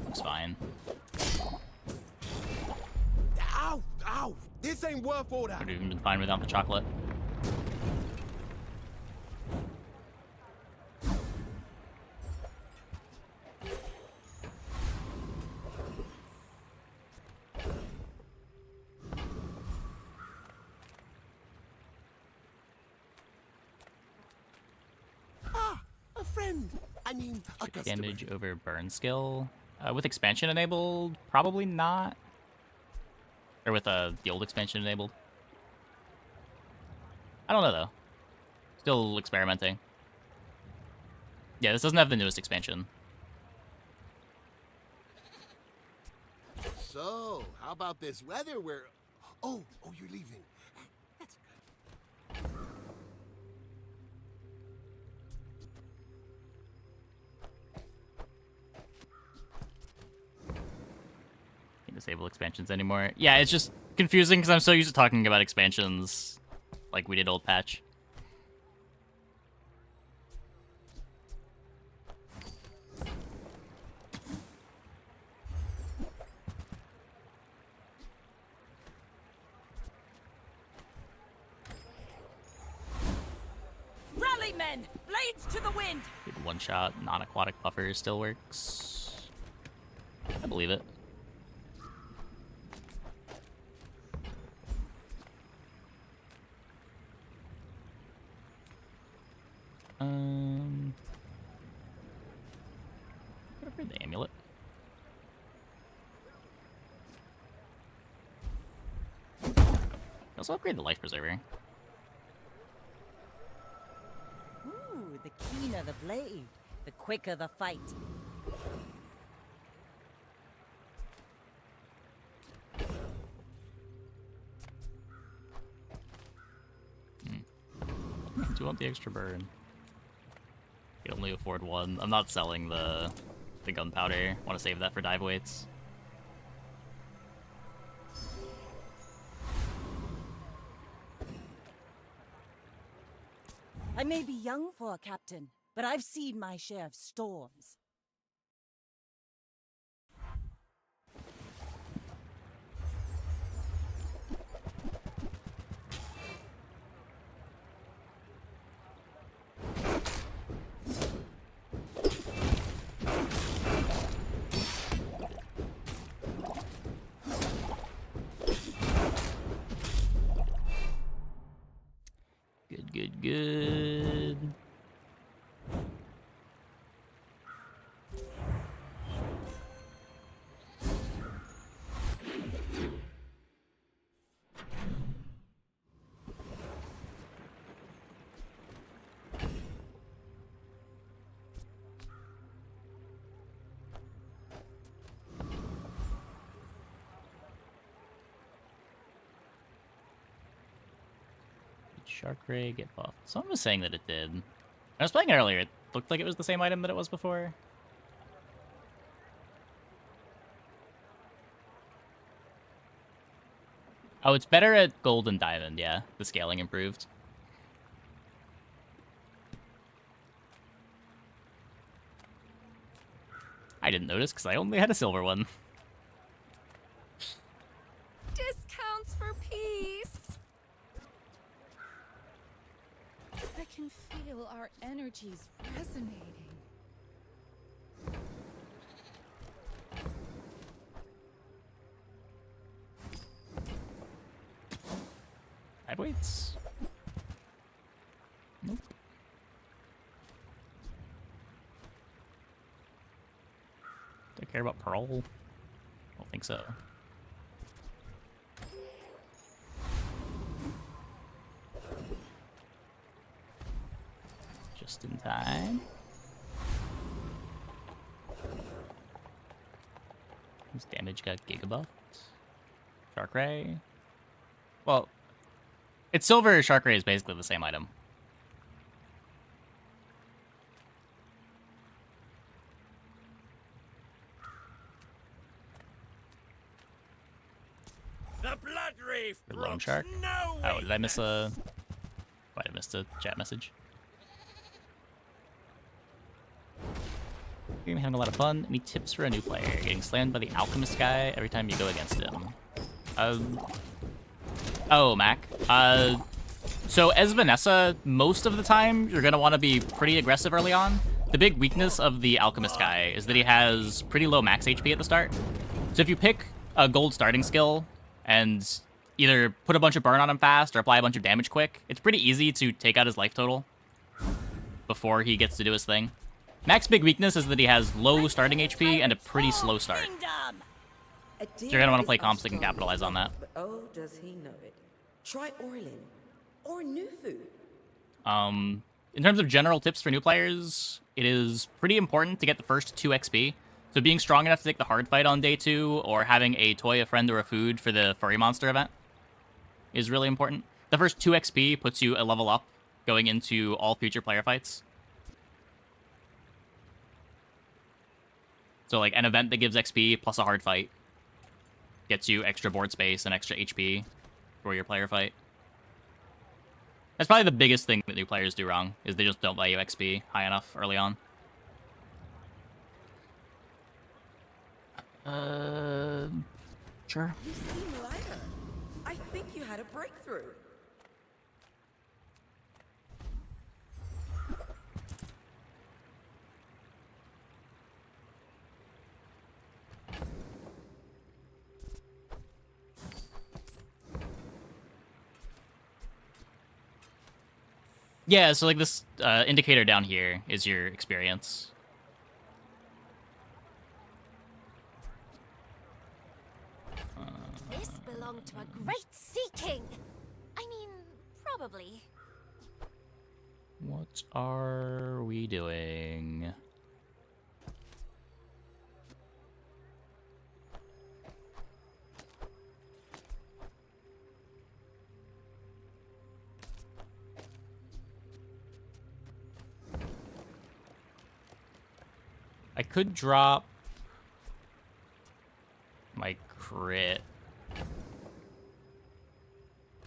Looks fine. Ow! Ow! This ain't worth all that. Would have even been fine without the chocolate. A friend. I mean, a customer. Damage over burn skill. With expansion enabled, probably not. Or with the old expansion enabled. I don't know though. Still experimenting. Yeah, this doesn't have the newest expansion. So, how about this weather where... Oh, you're leaving. That's good. Can't disable expansions anymore. Yeah, it's just confusing because I'm so used to talking about expansions like we did old patch. Rally, men! Blades to the wind! Good one-shot, non-aquatic buffer still works. I believe it. Upgrade the amulet. Also upgrade the life preserver. Ooh, the keener the blade, the quicker the fight. Do you want the extra burn? You can only afford one. I'm not selling the gunpowder. Want to save that for dive weights. I may be young for a captain, but I've seen my share of storms. Good. Shark Ray get buffed. Someone was saying that it did. I was playing it earlier. It looked like it was the same item that it was before. Oh, it's better at gold and diamond, yeah. The scaling improved. I didn't notice because I only had a silver one. Discounts for peace. I can feel our energies resonating. Dive weights? Nope. Do I care about Pearl? I don't think so. Just in time. Whose damage got gigabuffed? Shark Ray? Well, it's silver. Shark Ray is basically the same item. The blood reef. For Lone Shark? Oh, did I miss a... Might have missed a chat message. You're having a lot of fun. Any tips for a new player? Getting slammed by the alchemist guy every time you go against him. Oh, Mac. So as Vanessa, most of the time, you're going to want to be pretty aggressive early on. The big weakness of the alchemist guy is that he has pretty low max HP at the start. So if you pick a gold starting skill and either put a bunch of burn on him fast or apply a bunch of damage quick, it's pretty easy to take out his life total before he gets to do his thing. Mac's big weakness is that he has low starting HP and a pretty slow start. So you're going to want to play comps that can capitalize on that. But oh, does he know it. Try Orlin or Nufu. In terms of general tips for new players, it is pretty important to get the first 2 XP. So being strong enough to take the hard fight on day 2 or having a toy, a friend, or a food for the furry monster event is really important. The first 2 XP puts you a level up going into all future player fights. So like an event that gives XP plus a hard fight gets you extra board space and extra HP for your player fight. That's probably the biggest thing that new players do wrong, is they just don't value XP high enough early on. Sure. You seem lighter. I think you had a breakthrough. Yeah, so like this indicator down here is your experience. This belonged to a great sea king. I mean, probably. What are we doing? I could drop my crit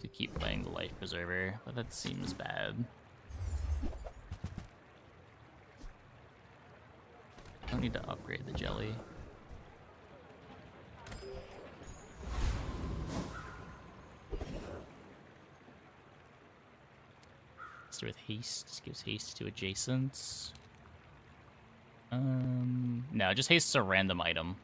to keep playing the Life Preserver, but that seems bad. I don't need to upgrade the jelly. Let's do with haste. Just gives haste to adjacents. No, just hastes a random item.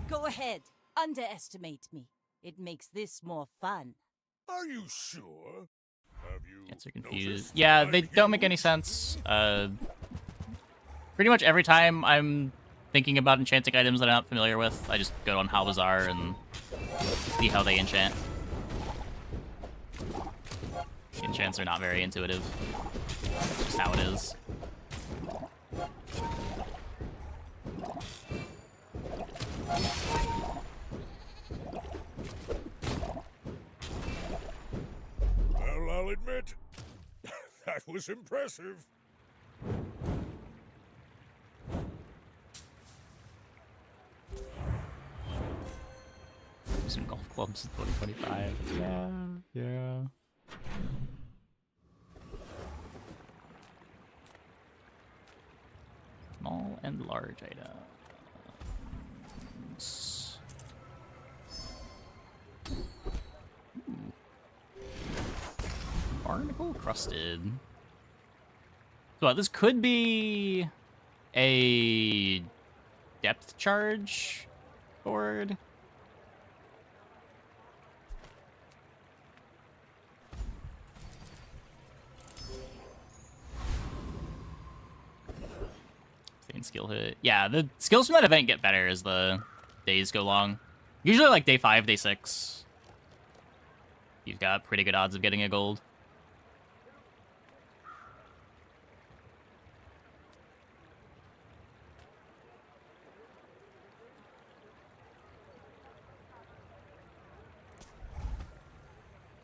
Go ahead. Underestimate me. It makes this more fun. Are you sure? Have you Gets her confused. Yeah, they don't make any sense. Pretty much every time I'm thinking about enchanting items that I'm not familiar with, I just go on How Bazaar and see how they enchant. Enchants are not very intuitive. That's just how it is. Well, I'll admit, that was impressive. Some golf clubs in 2025. Yeah. Small and large items. Barnacle crusted. So this could be a depth charge board. Skill hit. Yeah, the skills from that event get better as the days go long. Usually like day 5, day 6. You've got pretty good odds of getting a gold.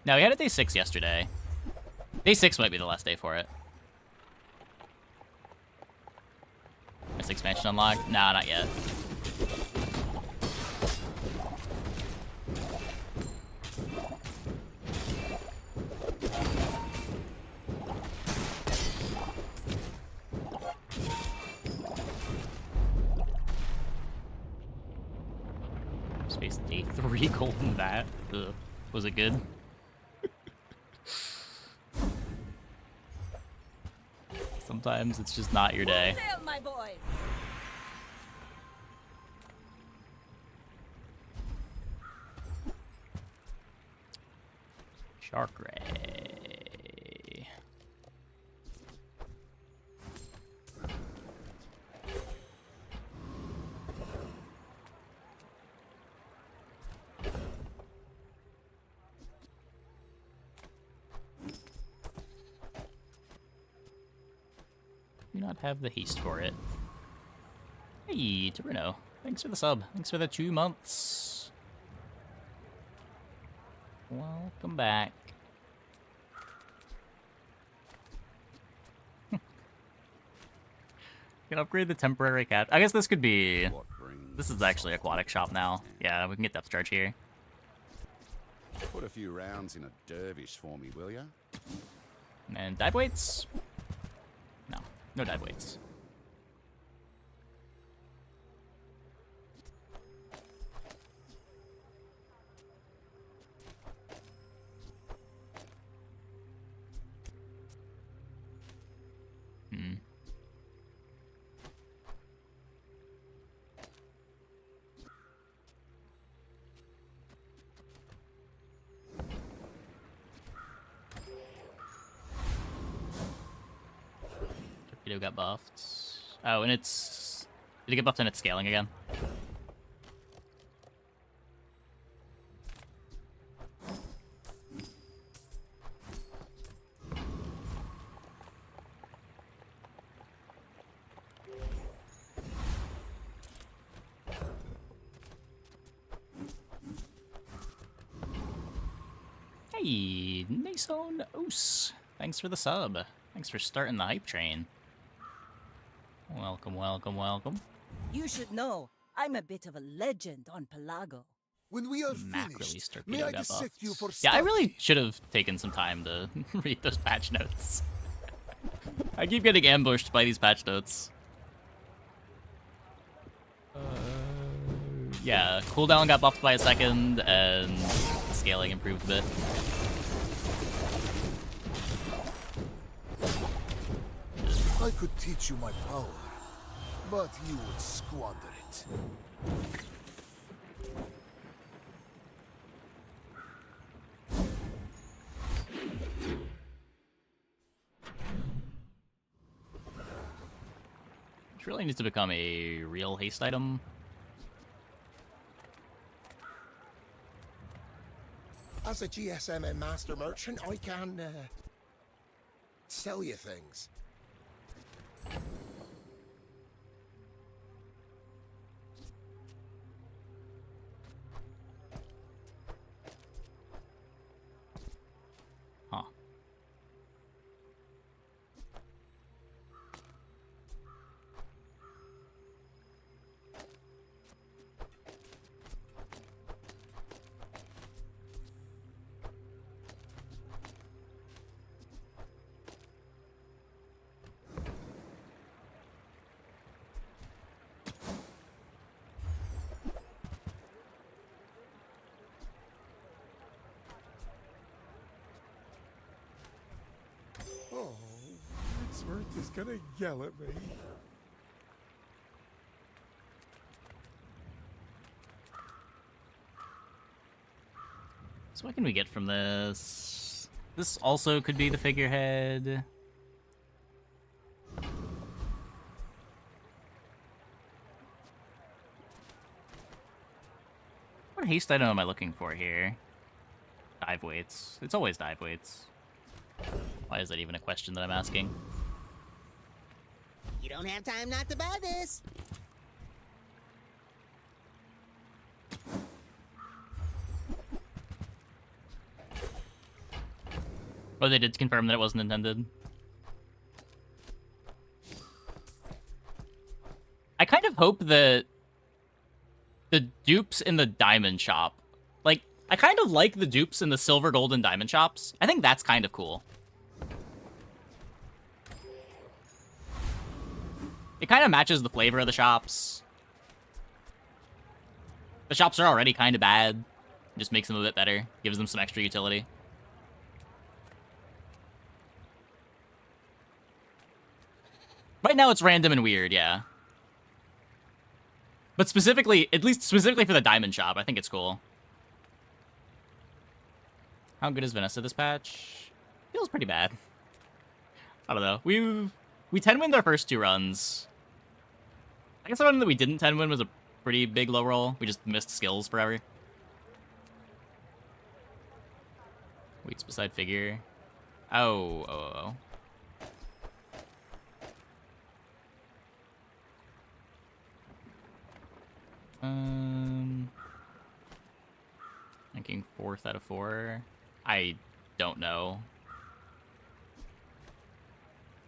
Now, we had a day 6 yesterday. Day 6 might be the last day for it. This expansion unlocked? Nah, not yet. Space day 3 golden bat. Ugh. Was it good? Sometimes it's just not your day. Sail, my boys. Shark Ray. Do not have the haste for it. Hey, Torino. Thanks for the sub. Thanks for the 2 months. Welcome back. Can upgrade the temporary cat. I guess this could be... This is actually aquatic shop now. Yeah, we can get depth charge here. Put a few rounds in a dervish for me, will ya? And dive weights? No, no dive weights. Hmm. Torpedo got buffed. Oh, and it's... Did it get buffed and it's scaling again? Hey, Nason Os. Thanks for the sub. Thanks for starting the hype train. Welcome, welcome, welcome. You should know, I'm a bit of a legend on Pelago. When we are Mac finished, released may Torpedo I got dissect buffed. you for Yeah, I study? really should have taken some time to read those patch notes. I keep getting ambushed by these patch notes. Yeah, cooldown got buffed by a second, and scaling improved a bit. I could teach you my power, but you would squander it. Which really needs to become a real haste item. As a GSM and master merchant, I can sell you things. Huh. Smirk is gonna yell at me. So what can we get from this? This also could be the figurehead. What haste item am I looking for here? Dive weights. It's always dive weights. Why is that even a question that I'm asking? You don't have time not to buy this. Oh, they did confirm that it wasn't intended. I kind of hope that the dupes in the diamond shop, like, I kind of like the dupes in the silver, gold, and diamond shops. I think that's kind of cool. It kind of matches the flavor of the shops. The shops are already kind of bad. It just makes them a bit better. Gives them some extra utility. Right now it's random and weird, yeah. But specifically, at least specifically for the diamond shop, I think it's cool. How good is Vanessa this patch? Feels pretty bad. I don't know. We 10-winned our first 2 runs. I guess the one that we didn't 10-win was a pretty big low roll. We just missed skills forever. Weeks beside figure. Oh. Ranking 4th out of 4. I don't know.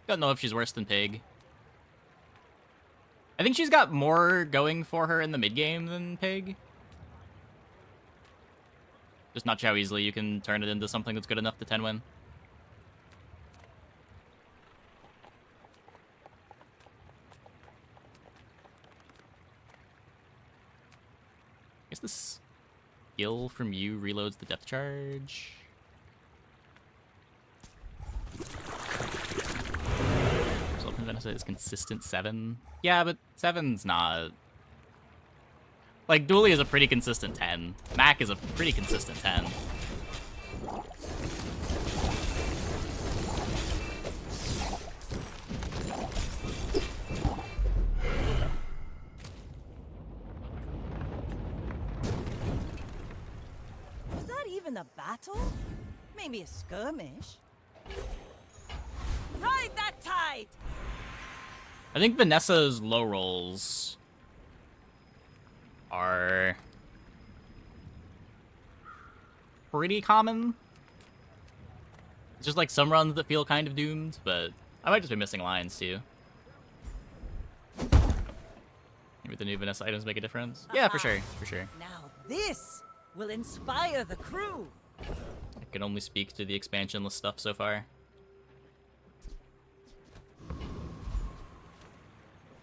Don't know if she's worse than Pig. I think she's got more going for her in the mid game than Pig. Just not sure how easily you can turn it into something that's good enough to 10-win. Guess this skill from you reloads the depth charge. Result from Vanessa is consistent 7. Yeah, but 7's not. Like, Dooley is a pretty consistent 10. Mac is a pretty consistent 10. Was that even a battle? Maybe a skirmish. Ride that tide! I think Vanessa's low rolls are pretty common. It's just like some runs that feel kind of doomed, but I might just be missing lines too. Maybe the new Vanessa items make a difference. Yeah, for sure, for sure. Now this will inspire the crew. I can only speak to the expansionless stuff so far.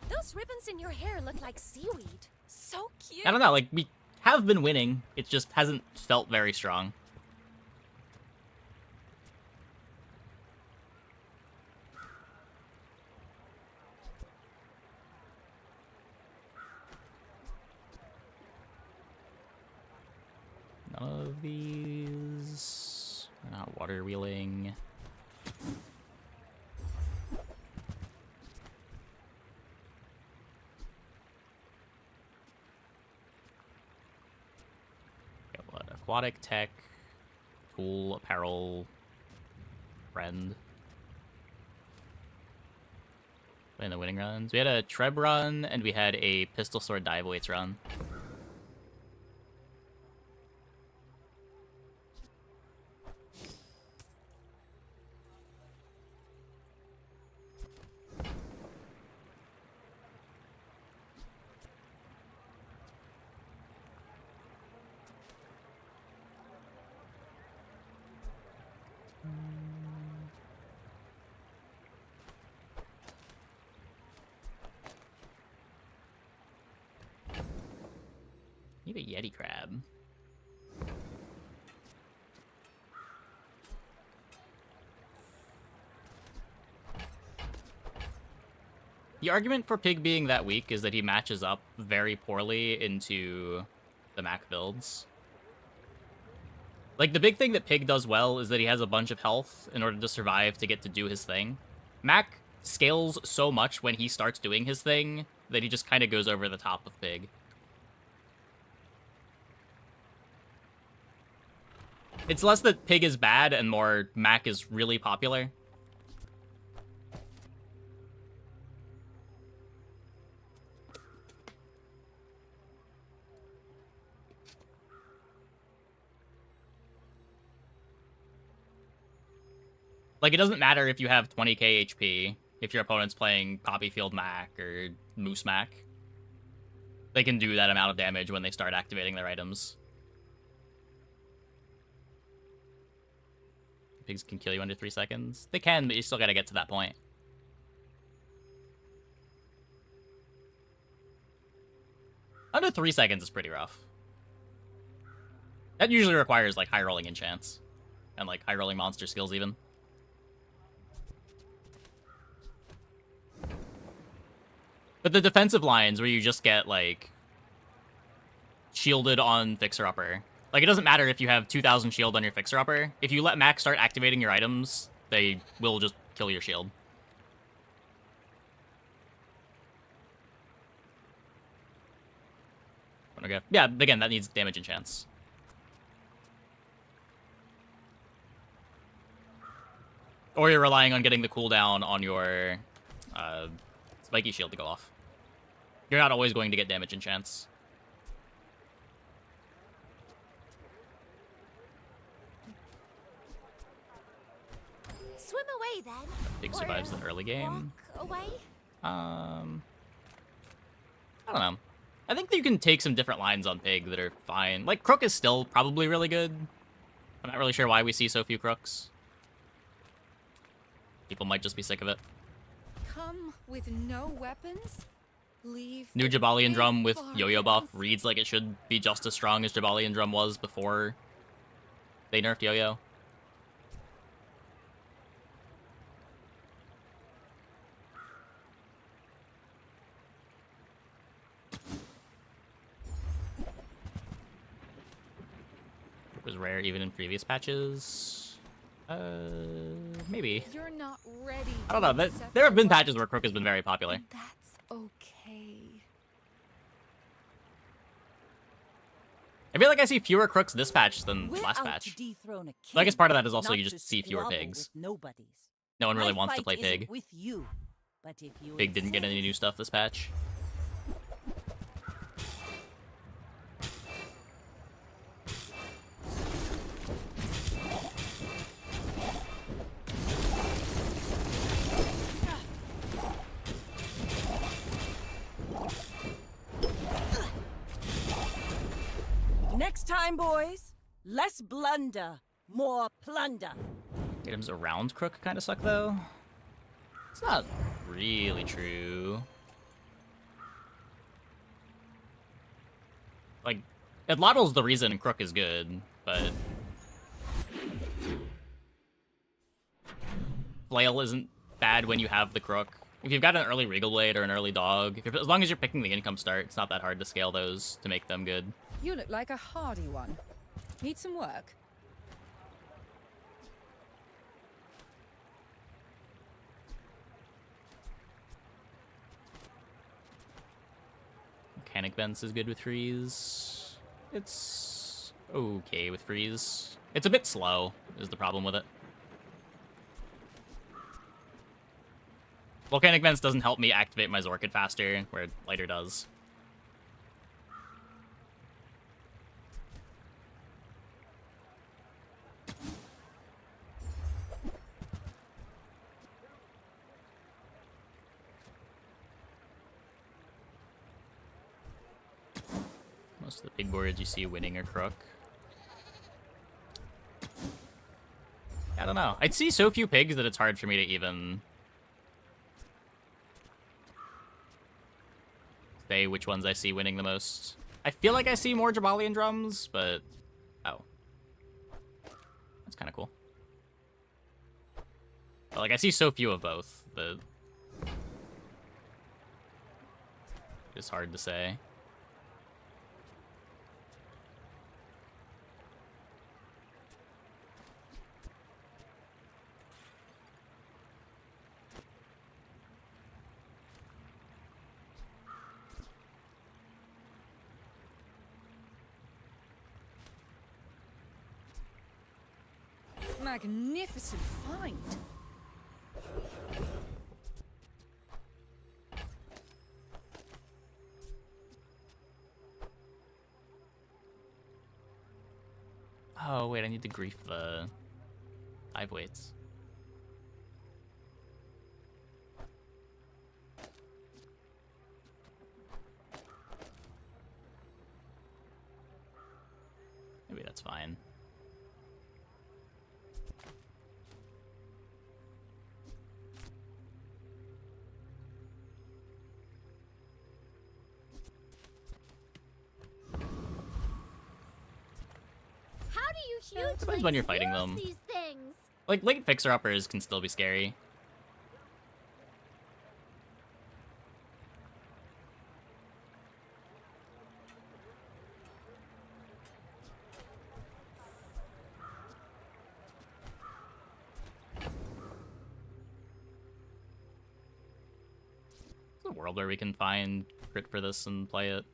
Those ribbons in your hair look like seaweed. So cute. I don't know, like, we have been winning. It just hasn't felt very strong. None of these. We're not water wheeling. Aquatic tech, tool, apparel, friend. In the winning runs, we had a Treb run and we had a pistol sword dive weights run. Need a Yeti crab. The argument for Pig being that weak is that he matches up very poorly into the Mac builds. Like, the big thing that Pig does well is that he has a bunch of health in order to survive to get to do his thing. Mac scales so much when he starts doing his thing that he just kind of goes over the top of Pig. It's less that Pig is bad and more Mac is really popular. Like, it doesn't matter if you have 20k HP, if your opponent's playing Poppyfield Mac or Moose Mac. They can do that amount of damage when they start activating their items. Pigs can kill you under 3 seconds. They can, but you still gotta get to that point. Under 3 seconds is pretty rough. That usually requires, like, high rolling enchants. And, like, high rolling monster skills, even. But the defensive lines where you just get, like, shielded on Fixer Upper. Like, it doesn't matter if you have 2,000 shield on your Fixer Upper. If you let Mac start activating your items, they will just kill your shield. Okay. Yeah, again, that needs damage and chance. Or you're relying on getting the cooldown on your spiky shield to go off. You're not always going to get damage and chance. Swim away then. Pig survives the early game. Walk away. I don't know. I think that you can take some different lines on Pig that are fine. Like, Crook is still probably really good. I'm not really sure why we see so few Crooks. People might just be sick of it. Come with no weapons? Leave New the Jabalian big Drum with bar Yo-Yo buff reads like it should be just as strong as Jabalian Drum was before they nerfed Yo-Yo. It was rare even in previous patches. Maybe. You're not ready. I don't know. There have been patches where Crook has been very popular. That's okay. I feel like I see fewer Crooks this patch than We're last out patch. to dethrone a So I guess king, part of that is also not you to just see fewer squabble pigs. with nobodies. No one really My wants to fight play isn't Pig. with you, but if you Pig didn't get any new stuff this patch. Next time, boys, less blunder, more plunder. Items around Crook kind of suck, though. It's not really true. Like, Edlottle's the reason Crook is good, but... Flail isn't bad when you have the Crook. If you've got an early Regal Blade or an early Dog, as long as you're picking the income start, it's not that hard to scale those to make them good. You look like a hardy one. Need some work? Mechanic Vents is good with freeze. It's okay with freeze. It's a bit slow, is the problem with it. Volcanic Vents doesn't help me activate my Zorkid faster, where Lighter does. Most of the big boards you see winning are Crook. I don't know. I'd see so few pigs that it's hard for me to even say which ones I see winning the most. I feel like I see more Jabalian drums, but... Oh. That's kind of cool. But, like, I see so few of both. is hard to say. Magnificent find. Oh, wait, I need to grief the 5 weights. Maybe that's fine. How do you Depends when you're fighting them. these things? Like, late fixer-uppers can still be scary. There's a world where we can find crit for this and play it.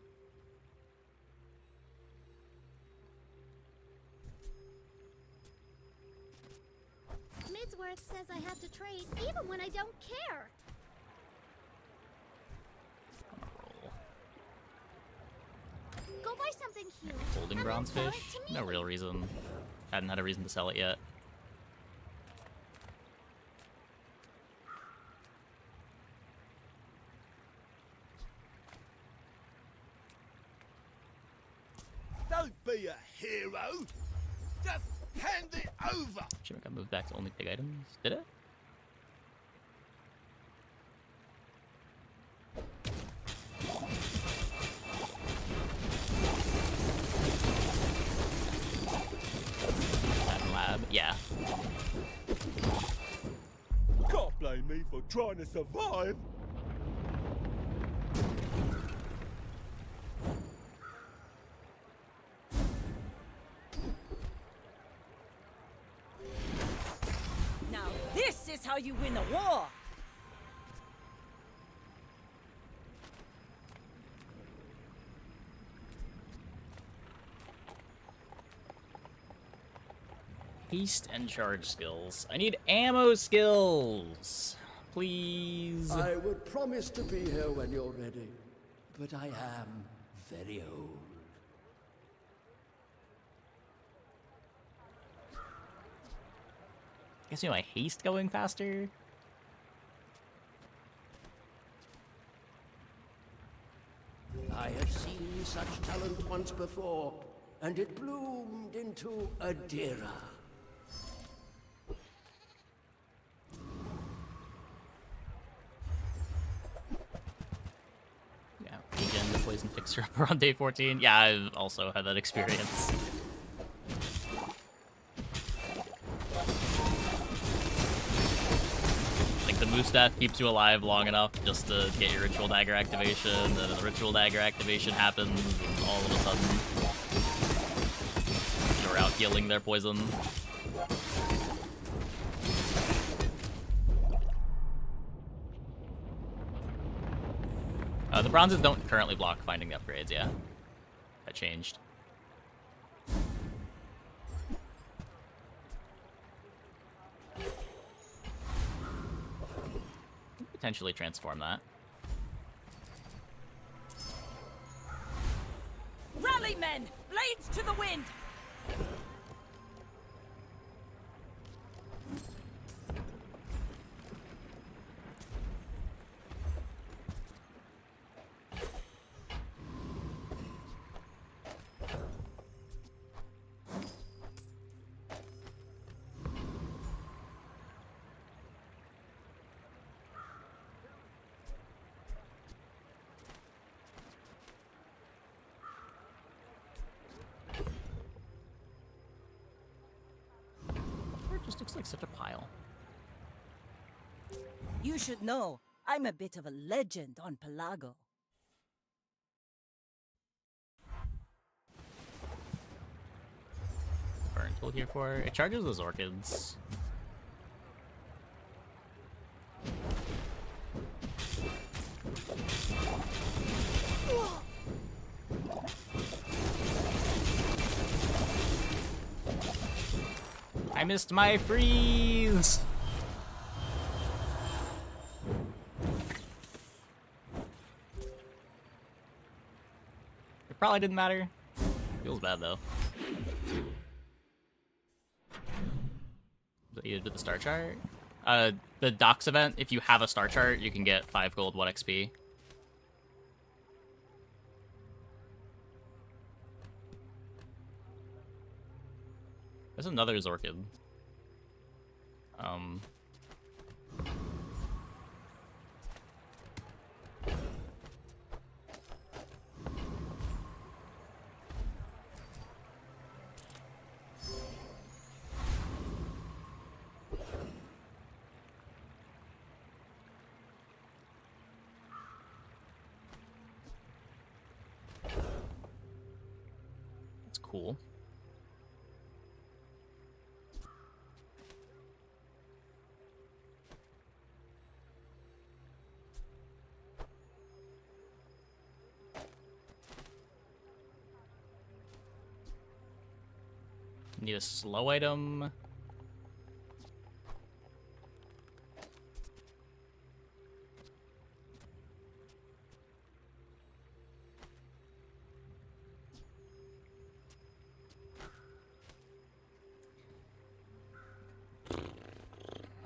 Midsworth says I have to trade even when I don't care. Go buy something huge. Holding and then bronze sell it fish? to me. No real reason. Hadn't had a reason to sell it yet. Don't be a hero. Just hand it over. Should've got moved back to only pig items. Did it? Lab, yeah. Can't blame me for trying to survive. Now this is how you win a war! Haste and charge skills. I need ammo skills! Please. I would promise to be here when you're ready, but I am very old. Guess you know my haste going faster? I have seen such talent once before, and it bloomed into a Dira. Yeah, again, the poison fixer upper on day 14. Yeah, I've also had that experience. Like, the move staff keeps you alive long enough just to get your ritual dagger activation, and then the ritual dagger activation happens, and all of a sudden, you're out healing their poison. The bronzes don't currently block finding the upgrades, yeah. That changed. Potentially transform that. Rally, men! Blades to the wind! Just looks like such a pile. You should know, I'm a bit of a legend on Pelago. tool here for? It charges those orchids. I missed my freeze! It probably didn't matter. Feels bad though. Is that you did the star chart? The docks event, if you have a star chart, you can get 5 gold, 1 XP. There's another Zorkid. That's cool. Need a slow item.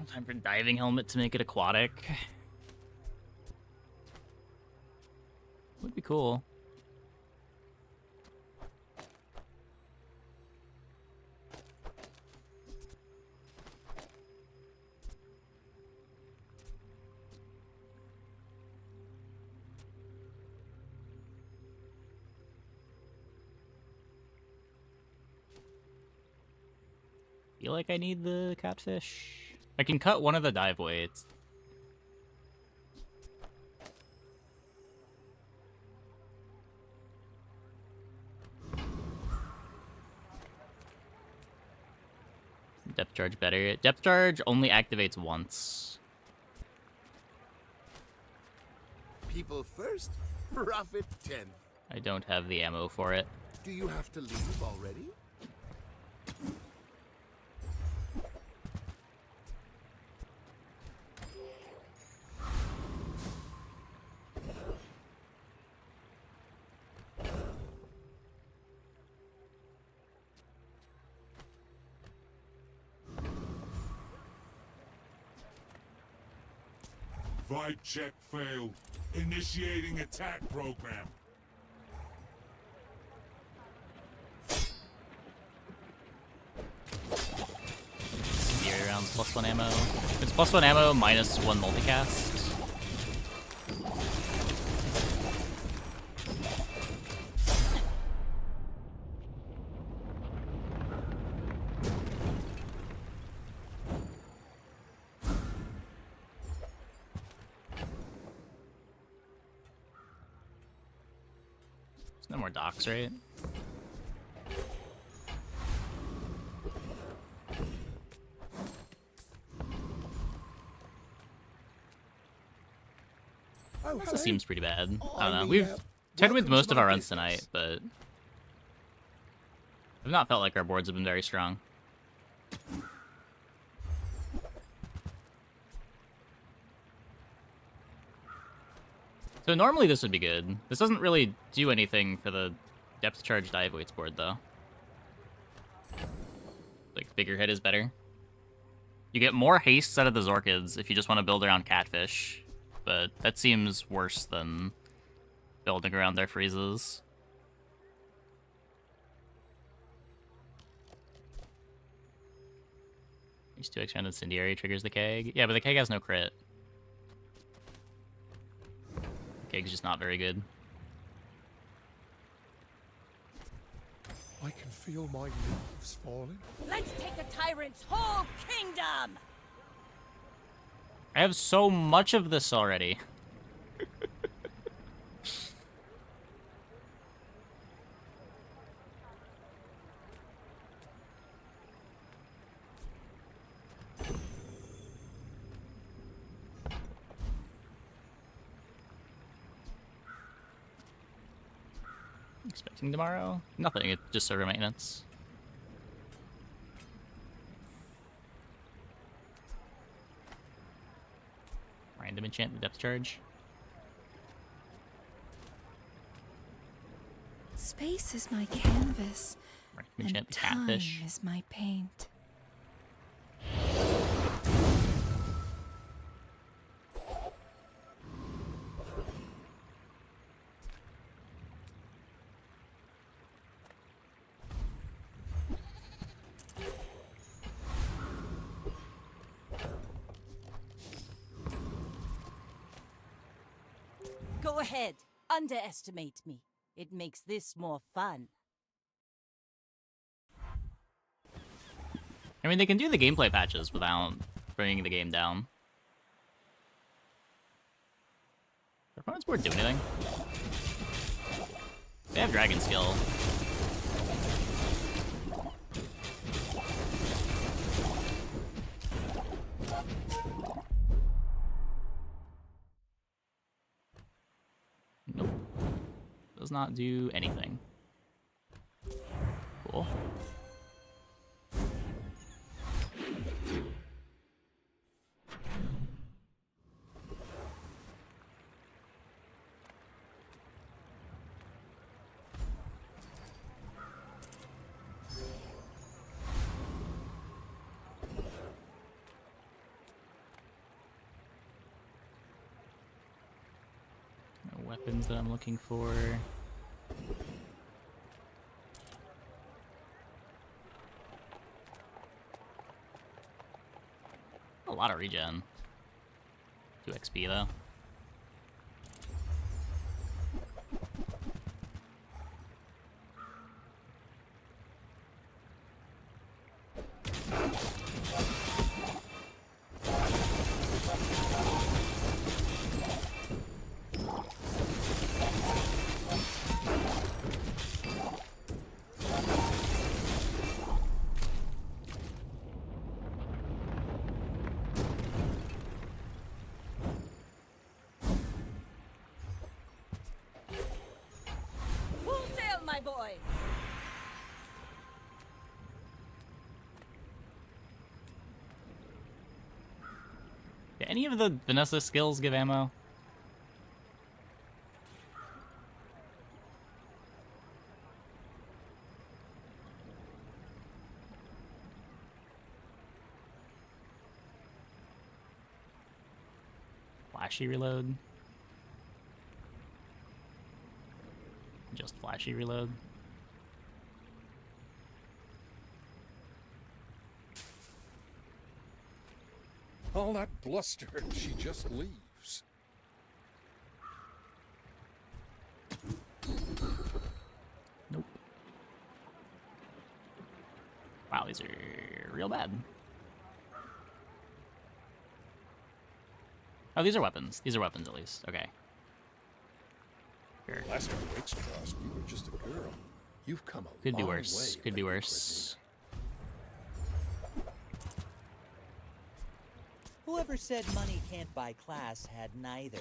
Time for diving helmet to make it aquatic. Would be cool. Feel like I need the catfish. I can cut one of the dive weights. Depth charge better. Depth charge only activates once. People first, profit 10. I don't have the ammo for it. Do you have to leave already? Vibe check failed. Initiating attack program. Near around +1 ammo. It's +1 ammo, -1 multicast. No more docks, right? This seems pretty bad. I don't know. We've tried with most of our runs tonight, but I've not felt like our boards have been very strong. So normally this would be good. This doesn't really do anything for the depth charge dive weights board, though. Like, bigger hit is better. You get more hastes out of the Zorkids if you just want to build around catfish, but that seems worse than building around their freezes. These 2x round incendiary triggers the keg. Yeah, but the keg has no crit. Keg's just not very good. I can feel my leaves falling. Let's take the tyrant's whole kingdom! I have so much of this already. Expecting tomorrow? Nothing, it's just server maintenance. Random enchant the depth charge. Space is my canvas, Random and enchant the time catfish. is my paint. Go ahead. Underestimate me. It makes this more fun. I mean, they can do the gameplay patches without bringing the game down. Their opponents board do anything? They have dragon skill. Nope. Does not do anything. Cool. No weapons that I'm looking for. A lot of regen. 2 XP though. Full sail, my boy! Do any of the Vanessa skills give ammo? Flashy reload. Just flashy reload. All that bluster, and she just leaves. Nope. Wow, these are real bad. Oh, these are weapons. These are weapons at least. Okay. Sure. Last time Wake's trust, you were just a girl. You've come a Could be long worse. way, Could be Lady worse. Whoever said money can't buy class had neither.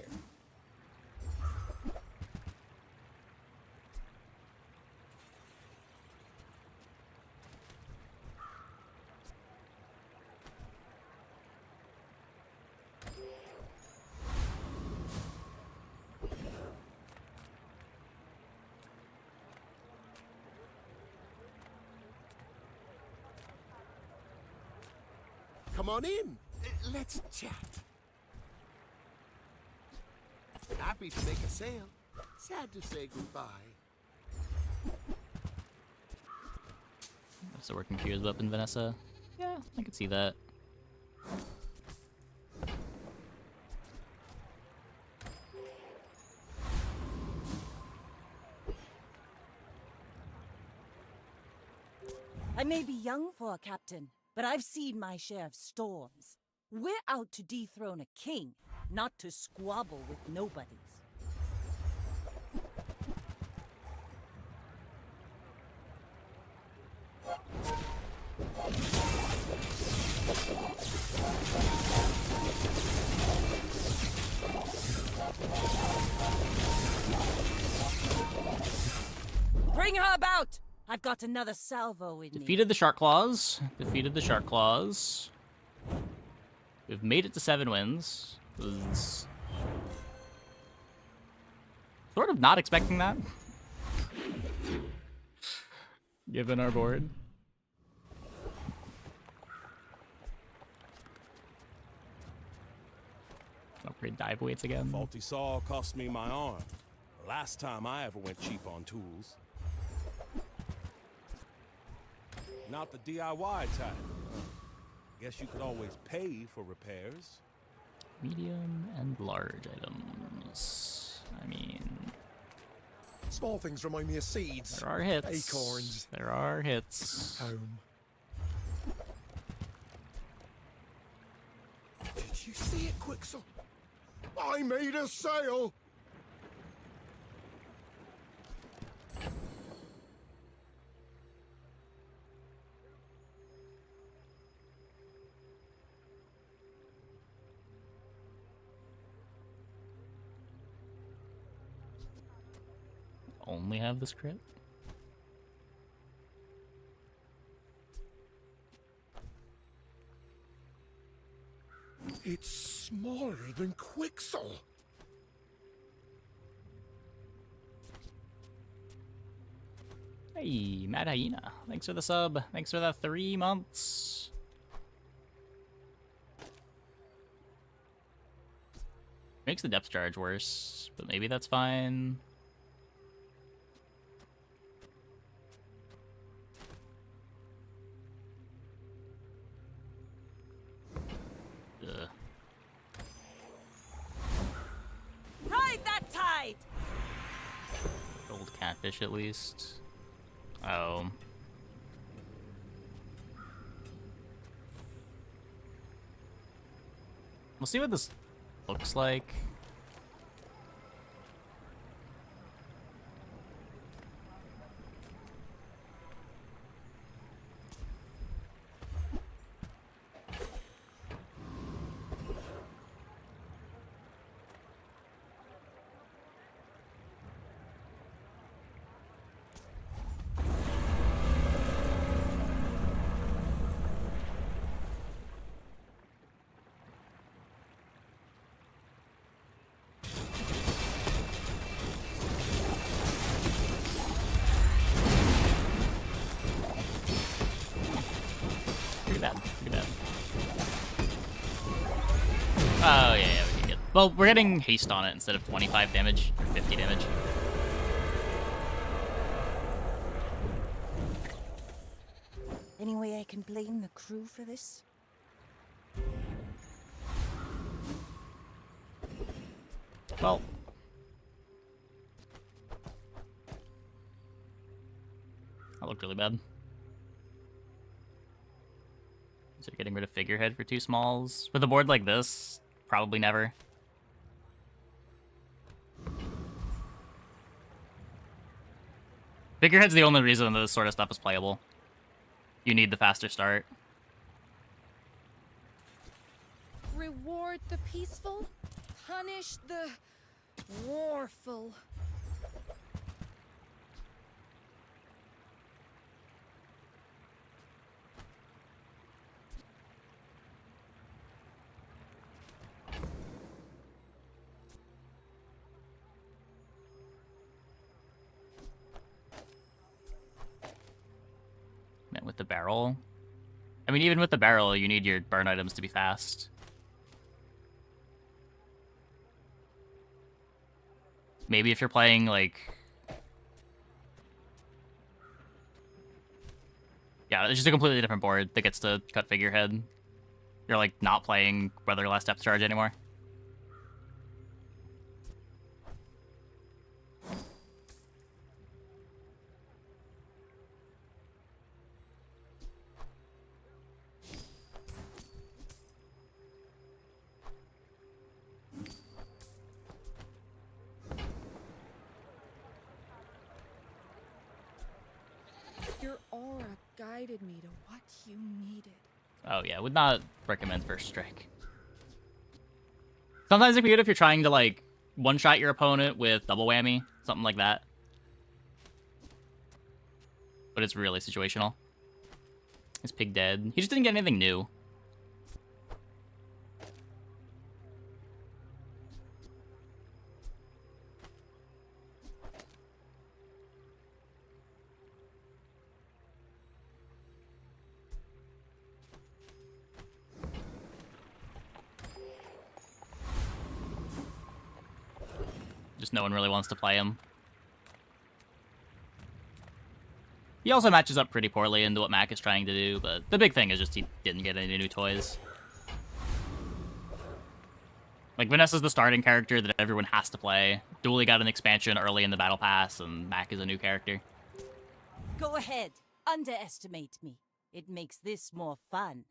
Come on in. Let's chat. Happy to make a sale. Sad to say goodbye. That's a working Q's weapon, Vanessa. Yeah, I could see that. I may be young for a captain, but I've seen my share of storms. We're out to dethrone a king, not to squabble with nobodies. Bring her about! I've got another salvo in me. Defeated the Shark Claws. Defeated the Shark Claws. We've made it to 7 wins. Was sort of not expecting that. Given our board. Upgrade dive weights again. Faulty saw cost me my arm. The last time I ever went cheap on tools. Not the DIY type. Guess you could always pay for repairs. Medium and large items. I mean... Small things remind me of seeds. There are hits. Acorns. There are hits. Home. Did you see it, Quixel? I made a sale! Only have this crit? It's smaller than Quixel. Hey, Mad Hyena. Thanks for the sub. Thanks for the 3 months. Makes the depth charge worse, but maybe that's fine. Ugh. Ride that tide! Gold catfish at least. Oh. We'll see what this looks like. Oh, yeah, we can get... Well, we're getting haste on it instead of 25 damage, or 50 damage. Any way I can blame the crew for this? Well... That looked really bad. So getting rid of figurehead for 2 smalls. With a board like this, probably never. Figurehead's the only reason that this sort of stuff is playable. You need the faster start. Reward the peaceful, punish the warful. With the barrel. I mean, even with the barrel, you need your burn items to be fast. Maybe if you're playing, like... Yeah, it's just a completely different board that gets to cut figurehead. You're, like, not playing Weatherless Depth Charge anymore. Your aura guided me to what you needed. Oh yeah, would not recommend First Strike. Sometimes it can be good if you're trying to, like, one-shot your opponent with double whammy, something like that. but it's really situational. Is Pig dead? He just didn't get anything new. Just no one really wants to play him. He also matches up pretty poorly into what Mac is trying to do, but the big thing is just he didn't get any new toys. Like, Vanessa's the starting character that everyone has to play. Dooley got an expansion early in the Battle Pass, and Mac is a new character. Go ahead. Underestimate me. It makes this more fun.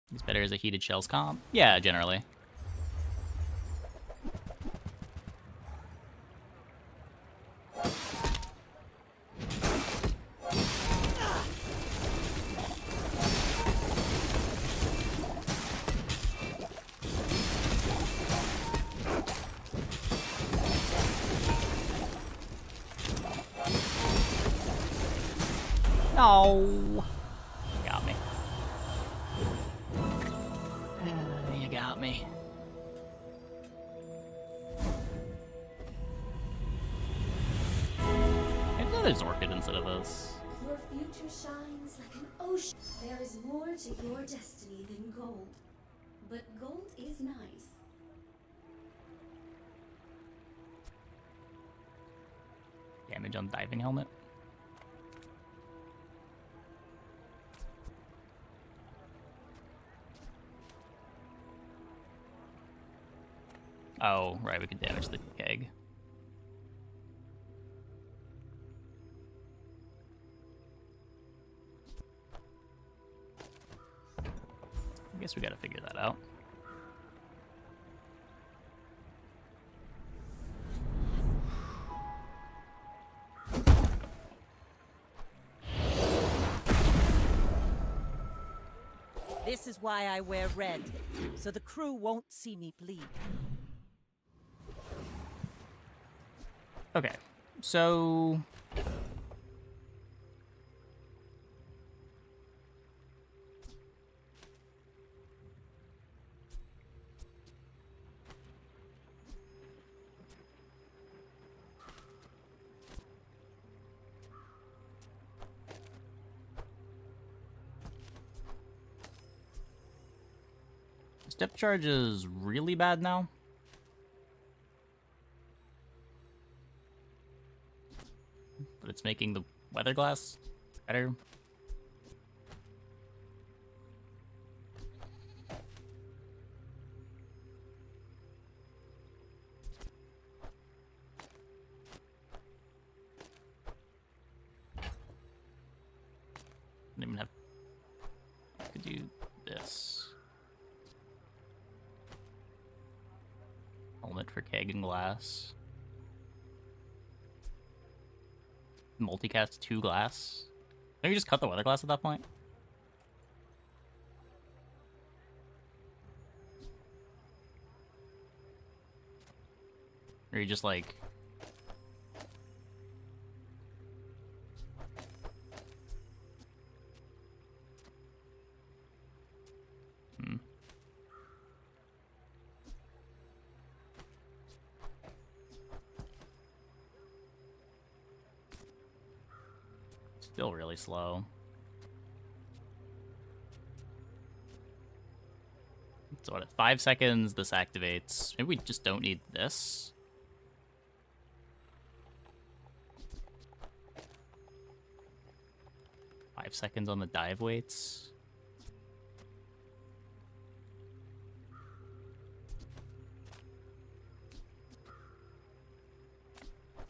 He's better as a heated shells comp. Yeah, generally. No. You got me. You got me. Maybe there's Orchid instead of this. Your future shines like an ocean. There is more to your destiny than gold. But gold is nice. Damage on diving helmet. Oh, right, we could damage the keg. I guess we gotta figure that out. This is why I wear red, so the crew won't see me bleed. Okay, so... Step charge is really bad now. But it's making the weather glass better. Don't even have. I could do this. Helmet for keg and glass. Multicast 2 glass. Maybe just cut the weather glass at that point. Or you just like... Still really slow. So what, at 5 seconds, this activates. Maybe we just don't need this. Five seconds on the dive weights.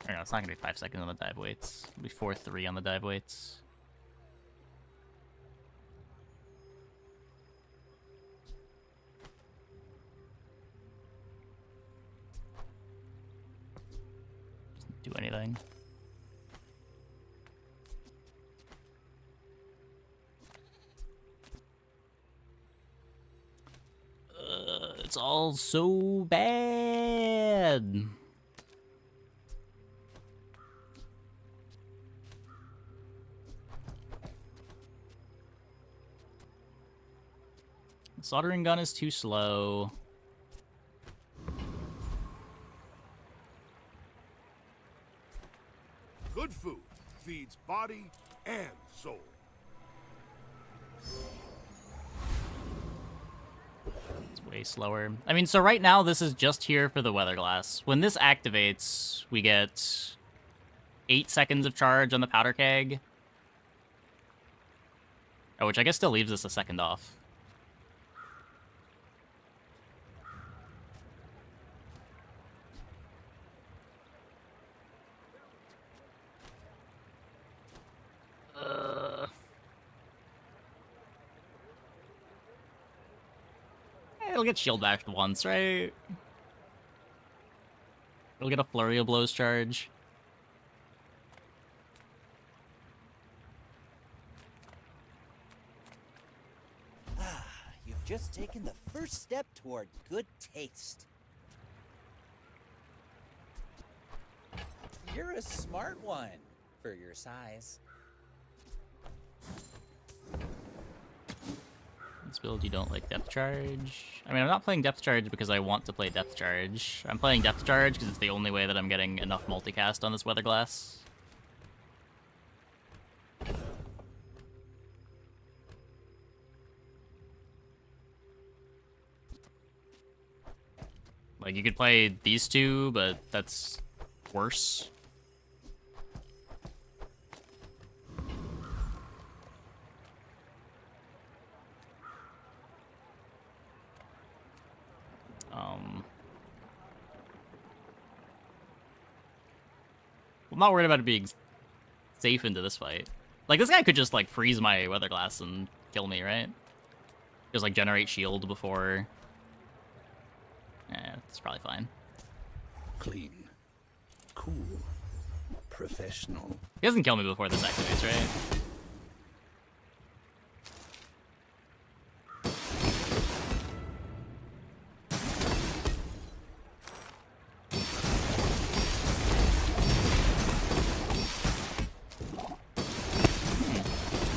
Or no, it's not gonna be 5 seconds on the dive weights. It'll be 4-3 on the dive weights. Doesn't do anything. It's all so bad. Soldering gun is too slow. Good food feeds body and soul. It's way slower. I mean, so right now this is just here for the weather glass. When this activates, we get 8 seconds of charge on the powder keg. Oh, which I guess still leaves us a second off. It'll get shield bashed once, right? It'll get a flurry of blows charge. You've just taken the first step toward good taste. You're a smart one for your size. This build, you don't like depth charge. I mean, I'm not playing depth charge because I want to play depth charge. I'm playing depth charge because it's the only way that I'm getting enough multicast on this weather glass. Like, you could play these two, but that's worse. I'm not worried about it being safe into this fight. Like, this guy could just, like, freeze my weather glass and kill me, right? Just, like, generate shield before... it's probably fine. Clean. Cool. Professional. He doesn't kill me before this activates, right?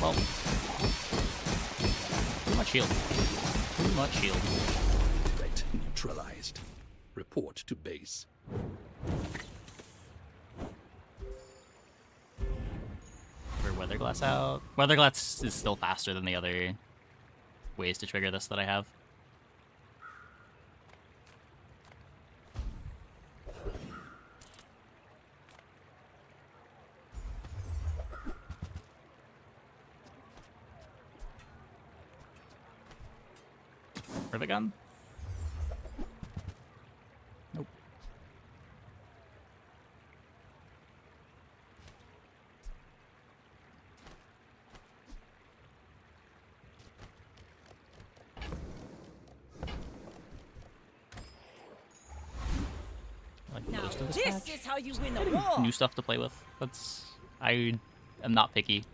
Well, too much shield. Too much shield. Threat neutralized. Report to base. For weather glass out. Weather glass is still faster than the other ways to trigger this that I have. Rivet gun? Nope. Like Now most of this this patch. is how you win a war. New stuff to play with. I am not picky.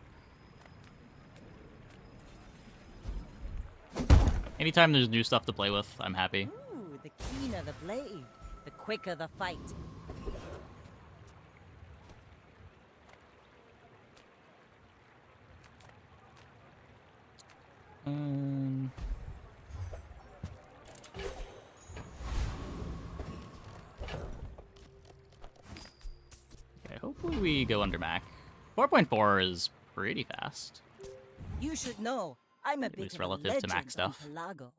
Anytime there's new stuff to play with, I'm happy. Ooh, the keener the blade, the quicker the fight. Okay, hopefully we go under Mac. 4.4 is pretty fast. You should know, I'm a bit least of relative a to legend Mac stuff. on Pelago.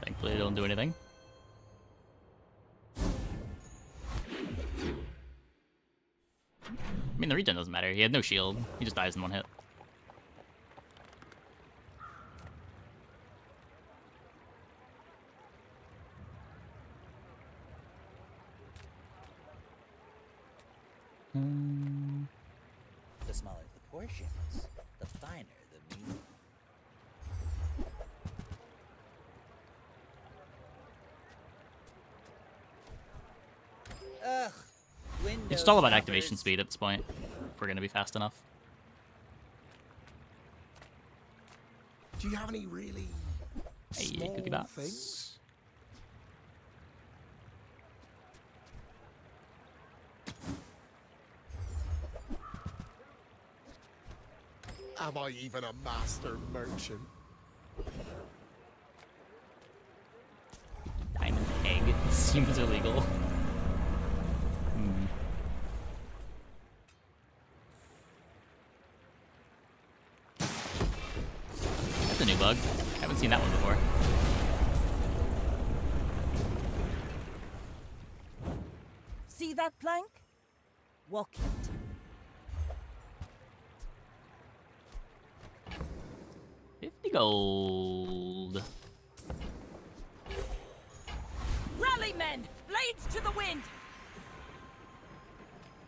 Thankfully, they don't do anything. I mean, the regen doesn't matter. He had no shield. He just dies in one hit. The smaller the portions, the finer the meal. Ugh, It's just all about activation speed at this point, if we're gonna be fast enough. Do you have any really Hey, small cookie bots. things? Am I even a master merchant? Diamond egg seems illegal. That's a new bug. Haven't seen that one before. See that plank? Walk it. $50 gold. Rally, men! Blades to the wind!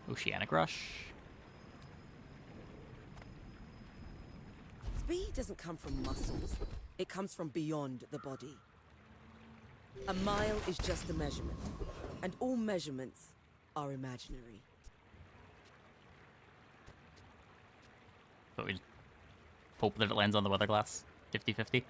Oceanic Rush. Speed doesn't come from muscles. It comes from beyond the body. A mile is just a measurement, and all measurements are imaginary. But we just hope that it lands on the weather glass. 50-50.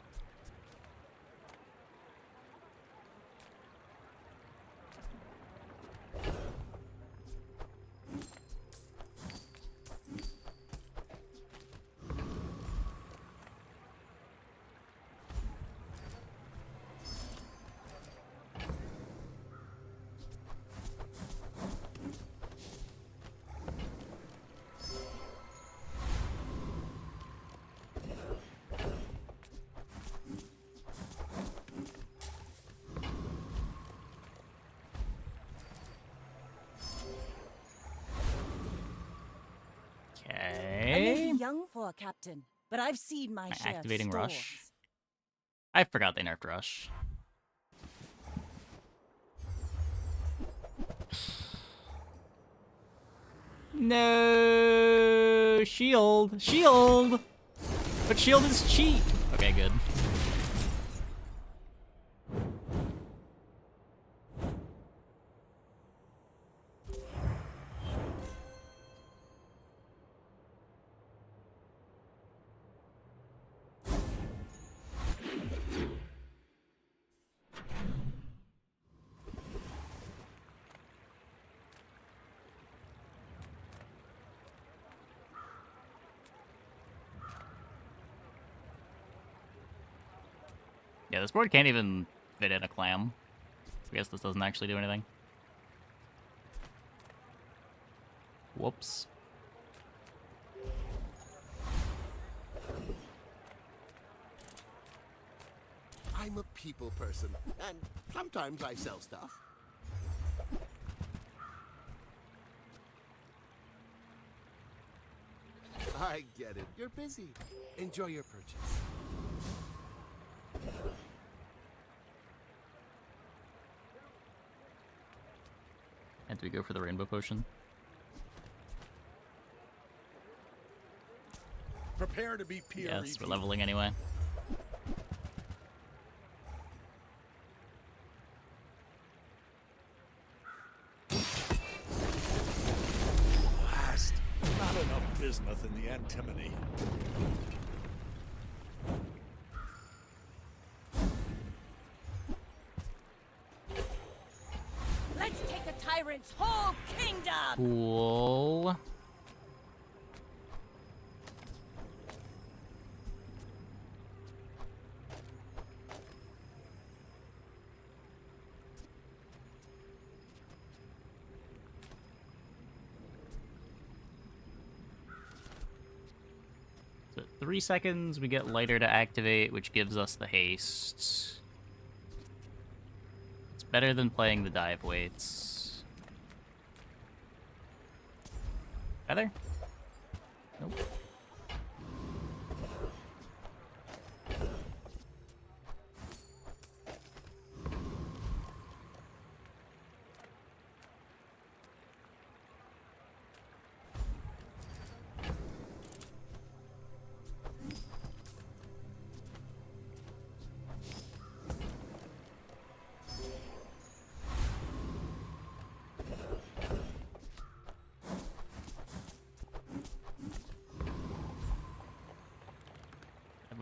I may be young for a captain, but I've seen my share Activating of Rush. storms. I forgot they nerfed Rush. No, shield, shield, but shield is cheap. Okay, good. Yeah, this board can't even fit in a clam. I guess this doesn't actually do anything. Whoops. I'm a people person, and sometimes I sell stuff. I get it. You're busy. Enjoy your purchase. And do we go for the rainbow potion? Prepare to be peer Yes, we're leveling anyway. Last. Not enough bismuth in the antimony. Let's take the tyrant's whole kingdom! Cool. So 3 seconds, we get lighter to activate, which gives us the haste. It's better than playing the dive weights. Feather? Nope.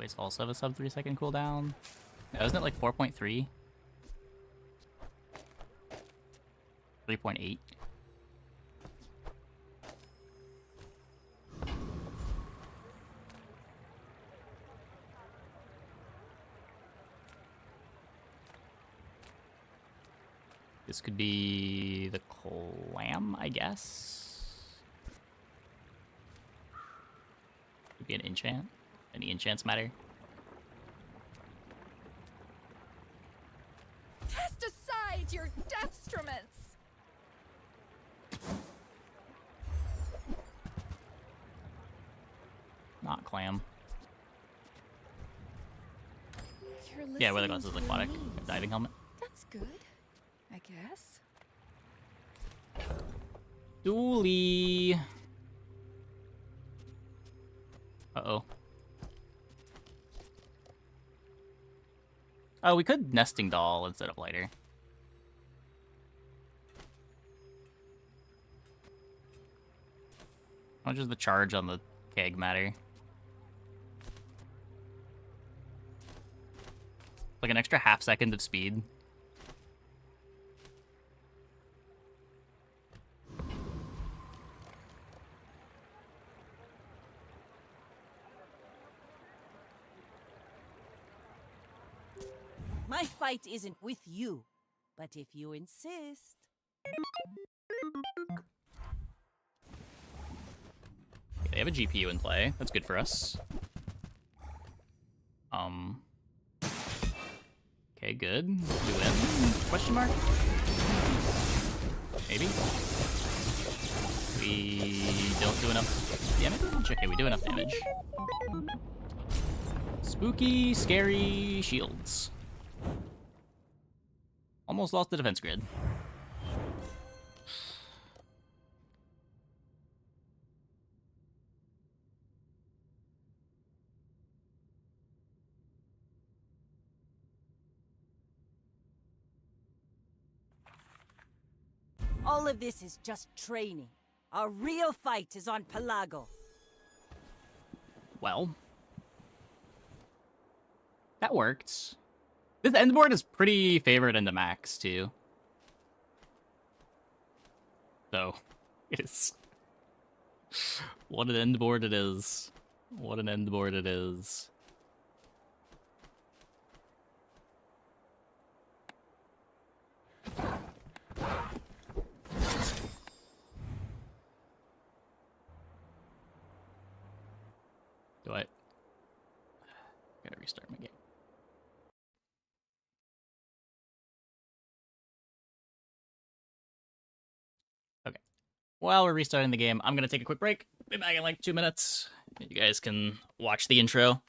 Waste also have a sub 3-second cooldown. Yeah, isn't it like 4.3? 3.8? This could be the clam, I guess. Could be an enchant. Any enchants matter? Cast aside your destruments! Not clam. You're Yeah, weather listening glasses, to your aquatic, needs. diving helmet. That's good, I guess. Dooley. Uh-oh. Oh, we could nesting doll instead of lighter. How much does the charge on the keg matter? Like an extra half second of speed. My fight isn't with you, but if you insist. They have a GPU in play. That's good for us. Okay, good. Do we win? Question mark? Maybe? We don't do enough damage? Okay, we do enough damage. Spooky, scary shields. Almost lost the defense grid. All of this is just training. Our real fight is on Pelago. Well, that worked. This end board is pretty favored into max, too. So, it is. What an end board it is. What an end board it is. Do I? Gotta restart my game. Okay. While we're restarting the game, I'm gonna take a quick break. Be back in like 2 minutes. You guys can watch the intro.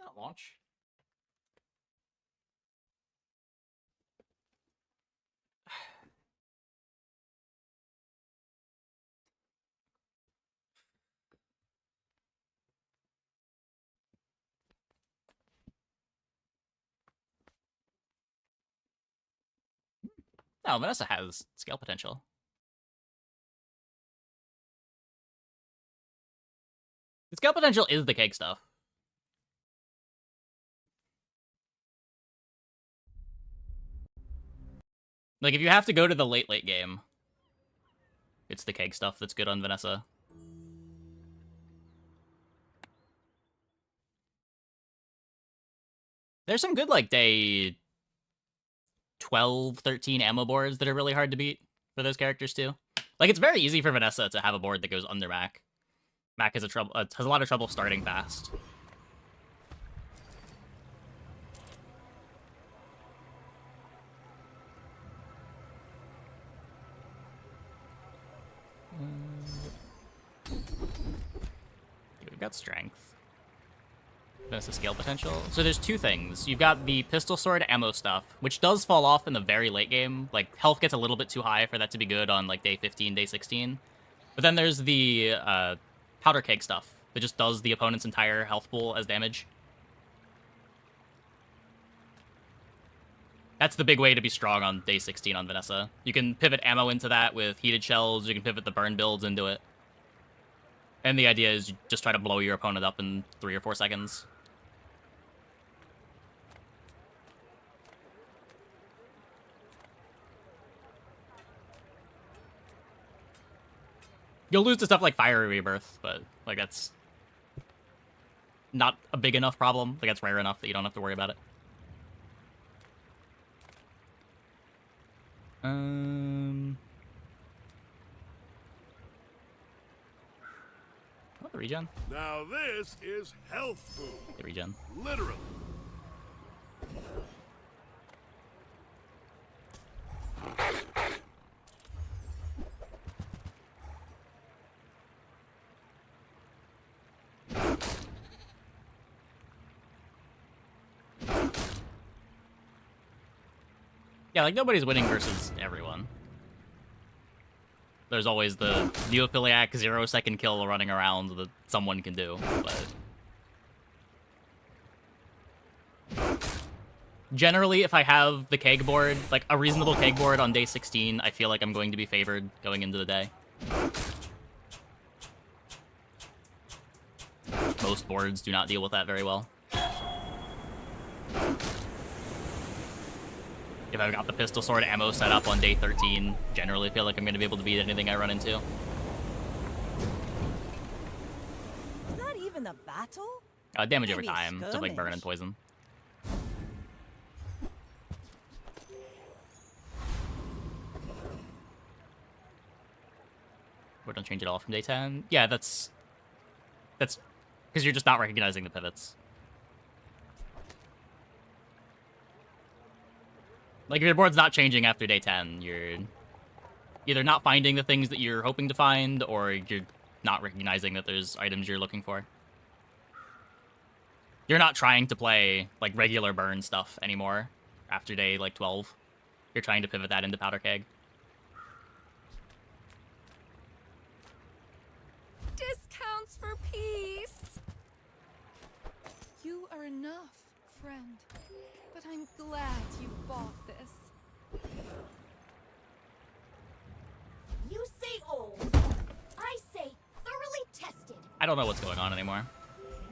Not launch. No, Vanessa has scale potential. The scale potential is the cake stuff. Like, if you have to go to the late game, it's the cake stuff that's good on Vanessa. There's some good, like, day 12, 13 ammo boards that are really hard to beat for those characters, too. Like, it's very easy for Vanessa to have a board that goes under Mac. Mac has a lot of trouble starting fast. We've got strength. Vanessa scale potential. So there's two things. You've got the pistol sword ammo stuff, which does fall off in the very late game. Like, health gets a little bit too high for that to be good on, like, day 15, day 16. But then there's the powder keg stuff that just does the opponent's entire health pool as damage. That's the big way to be strong on day 16 on Vanessa. You can pivot ammo into that with heated shells. You can pivot the burn builds into it. And the idea is you just try to blow your opponent up in 3 or 4 seconds. You'll lose to stuff like Fiery Rebirth, but, like, that's not a big enough problem. Like, that's rare enough that you don't have to worry about it. What, the regen? Now this is health food. The regen. Literally. Yeah, like, nobody's winning versus everyone. There's always the neophiliac 0-second kill running around that someone can do, but... Generally, if I have the keg board, like, a reasonable keg board on day 16, I feel like I'm going to be favored going into the day. Most boards do not deal with that very well. If I've got the pistol sword ammo set up on day 13, generally feel like I'm going to be able to beat anything I run into. Is that even a battle? Damage over Maybe a time, stuff like burn and poison. We don't change it all from day 10. Yeah, that's because you're just not recognizing the pivots. Like, if your board's not changing after day 10, you're either not finding the things that you're hoping to find, or you're not recognizing that there's items you're looking for. You're not trying to play, like, regular burn stuff anymore after day, like, 12. You're trying to pivot that into powder keg. Discounts for peace! You are enough, friend. But I'm glad you bought this. You say old. I say thoroughly tested. I don't know what's going on anymore.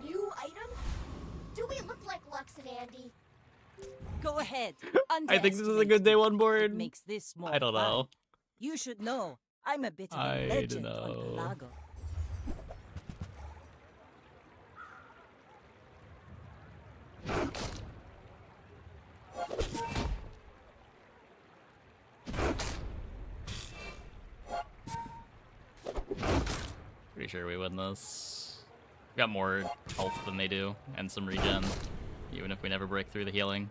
New items? Do we look like Lux and Andy? Go ahead. I think this is a good day 1 board. Makes this more I don't know. fun. You should know. I'm a bit of a I legend don't on know. Pelago. Pretty sure we win this. We got more health than they do, and some regen, even if we never break through the healing.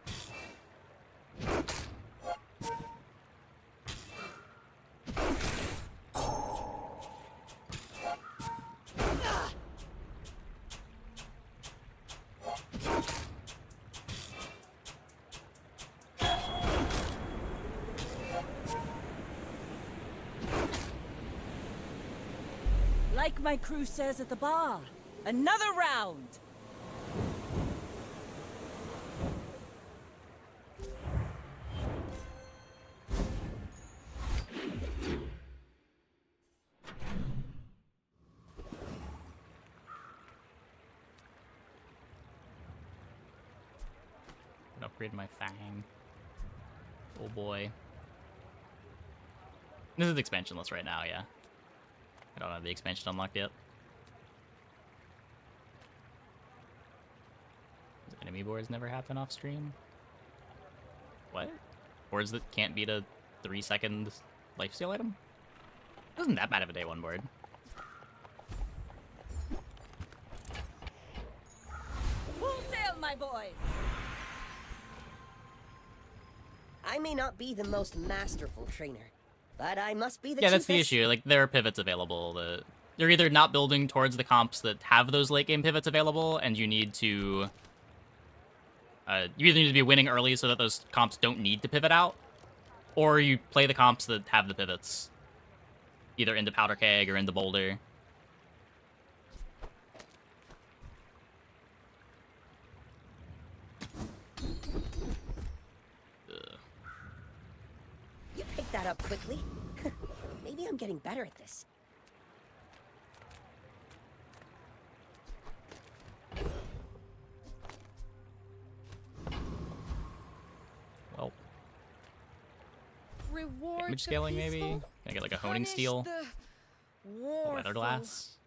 Like my crew says at the bar, another round! Upgrade my Fang. Oh boy. This is expansionless right now, yeah. I don't have the expansion unlocked yet. Does enemy boards never happen off stream? What? Boards that can't beat a 3-second lifesteal item? Wasn't that bad of a day one board. Full sail, my boys! I may not be the most masterful trainer, but I must be the Yeah, that's the cheapest. issue. Like, there are pivots available that you're either not building towards the comps that have those late game pivots available, and you need to you either need to be winning early so that those comps don't need to pivot out, or you play the comps that have the pivots, either into Powder Keg or into Boulder. You picked that up quickly. Maybe I'm getting better at this. Well, Reward damage the scaling maybe? peaceful, Can I get like a honing punish steel? the Weather warful. glass?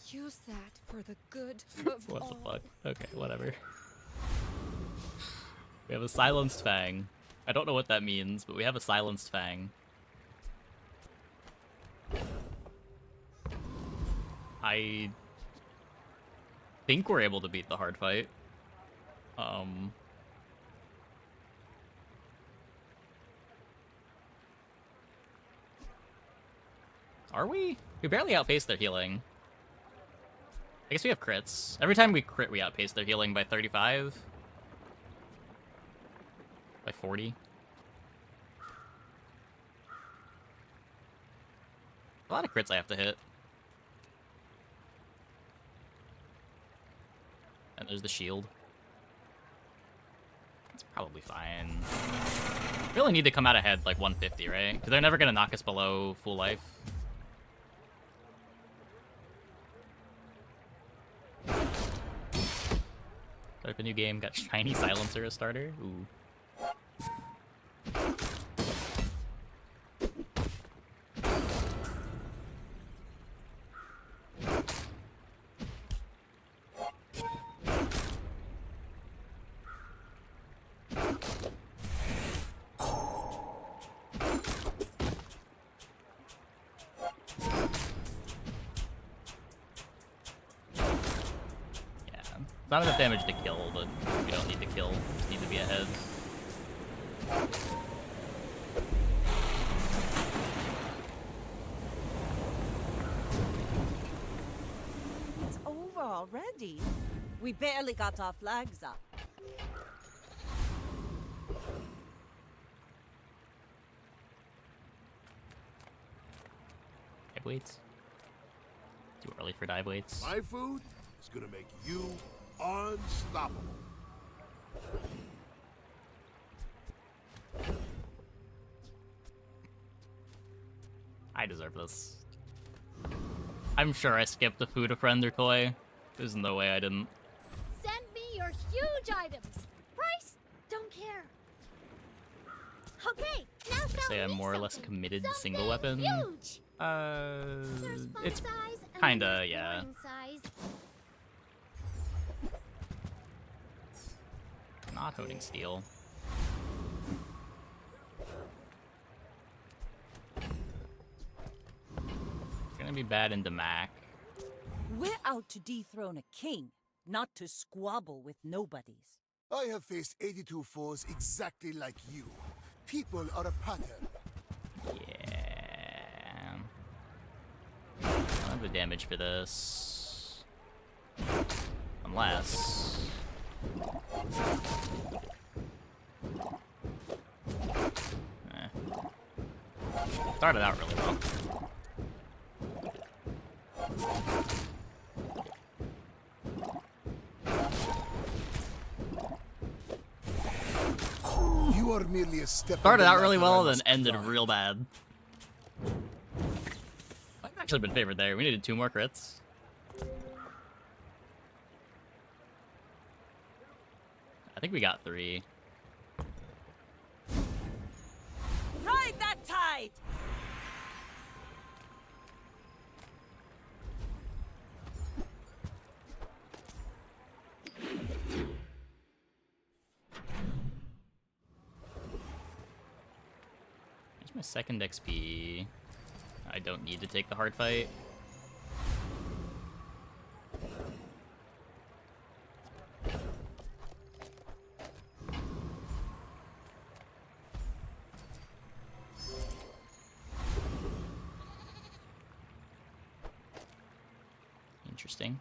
Use that for the good of What all. the fuck? Okay, whatever. We have a silenced Fang. I don't know what that means, but we have a silenced Fang. I think we're able to beat the hard fight. Are we? We barely outpaced their healing. I guess we have crits. Every time we crit, we outpace their healing by 35. By 40. A lot of crits I have to hit. And there's the shield. It's probably fine. We really need to come out ahead like 150, right? Because they're never going to knock us below full life. Start up a new game, got shiny silencer as starter. Ooh. Not enough damage to kill, but we don't need to kill. We just need to be ahead. It's over already. We barely got our flags up. Dive weights? Too early for dive weights. My food is gonna make you unstoppable. I deserve this. I'm sure I skipped a food, a friend, or toy. There's no way I didn't. Send me your huge items. Price? Don't care. Okay, now I sell say I'm me more or less something. committed to single Something weapon. Huge. It's Size and kinda, yeah. boring size. Not honing steel. It's gonna be bad into Mac. We're out to dethrone a king, not to squabble with nobodies. I have faced 82 foes exactly like you. People are a pattern. Yeah. I don't have the damage for this. Unless... Started out really well. You are merely a step. Started out really well, then ended real bad. I've actually been favored there. We needed 2 more crits. I think we got 3. Ride that tide! Here's my second XP. I don't need to take the hard fight. Interesting.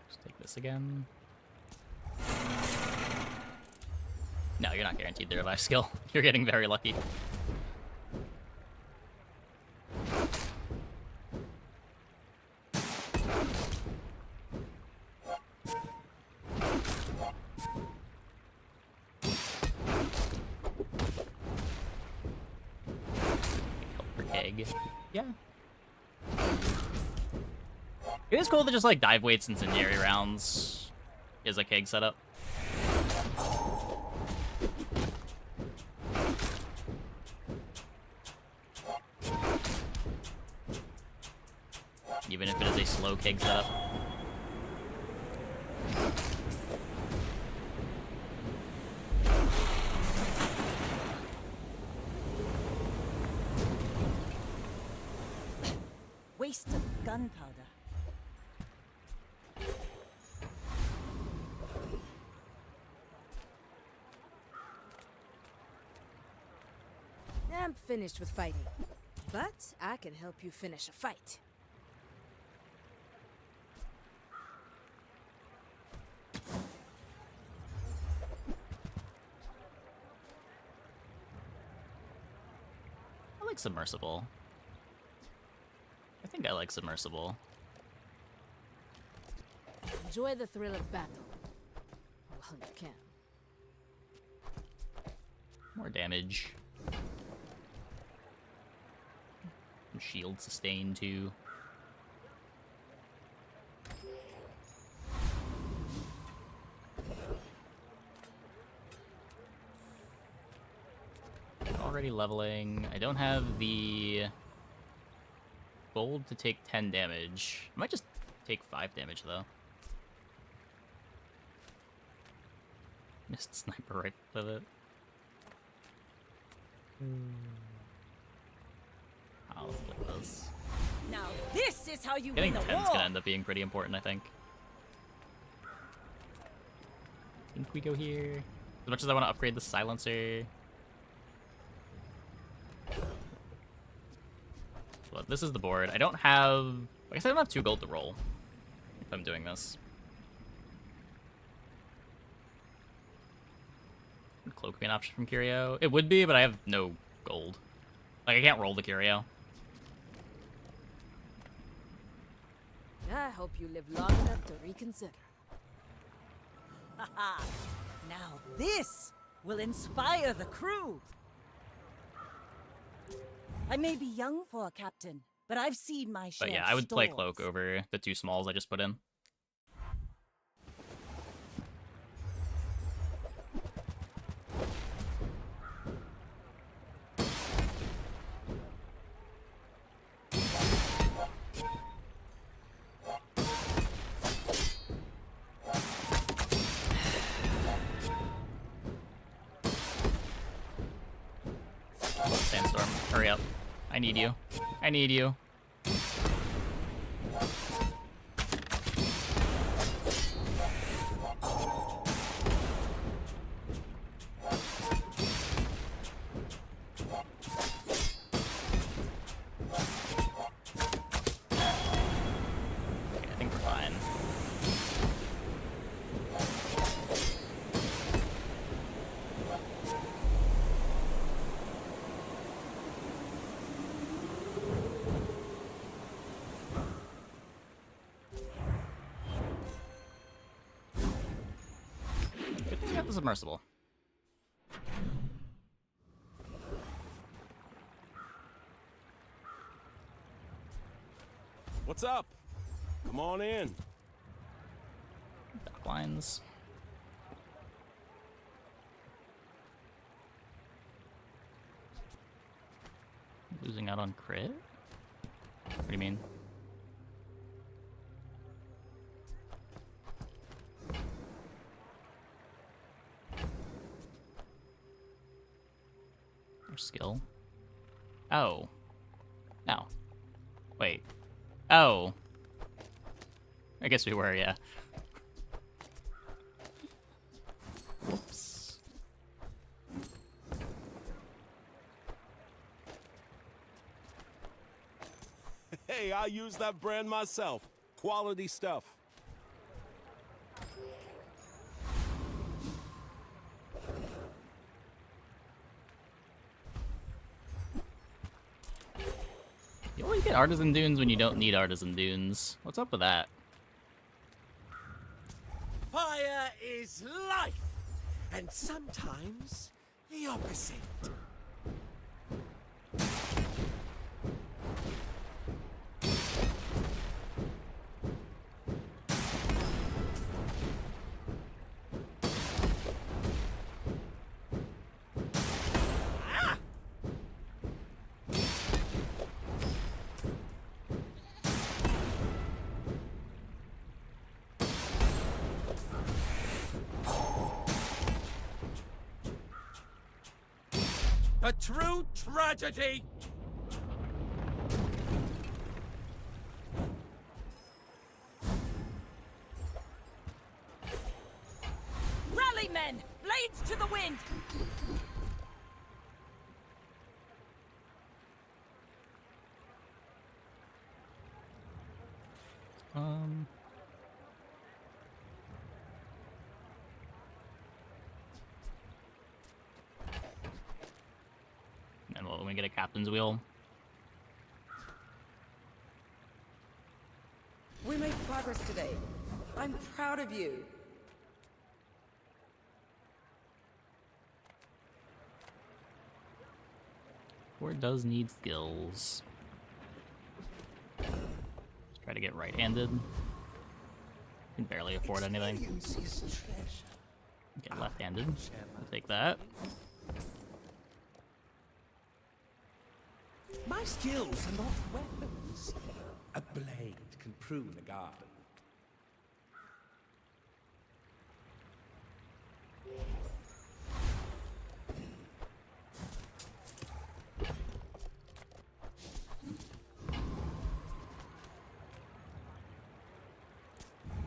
Just take this again. No, you're not guaranteed the revive skill. You're getting very lucky. Yeah. It is cool to just like dive weights incendiary rounds is a keg setup. Even if it is a slow keg setup. Waste of gunpowder. I'm finished with fighting, but I can help you finish a fight. I like submersible. I think I like submersible. Enjoy the thrill of battle. Well, you can. More damage. Some shield sustain too. Already leveling. I don't have the gold to take 10 damage. I might just take 5 damage though. Missed sniper right with it. I'll flip this. Now this is how you Getting win a 10's war. gonna end up being pretty important, I think. I think we go here. As much as I want to upgrade the silencer. But this is the board. I don't have... I guess I don't have 2 gold to roll if I'm doing this. Would cloak be an option from Curio? It would be, but I have no gold. Like, I can't roll the Curio. I hope you live long enough to reconsider. Haha. Now this will inspire the crew. I may be young for a captain, but I've seen my share. But yeah, of I would play storms. cloak over the 2 smalls I just put in. Sandstorm, hurry up. I need you. I need you. the submersible. What's up? Come on in. Dock lines. Losing out on crit? What do you mean? Or skill? Oh. No. Wait. Oh. I guess we were, yeah. Whoops. Hey, I use that brand myself. Quality stuff. You always get artisan dunes when you don't need artisan dunes. What's up with that? Fire is life, and sometimes the opposite. A true tragedy! Rally, men! Blades to the wind! And when we get a captain's wheel. We made progress today. I'm proud of you. Or it does need skills. Let's try to get right-handed. Can barely afford anything. Get left-handed. I'll take that. My skills are not weapons. A blade can prune a garden.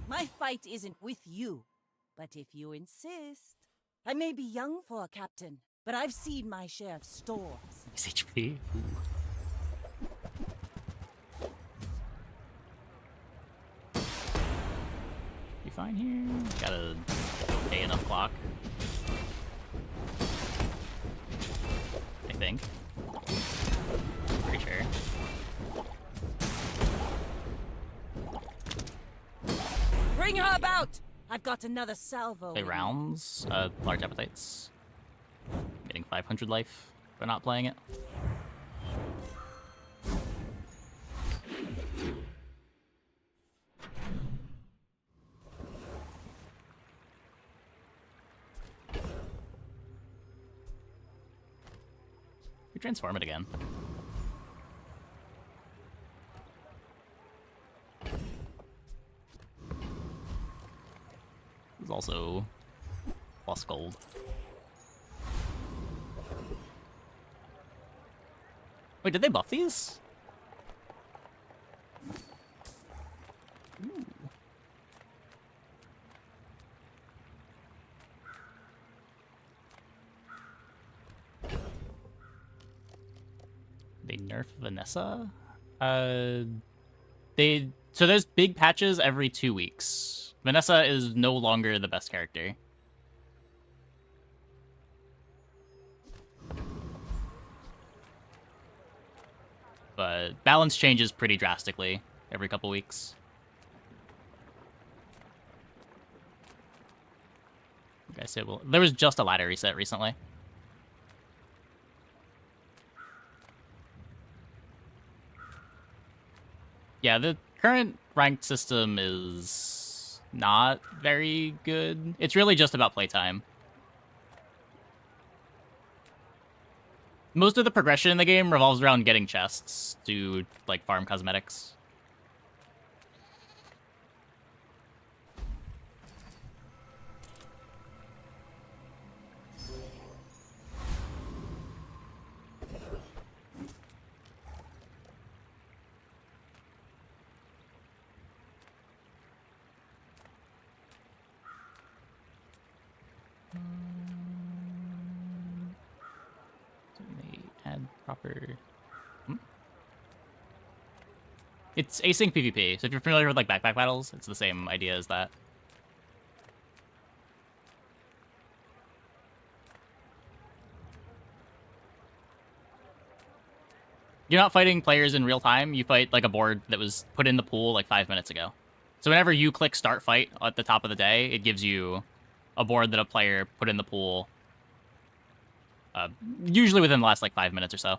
My fight isn't with you, but if you insist. I may be young for a captain, but I've seen my share of storms. HP. You fine here? Got a okay enough clock. I think. Pretty sure. Bring her about! I've got another salvo. Play rounds, large appetites. Getting 500 life for not playing it. We transform it again. This is also plus gold. Wait, did they buff these? Ooh. They nerf Vanessa? So there's big patches every 2 weeks. Vanessa is no longer the best character. But balance changes pretty drastically every couple weeks. I say, well, there was just a ladder reset recently. Yeah, the current ranked system is not very good. It's really just about playtime. Most of the progression in the game revolves around getting chests to, like, farm cosmetics. They add proper... It's async PvP, so if you're familiar with like backpack battles, it's the same idea as that. You're not fighting players in real time, you fight like a board that was put in the pool like 5 minutes ago. So whenever you click start fight at the top of the day, it gives you a board that a player put in the pool, usually within the last like 5 minutes or so.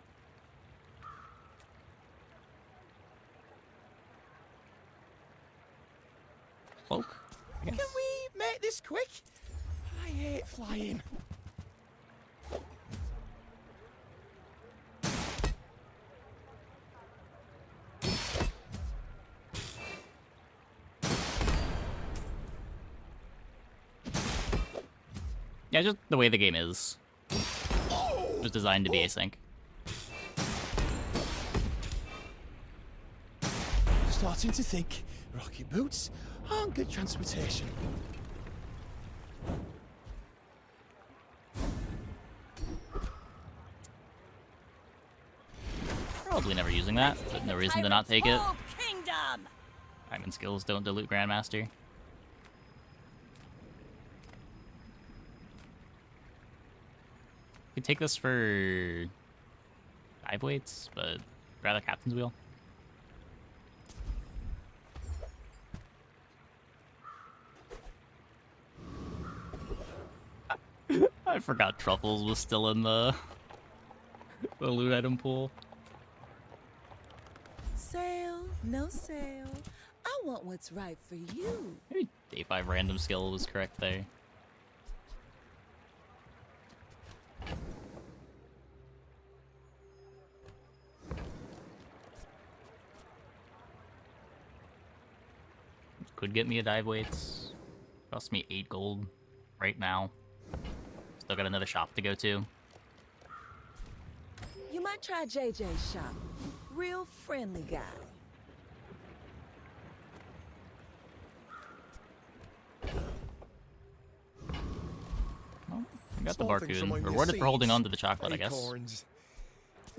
Cloak, I guess. Can we make this quick? I hate flying. Yeah, just the way the game is. It was designed to be async. Starting to think rocket boots aren't good transportation. Probably never using that, but no reason to not take it. Kingdom. Diamond skills don't dilute Grandmaster. Could take this for dive weights, but rather Captain's Wheel. I forgot Truffles was still in the loot item pool. Sale, no sale. I want what's right for you. Maybe day 5 random skill was correct there. Could get me a dive weights. Cost me 8 gold right now. Still got another shop to go to. You might try JJ's shop. Real friendly guy. Well, I got the Barcoon. Rewarded for holding on to the chocolate, I guess. Acorns.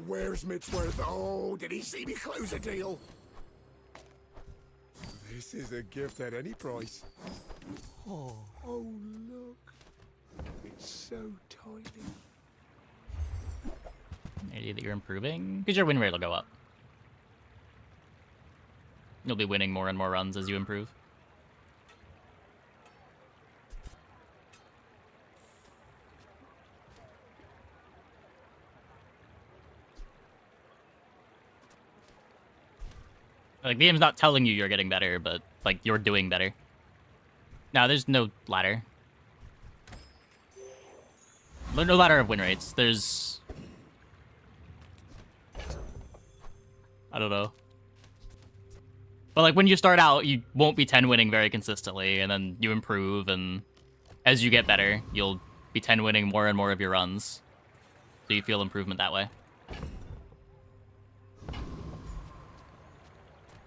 Where's Mitsworth? Oh, did he see me close a deal? This is a gift at any price. Oh, look. It's so tiny. Idea that you're improving? Because your win rate will go up. You'll be winning more and more runs as you improve. Like, the game's not telling you you're getting better, but, like, you're doing better. Now, there's no ladder. There's no ladder of win rates. There's... I don't know. But, like, when you start out, you won't be 10 winning very consistently, and then you improve, and as you get better, you'll be 10 winning more and more of your runs. So you feel improvement that way.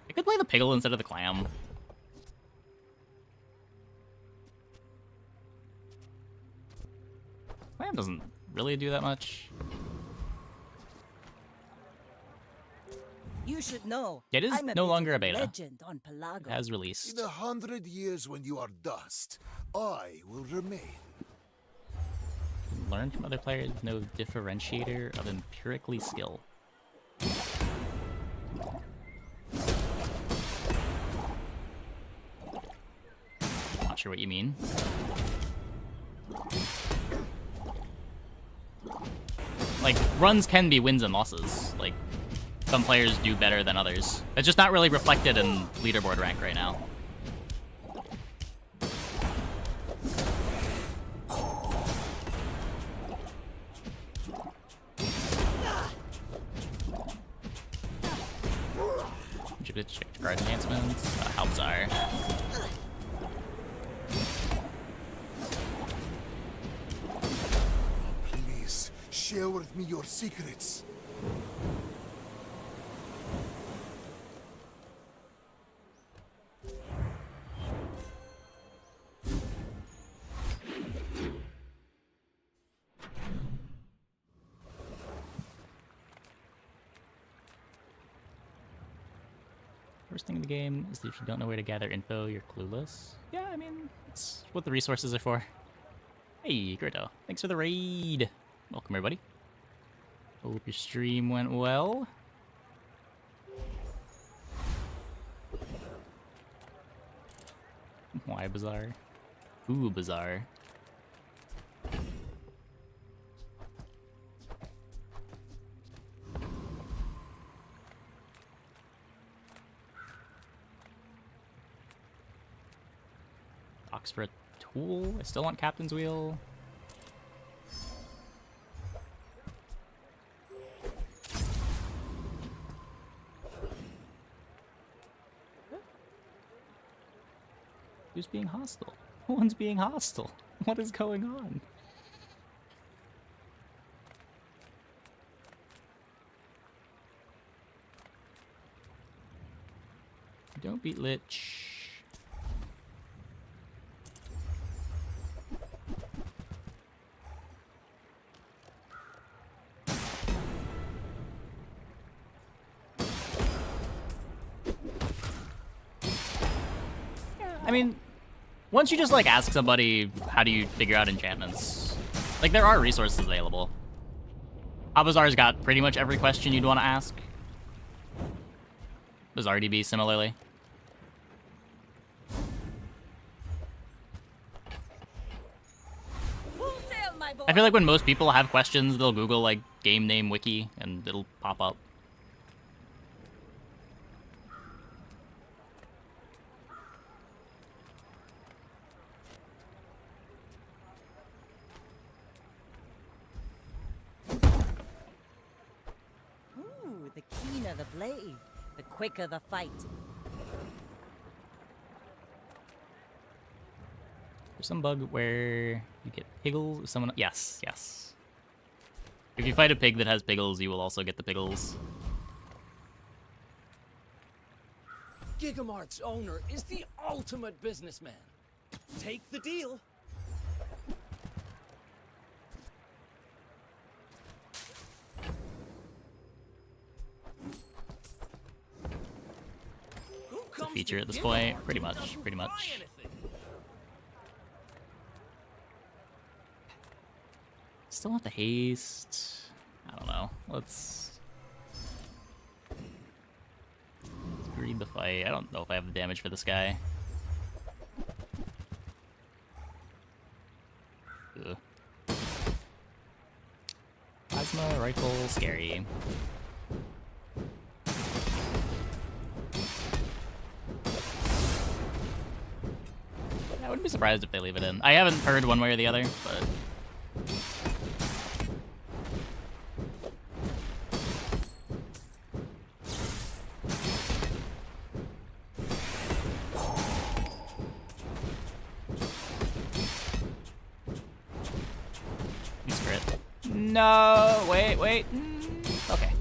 I could play the Piggle instead of the Clam. Clam doesn't really do that much. You should know. It is I'm no bit longer of a beta. Legend on Pelago. It has released. In 100 years when you are dust, I will remain. Learn from other players with no differentiator of empirically skill. Not sure what you mean. Like, runs can be wins and losses. Like, some players do better than others. It's just not really reflected in leaderboard rank right now. Guard enhancements. Helps are. Please, share with me your secrets. First thing in the game is that if you don't know where to gather info, you're clueless. Yeah, I mean, it's what the resources are for. Hey, Grito. Thanks for the raid. Welcome, everybody. Hope your stream went well. Why bizarre? Ooh, bizarre. Box for a tool. I still want Captain's Wheel. Who's being hostile? No one's being hostile. What is going on? Don't beat Lich. I mean, once you just like ask somebody, how do you figure out enchantments? Like, there are resources available. Abazar's got pretty much every question you'd want to ask. Bizarre DB similarly. I feel like when most people have questions, they'll Google like game name wiki and it'll pop up. Ooh, the keener the blade, the quicker the fight. There's some bug where you get piggles. Someone, yes, yes. If you fight a pig that has piggles, you will also get the piggles. Gigamart's owner is the ultimate businessman. Take the deal. It's a feature at this point, pretty much, pretty much. Still want the haste. I don't know. Let's read the fight. I don't know if I have the damage for this guy. Ugh. Plasma rifle, scary. I wouldn't be surprised if they leave it in. I haven't heard one way or the other, but... No, wait. Okay.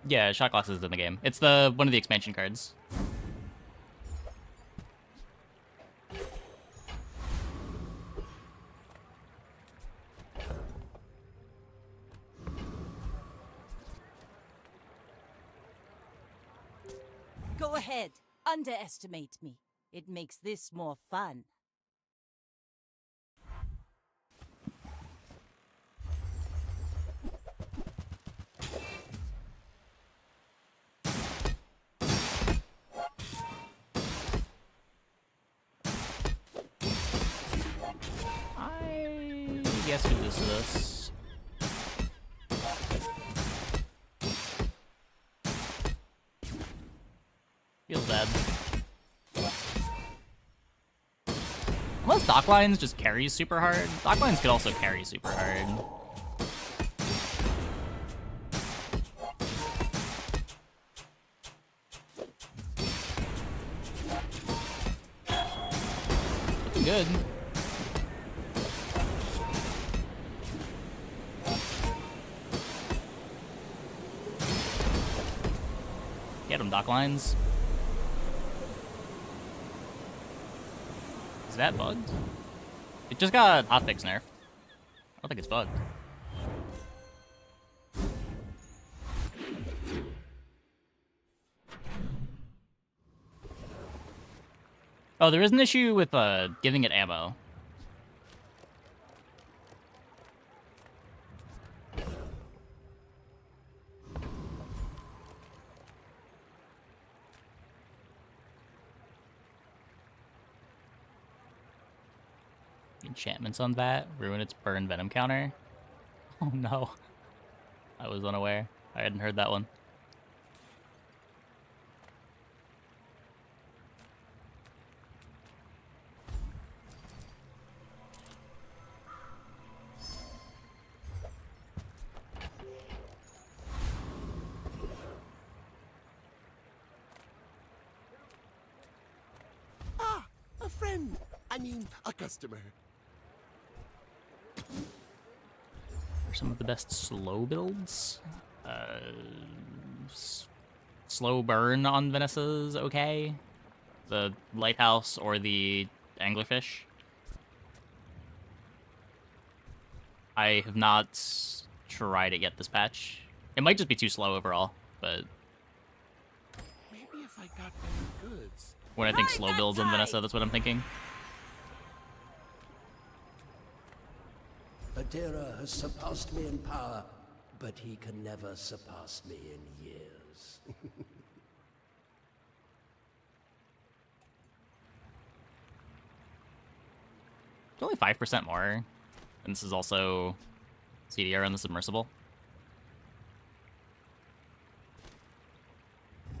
Yeah, shot glass is in the game. It's one of the expansion cards. Go ahead, underestimate me. It makes this more fun. guess we lose to this. Feels bad. Unless Docklines just carries super hard. Docklines could also carry super hard. Looking good. Get him, Docklines. Is that bugged? It just got hotfix nerfed. I don't think it's bugged. Oh, there is an issue with giving it ammo. Enchantments on that ruin its burn venom counter. Oh no, I was unaware. I hadn't heard that one. Ah, a friend. I mean, a customer. Are some of the best slow builds. Slow burn on Vanessa's okay. The lighthouse or the anglerfish. I have not tried it yet this patch. It might just be too slow overall, but Maybe if I got better goods. when I think slow builds on Vanessa, that's what I'm thinking. Adira has surpassed me in power, but he can never surpass me in years. It's only 5% more. And this is also CDR on the submersible.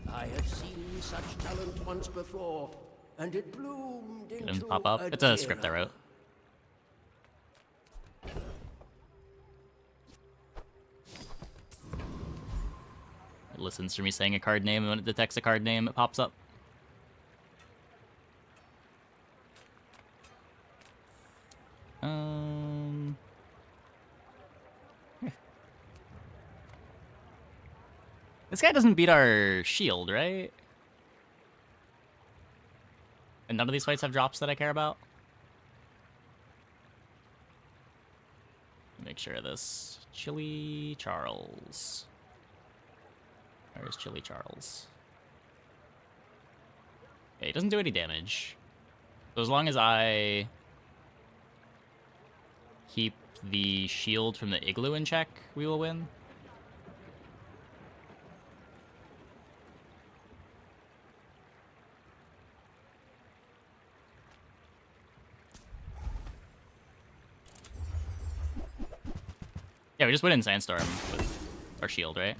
I have seen such talent once before, and it bloomed Get him into to pop up. It's a script I wrote. It listens for me saying a card name, and when it detects a card name, it pops up. This guy doesn't beat our shield, right? And none of these fights have drops that I care about. Make sure of this. Chili Charles. Where's Chili Charles? Okay, he doesn't do any damage. So as long as I keep the shield from the igloo in check, we will win. Yeah, we just went in Sandstorm with our shield, right?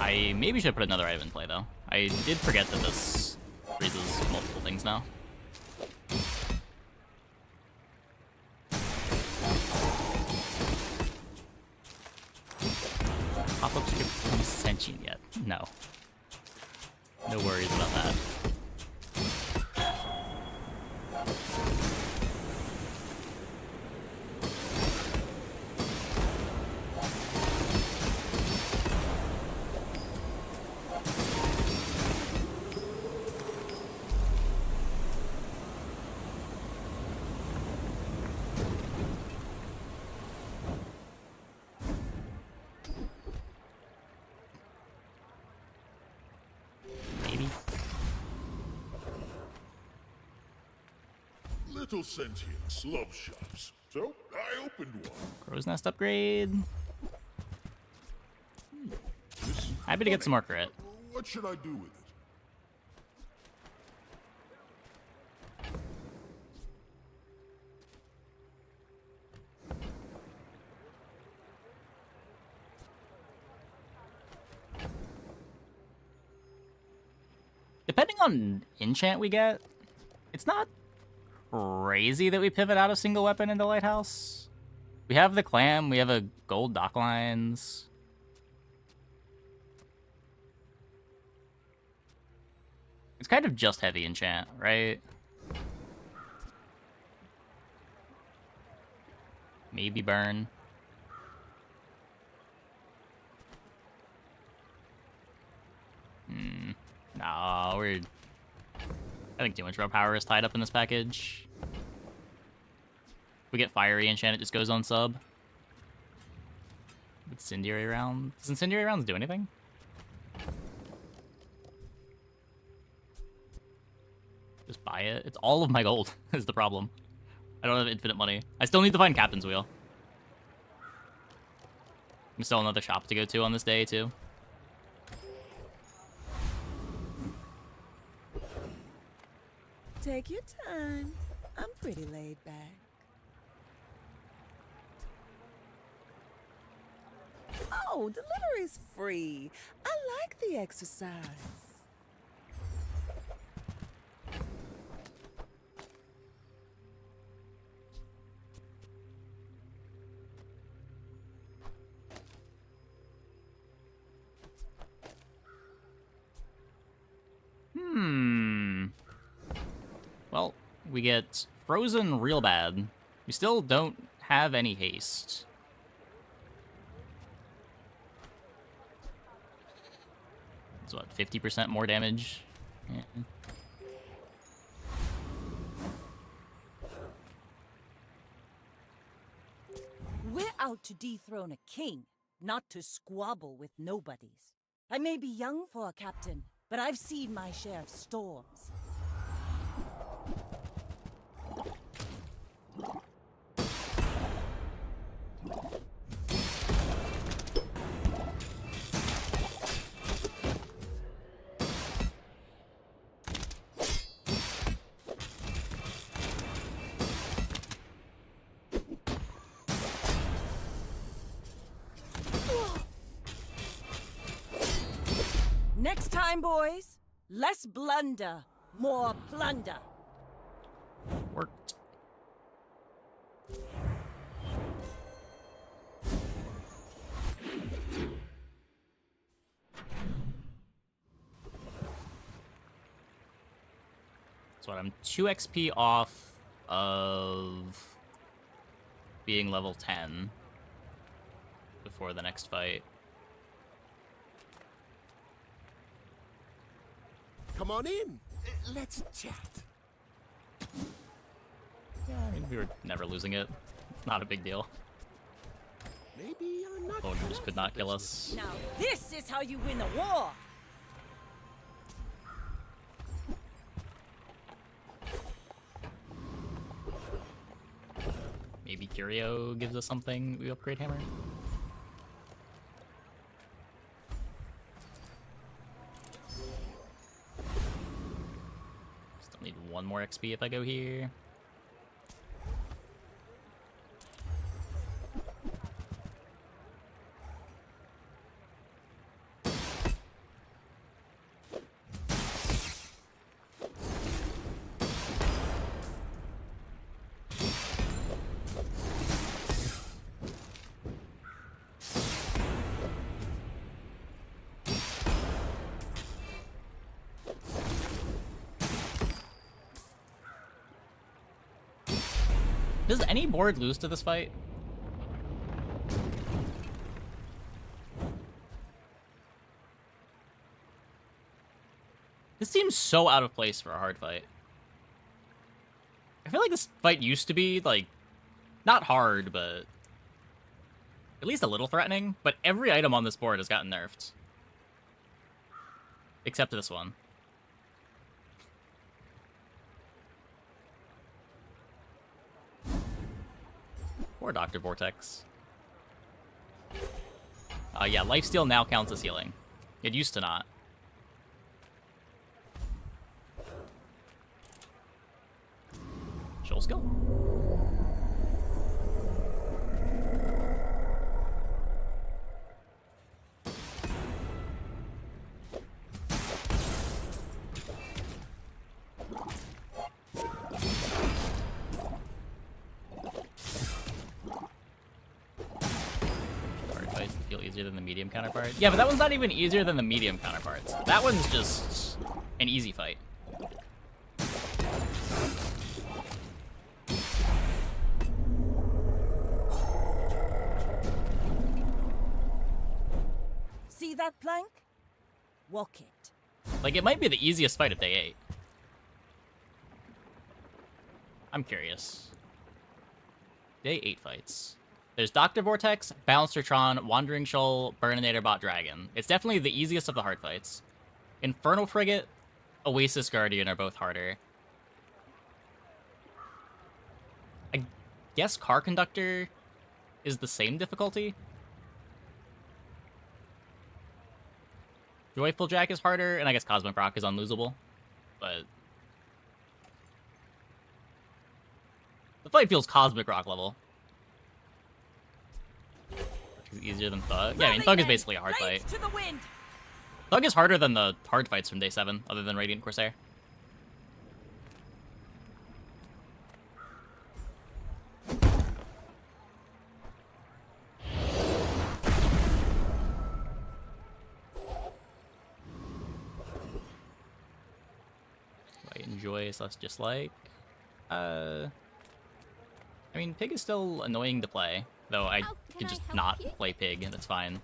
I maybe should put another item in play, though. I did forget that this freezes multiple things now. Pop-up script becomes sentient yet? No. No worries about that. Little sentient slob shops. So, I opened one. Crow's Nest upgrade. Happy to get some more crit. What should I do with it? Depending on enchant we get, it's not crazy that we pivot out of single weapon into Lighthouse. We have the clam, we have a gold dock lines. It's kind of just heavy enchant, right? Maybe burn. No, we're... I think too much raw power is tied up in this package. We get fiery enchant, it just goes on sub. With incendiary rounds. Does incendiary rounds do anything? Just buy it. It's all of my gold is the problem. I don't have infinite money. I still need to find Captain's Wheel. There's still another shop to go to on this day too. Take your time. I'm pretty laid back. Oh, delivery's free. I like the exercise. Well, we get frozen real bad. We still don't have any haste. It's what, 50% more damage? Yeah. We're out to dethrone a king, not to squabble with nobodies. I may be young for a captain, but I've seen my share of storms. Next time, boys, less blunder, more plunder. Worked. So what, I'm 2 XP off of being level 10 before the next fight. Come on in. Let's chat. Yeah, I mean, we were never losing it. It's not a big deal. Maybe I'm not. Oh, you just could not kill us. Now this is how you win a war. Maybe Curio gives us something. We upgrade hammer. Still need 1 more XP if I go here. Does any board lose to this fight? This seems so out of place for a hard fight. I feel like this fight used to be, like, not hard, but at least a little threatening, but every item on this board has gotten nerfed. Except this one. Or Dr. Vortex. Yeah, lifesteal now counts as healing. It used to not. Shoal skill. Feel easier than the medium counterpart. Yeah, but that one's not even easier than the medium counterparts. That one's just an easy fight. See that plank? Walk it. Like, it might be the easiest fight of day 8. I'm curious. Day 8 fights. There's Dr. Vortex, Bouncertron, Wandering Shoal, Burninator, Bot Dragon. It's definitely the easiest of the hard fights. Infernal Frigate, Oasis Guardian are both harder. I guess Car Conductor is the same difficulty. Joyful Jack is harder, and I guess Cosmic Rock is unlosable. But the fight feels Cosmic Rock level. Is easier than Thug. Yeah, I mean, Thug is basically a hard fight. To the wind. Thug is harder than the hard fights from day 7, other than Radiant Corsair. I enjoy / dislike. I mean, Pig is still annoying to play. Though I could just not play Pig, and that's fine.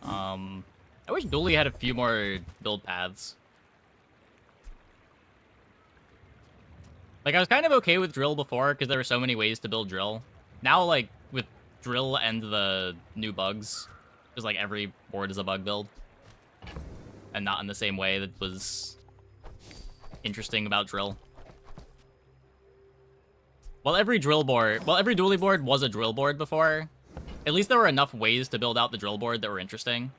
I wish Dooley had a few more build paths. Like, I was kind of okay with Drill before, because there were so many ways to build Drill. Now, like, with Drill and the new bugs, just like every board is a bug build. And not in the same way that was interesting about Drill. While every Dooley board was a drill board before, at least there were enough ways to build out the drill board that were interesting.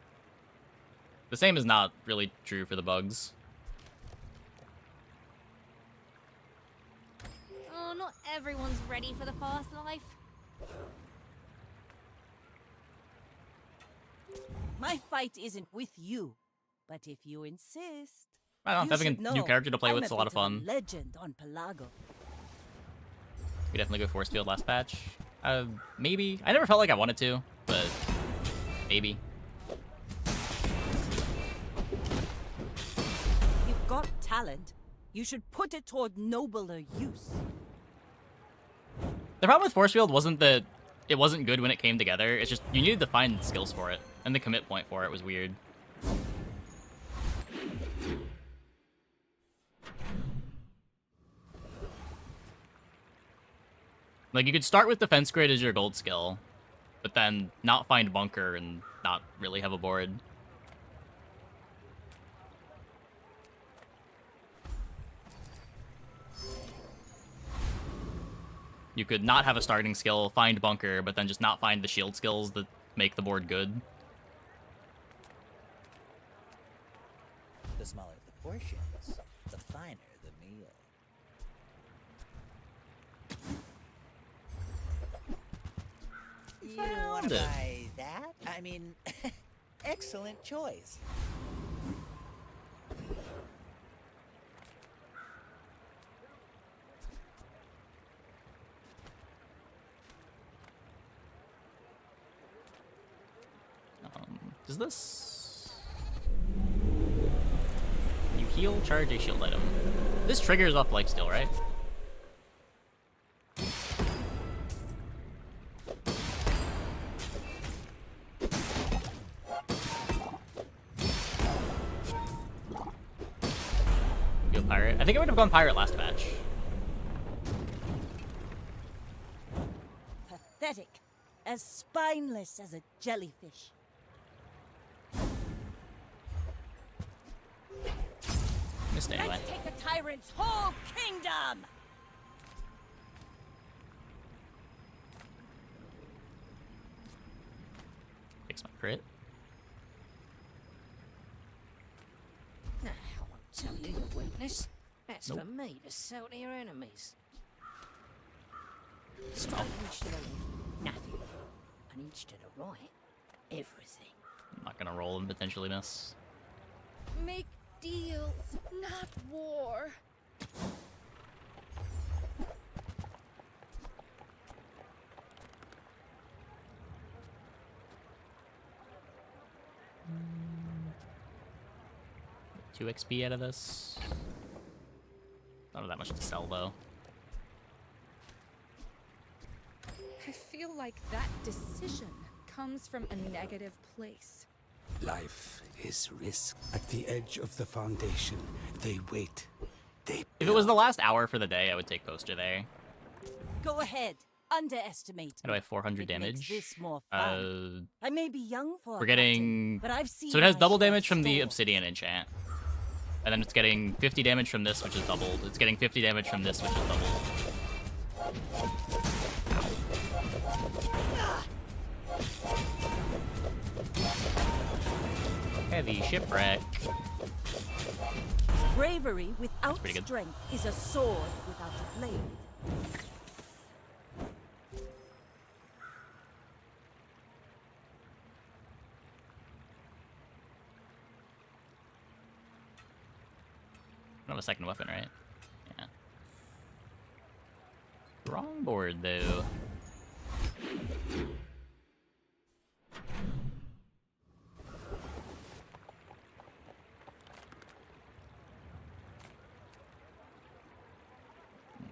The same is not really true for the bugs. Oh, not everyone's ready for the fast life. My fight isn't with you, but if you insist, I don't know, having a new character to play with is a lot of I'm fun. Legend on Pelago. We definitely go Force Field last patch. Maybe. I never felt like I wanted to, but maybe. You've got talent. You should put it toward nobler use. The problem with Force Field wasn't that it wasn't good when it came together. It's just you needed to find skills for it, and the commit point for it was weird. Like, you could start with Defense Grid as your gold skill, but then not find Bunker and not really have a board. You could not have a starting skill, find Bunker, but then just not find the shield skills that make the board good. The smaller the portions, the finer the meal. You want to buy that? I mean, excellent choice. Does this... You heal, charge a shield item. This triggers off lifesteal, right? Go pirate. I think I would have gone pirate last match. Pathetic. As spineless as a jellyfish. Missed anyway. Let's take the tyrant's whole kingdom! Fix my crit. Nah, I won't tell you your weakness. That's Nope. for me to sell to your enemies. Straight inch to the left, nothing. An inch to the right, everything. I'm not gonna roll and potentially miss. Make deals, not war. Two XP out of this. Not that much to sell though. I feel like that decision comes from a negative place. Life is risk. At the edge of the foundation, they wait. They If it was the last hour for the day, I would take poster there. Go ahead. Underestimate How do I have 400 It makes damage? this more fun. I may be young for We're a captain, getting... but I've seen So it has my double share damage from the storm. obsidian enchant. And then it's getting 50 damage from this, which is doubled. It's getting 50 damage from this, which is doubled. Heavy shipwreck. Bravery without pretty good. strength is a sword without a blade. I don't have a second weapon, right? Yeah. Wrong board, though.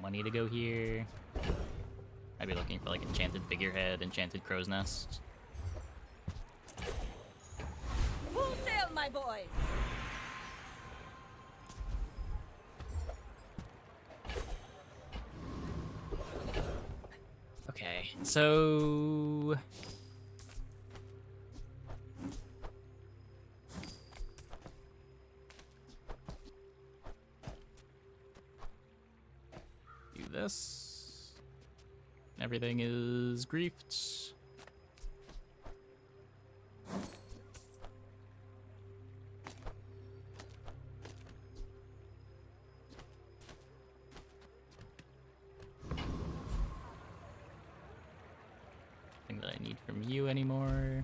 Money to go here. I'd be looking for like enchanted figurehead, enchanted crow's nest. Full sail, my boys! Okay, so... do this. Everything is griefed. Nothing that I need from you anymore.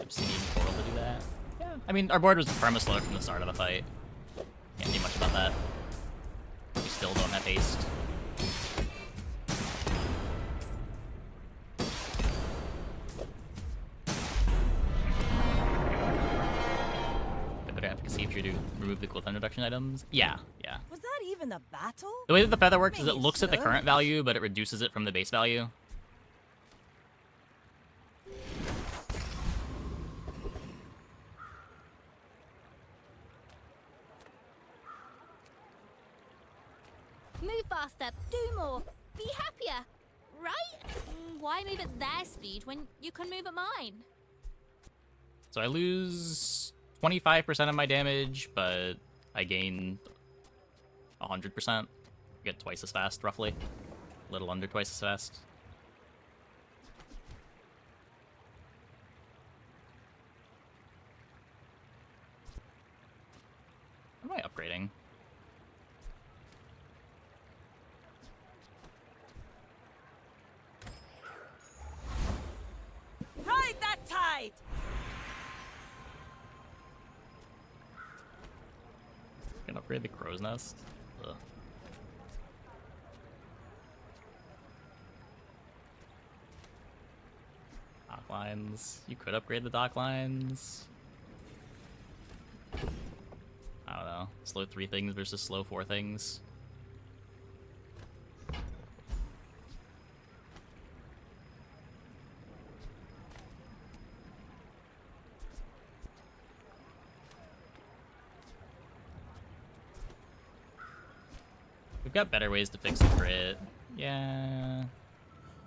Obsidian portal to do that. Yeah. I mean, our board was premise load from the start of the fight. Can't do much about that. We still don't have haste. Better efficacy if you're to remove the cooldown reduction items. Yeah, yeah. Was that even a battle? The way that the feather works is Maybe it looks at the so. current value, but it reduces it from the base value. Move faster, do more, be happier, right? Why move at their speed when you can move at mine? So I lose 25% of my damage, but I gain 100%. I get twice as fast, roughly. A little under twice as fast. What am I upgrading? Ride that tide! Can upgrade the crow's nest. Ugh. Dock lines. You could upgrade the dock lines. I don't know. Slow 3 things versus slow 4 things. We've got better ways to fix the crit. Yeah.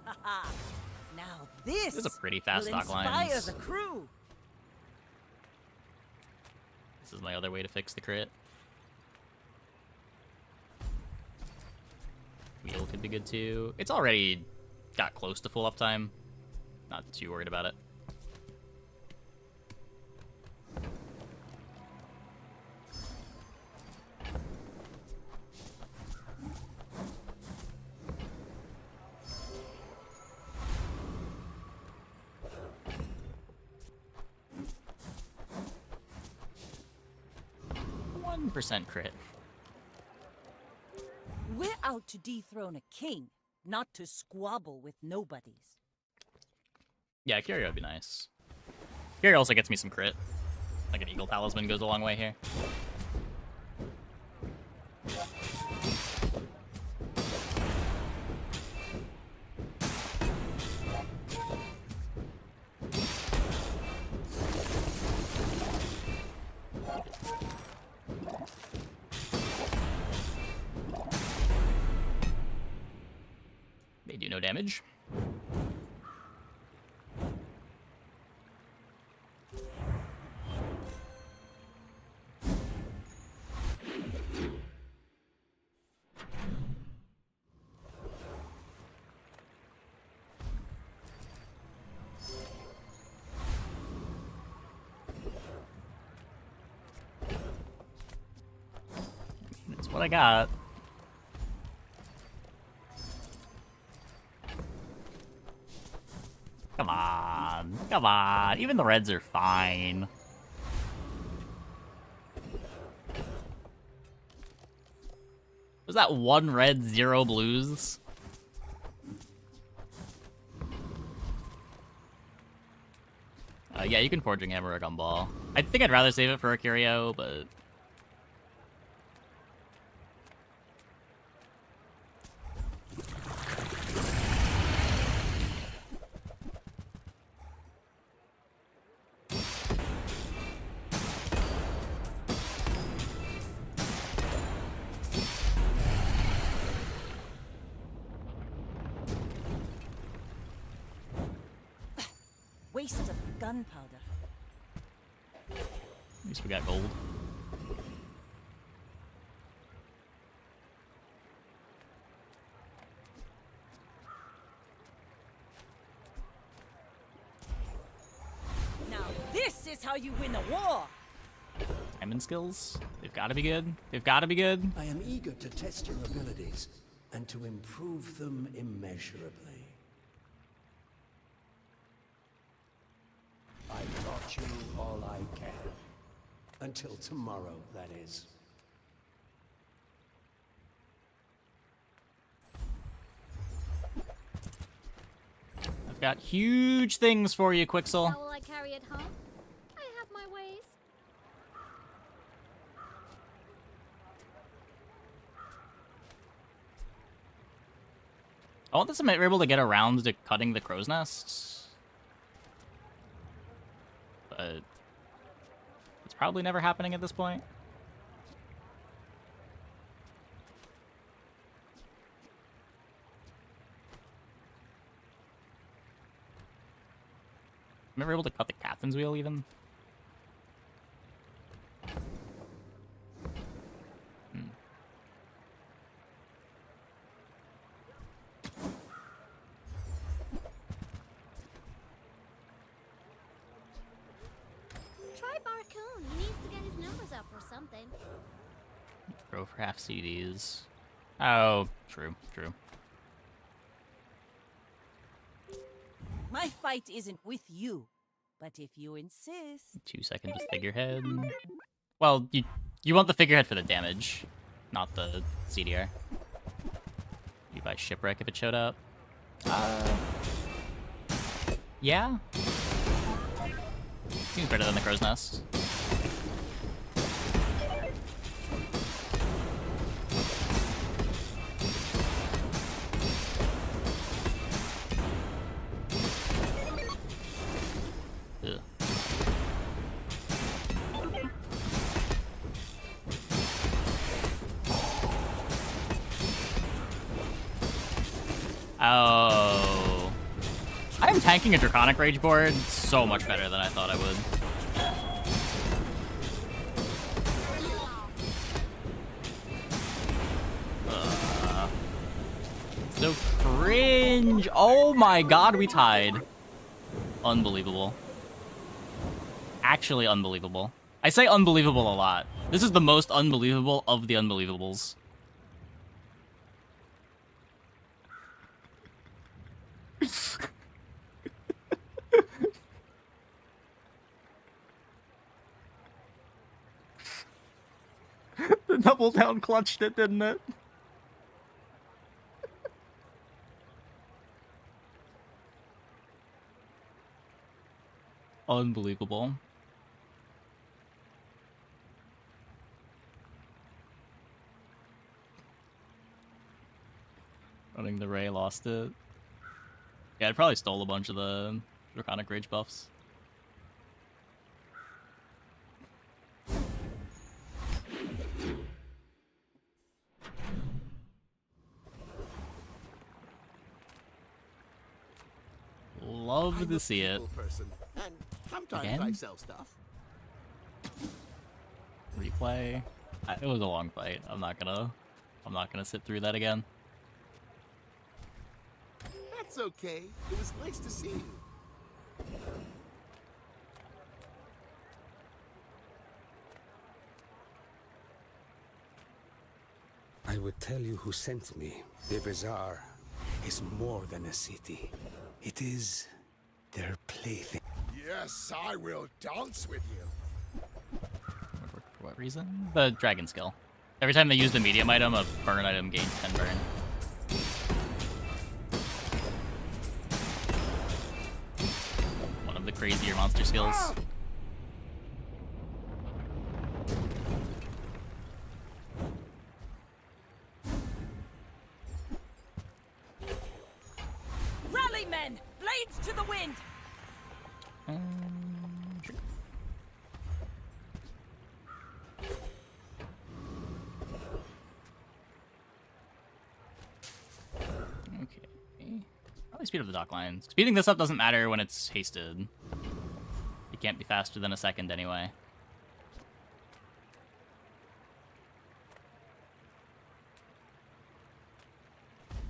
Haha. Now this This is a pretty fast will stock inspire lines. the crew. This is my other way to fix the crit. Wheel could be good too. It's already got close to full uptime. Not too worried about it. % crit. We're out to dethrone a king, not to squabble with nobodies. Yeah, Curio would be nice. Curio also gets me some crit. Like an Eagle Talisman goes a long way here. They do no damage. That's what I got. Come on. Come on. Even the reds are fine. Was that 1 red, 0 blues? Yeah, you can Forging Hammer a Gumball. I think I'd rather save it for a Curio, but... Waste of gunpowder. At least we got gold. Now this is how you win a war. Diamond skills? They've got to be good. They've got to be good. I am eager to test your abilities and to improve them immeasurably. I've taught you all I can. Until tomorrow, that is. I've got huge things for you, Quixel. How will I carry it home? I have my ways. I want this to be able to get around to cutting the crow's nests. But it's probably never happening at this point. I'm never able to cut the captain's wheel even. Try Barcoon. He needs to get his numbers up or something. Grow for half CDs. Oh, true, true. My fight isn't with you, but if you insist. 2 seconds with figurehead. Well, you want the figurehead for the damage, not the CDR. You buy shipwreck if it showed up. Yeah. Seems better than the crow's nest. Ugh. Oh. I I'm tanking a Draconic Rage board so much better than I thought I would. So cringe. Oh my god, we tied. Unbelievable. Actually unbelievable. I say unbelievable a lot. This is the most unbelievable of the unbelievables. The double down clutched it, didn't it? Unbelievable. Running the Ray lost it. Yeah, it probably stole a bunch of the Draconic Rage buffs. Love to see it. Person, and sometimes Again? I sell stuff. Replay. It was a long fight. I'm not gonna sit through that again. That's okay. It was nice to see you. I would tell you who sent me. The bazaar is more than a city. It is their plaything. Yes, I will dance with you. For what reason? The dragon skill. Every time they use the medium item, a burn item gains 10 burn. One of the crazier monster skills. Rally, men! Blades to the wind! Sure. Okay. Probably speed up the dock lines. Speeding this up doesn't matter when it's hasted. It can't be faster than a second anyway.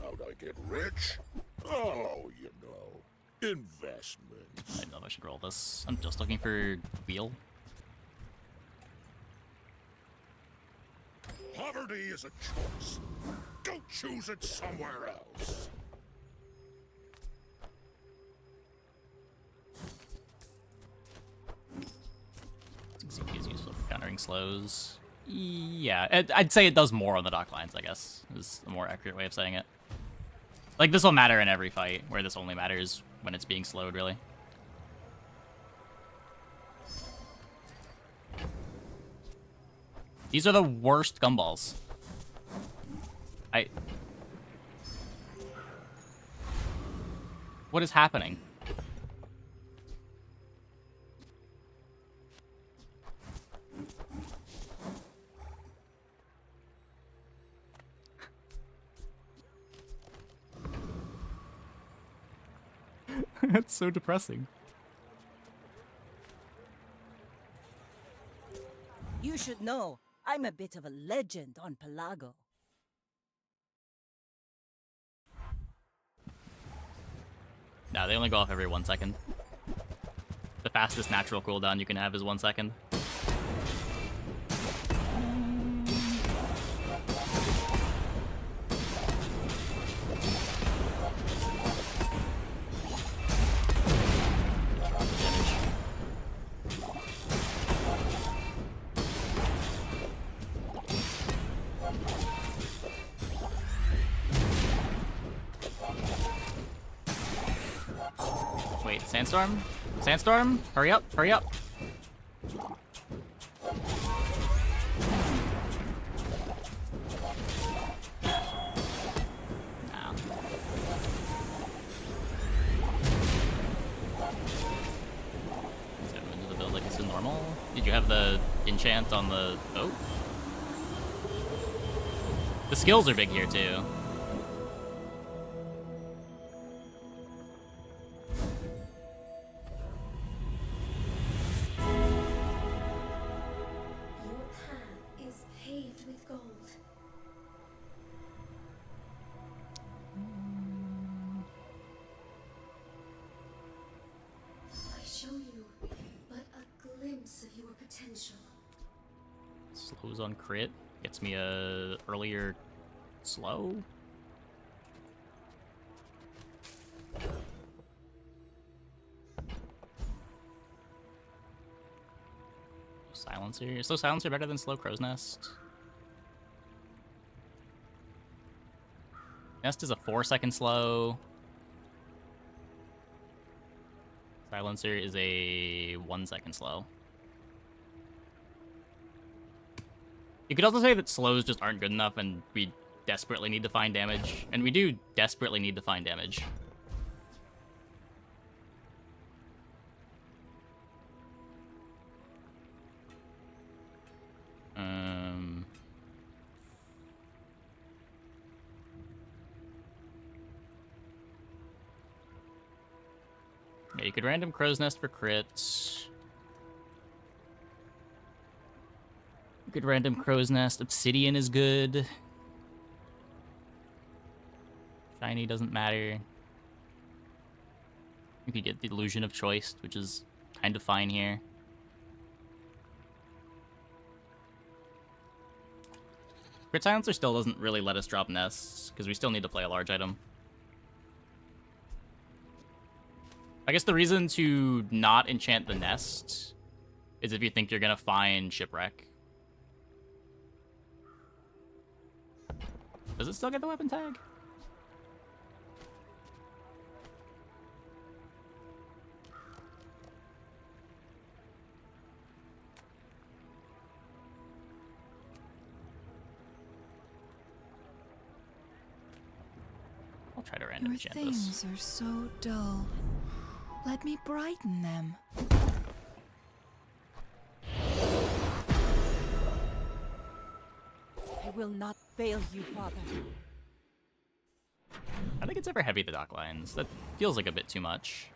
How'd I get rich? Oh, you know, investments. I don't know if I should roll this. I'm just looking for wheel. Poverty is a choice. Go choose it somewhere else. CP is useful for countering slows. Yeah, I'd say it does more on the dock lines, I guess, is a more accurate way of saying it. Like, this will matter in every fight, where this only matters when it's being slowed, really. These are the worst gumballs. What is happening? That's so depressing. You should know, I'm a bit of a legend on Pelago. No, they only go off every 1 second. The fastest natural cooldown you can have is 1 second. Wait, Sandstorm? Sandstorm? Hurry up, hurry up. Into the build like it's normal. Did you have the enchant on the... Oh? The skills are big here, too. Pose on crit gets me a earlier slow. Silencer. Is slow silencer better than slow crow's nest? Nest is a 4-second slow. Silencer is a 1-second slow. You could also say that slows just aren't good enough and we desperately need to find damage. And we do desperately need to find damage. Yeah, you could random crow's nest for crits. You could random crow's nest. Obsidian is good. Shiny doesn't matter. You could get the illusion of choice, which is kind of fine here. Crit silencer still doesn't really let us drop nests, because we still need to play a large item. I guess the reason to not enchant the nest is if you think you're gonna find shipwreck. Does it still get the weapon tag? I'll try to random Your enchant things this. are so dull. Let me brighten them. I will not fail you, Father. I think it's ever heavy the dock lines. That feels like a bit too much.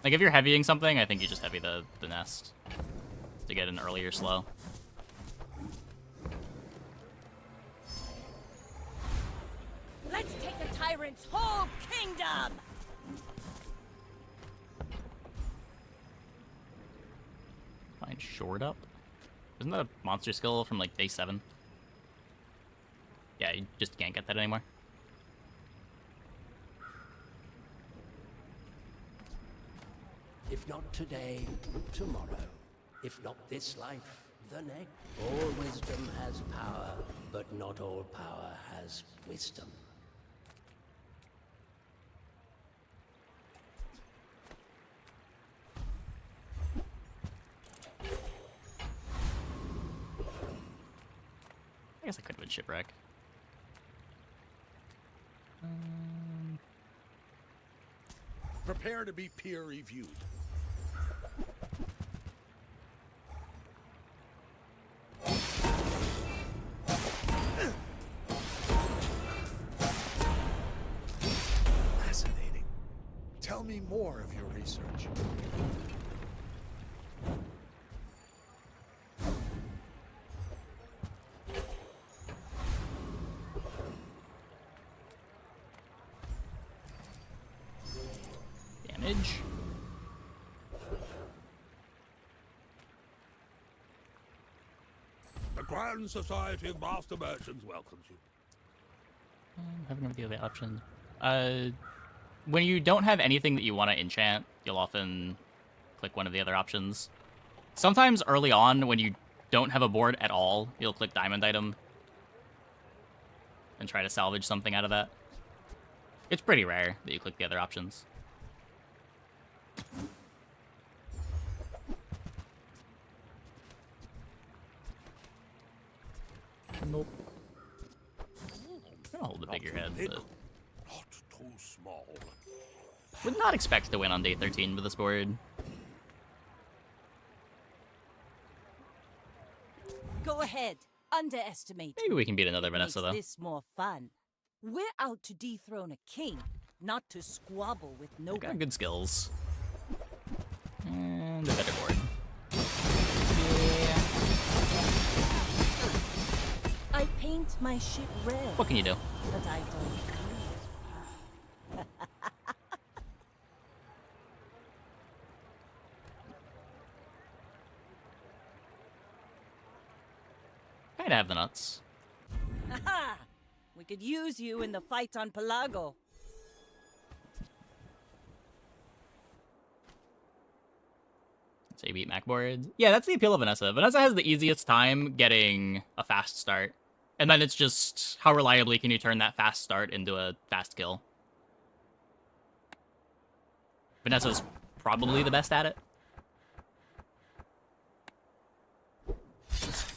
Like if you're heavying something, I think you just heavy the nest to get an earlier slow. Let's take the tyrant's whole kingdom! Find shored up. Isn't that a monster skill from like day 7? Yeah, you just can't get that anymore. If not today, tomorrow. If not this life, the next. All wisdom has power, but not all power has wisdom. I guess I could win shipwreck. Prepare to be peer-reviewed. Fascinating. Tell me more of your research. Damage. The Grand Society of Master Merchants welcomes you. I haven't remembered the other options. When you don't have anything that you want to enchant, you'll often click one of the other options. Sometimes early on, when you don't have a board at all, you'll click diamond item and try to salvage something out of that. It's pretty rare that you click the other options. Nope. I'll hold the bigger head, but Not too small. would not expect to win on day 13 with this board. Go ahead. Underestimate. Maybe we can beat another Vanessa, Makes though. this more fun. We're out to dethrone a king, not to squabble with I nobody. got good skills. And a better board. I paint my ship red. What can you do? But I don't use kind of have the nuts. Haha! We could use you in the fight on Pelago. So you beat MacBoard. Yeah, that's the appeal of Vanessa. Vanessa has the easiest time getting a fast start. And then it's just how reliably can you turn that fast start into a fast kill. Vanessa's probably the best at it.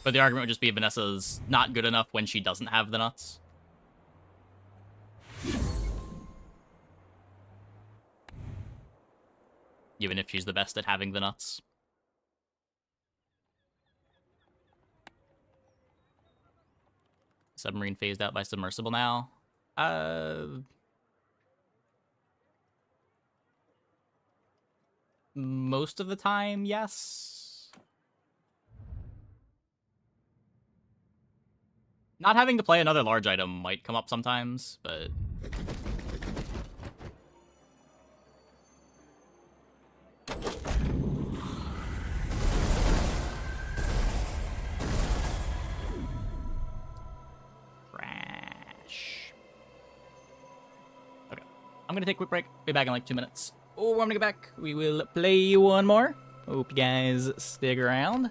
But the argument would just be Vanessa's not good enough when she doesn't have the nuts. Even if she's the best at having the nuts. Submarine phased out by submersible now. Most of the time, yes. Not having to play another large item might come up sometimes, but... Crash. Okay. I'm gonna take a quick break. Be back in like 2 minutes. Oh, I'm gonna get back. We will play one more. Hope you guys stick around.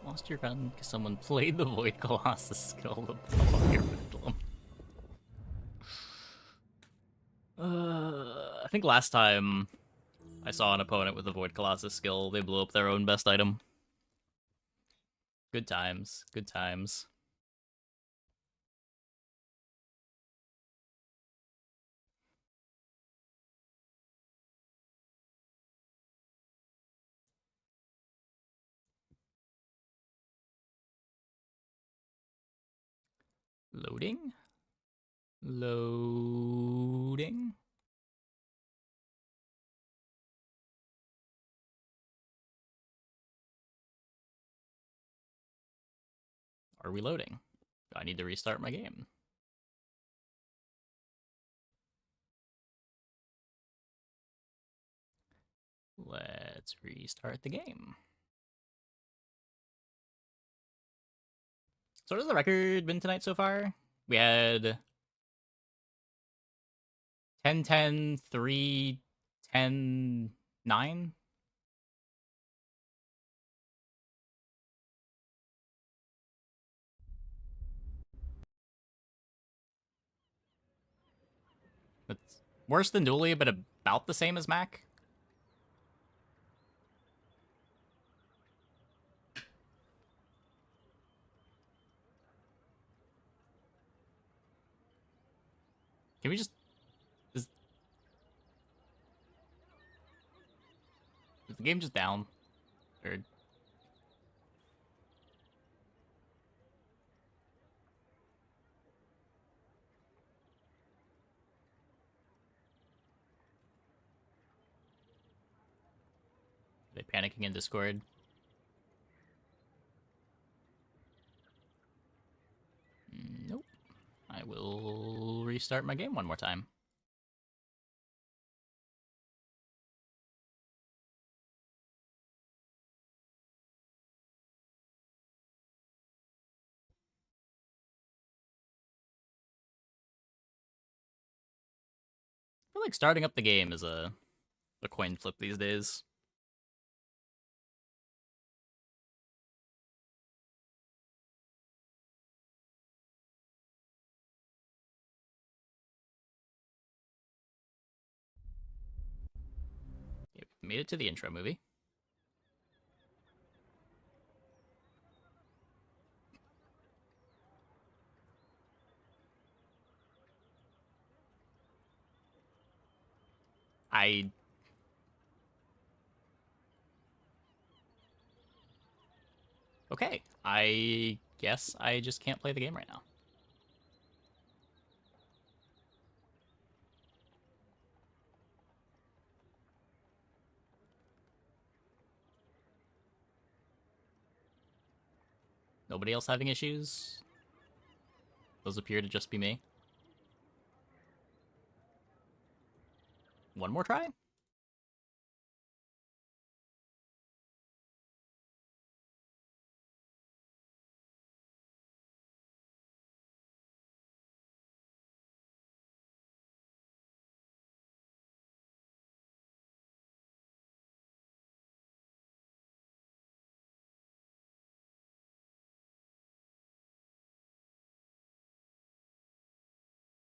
Lost your gun because someone played the Void Colossus skill to blow up your bedlam. I think last time I saw an opponent with the Void Colossus skill, they blew up their own best item. Good times. Good times. Loading? Loading? are we loading? I need to restart my game. Let's restart the game. So what has the record been tonight so far? We had 10, 10, 3, 10, 9. That's worse than Dually, but about the same as Mac. Can we just... Is the game just down? Or... Are they panicking in Discord? Nope. I will restart my game one more time. I feel like starting up the game is a coin flip these days. Okay, made it to the intro movie. Okay, I guess I just can't play the game right now. Nobody else having issues? Those appear to just be me. One more try?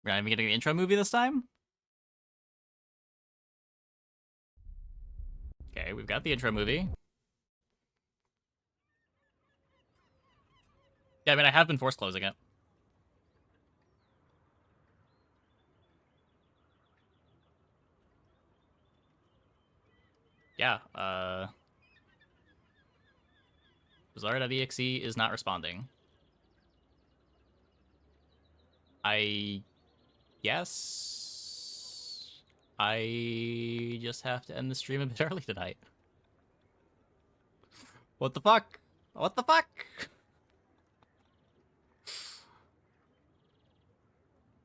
We're not even getting the intro movie this time? Okay, we've got the intro movie. Yeah, I mean, I have been force closing it. Yeah, Bizarre.exe is not responding. I guess I just have to end the stream a bit early tonight. What the fuck? What the fuck?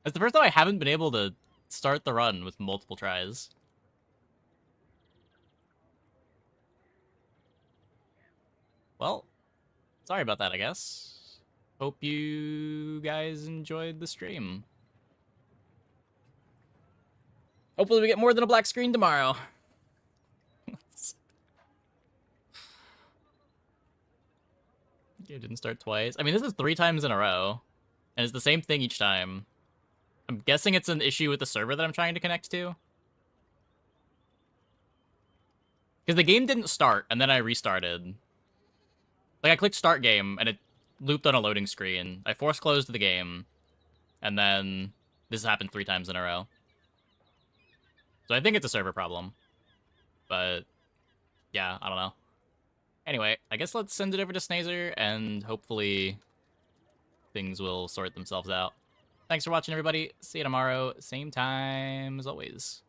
It's the first time I haven't been able to start the run with multiple tries. Well, sorry about that, I guess. Hope you guys enjoyed the stream. Hopefully we get more than a black screen tomorrow. It didn't start twice. I mean, this is 3 times in a row. And it's the same thing each time. I'm guessing it's an issue with the server that I'm trying to connect to. Because the game didn't start, and then I restarted. Like, I clicked start game, and it looped on a loading screen. I force closed the game, and then this happened 3 times in a row. So I think it's a server problem. But, yeah, I don't know. Anyway, I guess let's send it over to Snazer, and hopefully things will sort themselves out. Thanks for watching, everybody. See you tomorrow, same time as always.